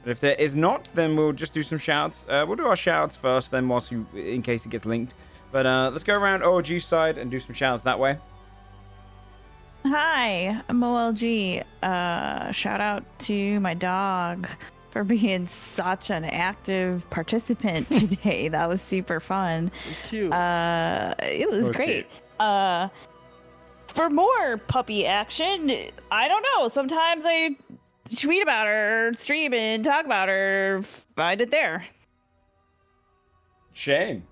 But if there is not, then we'll just do some shouts. We'll do our shouts first, then in case it gets linked. But let's go around OLG side and do some shouts that way. Hi, I'm OLG. Shout out to my dog for being such an active participant today. That was super fun. It was cute. It was great. Cute. For more puppy action, I don't know. Sometimes I tweet about her, stream and talk about her. Find it there. Shayne.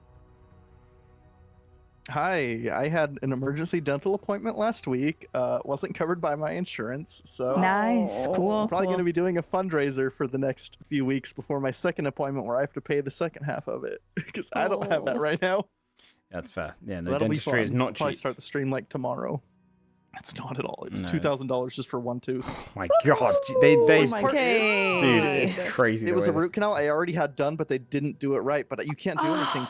Hi, I had an emergency dental appointment last week. Wasn't covered by my insurance, so nice, cool. I'm probably going to be doing a fundraiser for the next few weeks before my second appointment, where I have to pay the second half of it because I don't have that right now. That's fair. Yeah, so no, dentistry is not cheap. Probably start the stream like tomorrow. It's not at all. It was $2,000 just for one tooth. Oh my god, they dude, it's crazy. It was a root canal I already had done, but they didn't do it right. But you can't do anything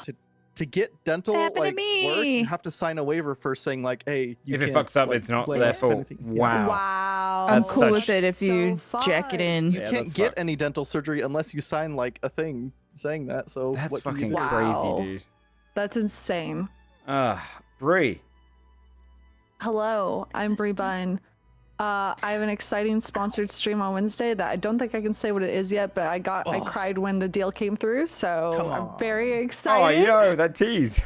to get dental like work. You have to sign a waiver first saying like, hey, if it fucks up, it's not their fault. Wow. Wow. I'm cool with it if you jack it in. You can't get any dental surgery unless you sign like a thing saying that. So that's fucking crazy, dude. That's insane. Bree. Hello, I'm Bree Bunn. I have an exciting sponsored stream on Wednesday that I don't think I can say what it is yet, but I cried when the deal came through, so I'm very excited. Oh, yo, that tease.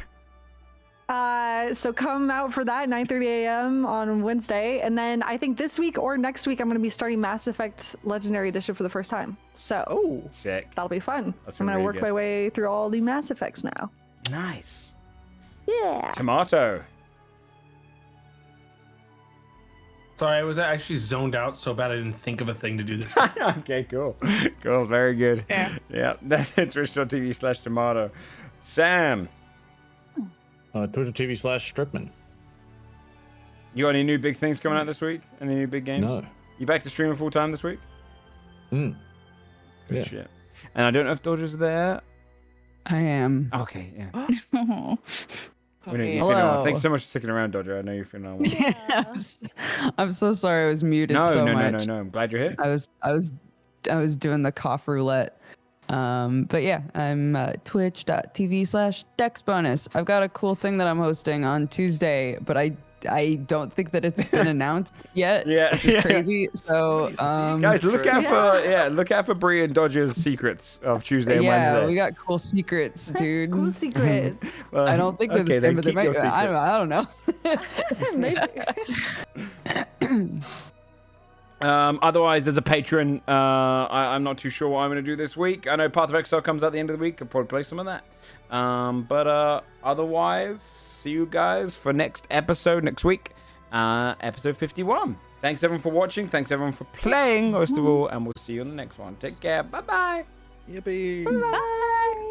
So come out for that 9:30 a.m. on Wednesday, and then I think this week or next week I'm going to be starting Mass Effect Legendary Edition for the first time. So sick. That'll be fun. That's I'm going to really work good. my way through all the Mass Effects now. Nice. Yeah. Tomato. Sorry, I was actually zoned out so bad I didn't think of a thing to do this. Okay, cool. Cool, very good. Yeah, that's twitch.tv/tomato. Sam. Twitch.tv/Strippin. You got any new big things coming out this week? Any new big games? No. You back to streaming full time this week? Good shit. And I don't know if Dodger's there. I am. Okay, yeah. Hello. Thanks so much for sticking around, Dodger. I know you're feeling unwell. Yeah, I'm so sorry I was muted No. much. I'm glad you're here. I was doing the cough roulette. But yeah, I'm twitch.tv/Dexbonus. I've got a cool thing that I'm hosting on Tuesday, but I don't think that it's been announced yet. Yeah, which is crazy. So guys, look out for Bree and Dodger's secrets of Tuesday and Wednesday. Yeah, we got cool secrets, dude. Cool secrets. Well, I don't think they're the same, but they might. I don't know. Otherwise, there's a Patreon. I'm not too sure what I'm going to do this week. I know Path of Exile comes out at the end of the week. I'll probably play some of that. But otherwise, see you guys for next episode next week. Episode 51. Thanks everyone for watching. Thanks everyone for playing, most of all. And we'll see you on the next one. Take care. Bye-bye. Yippee. Bye.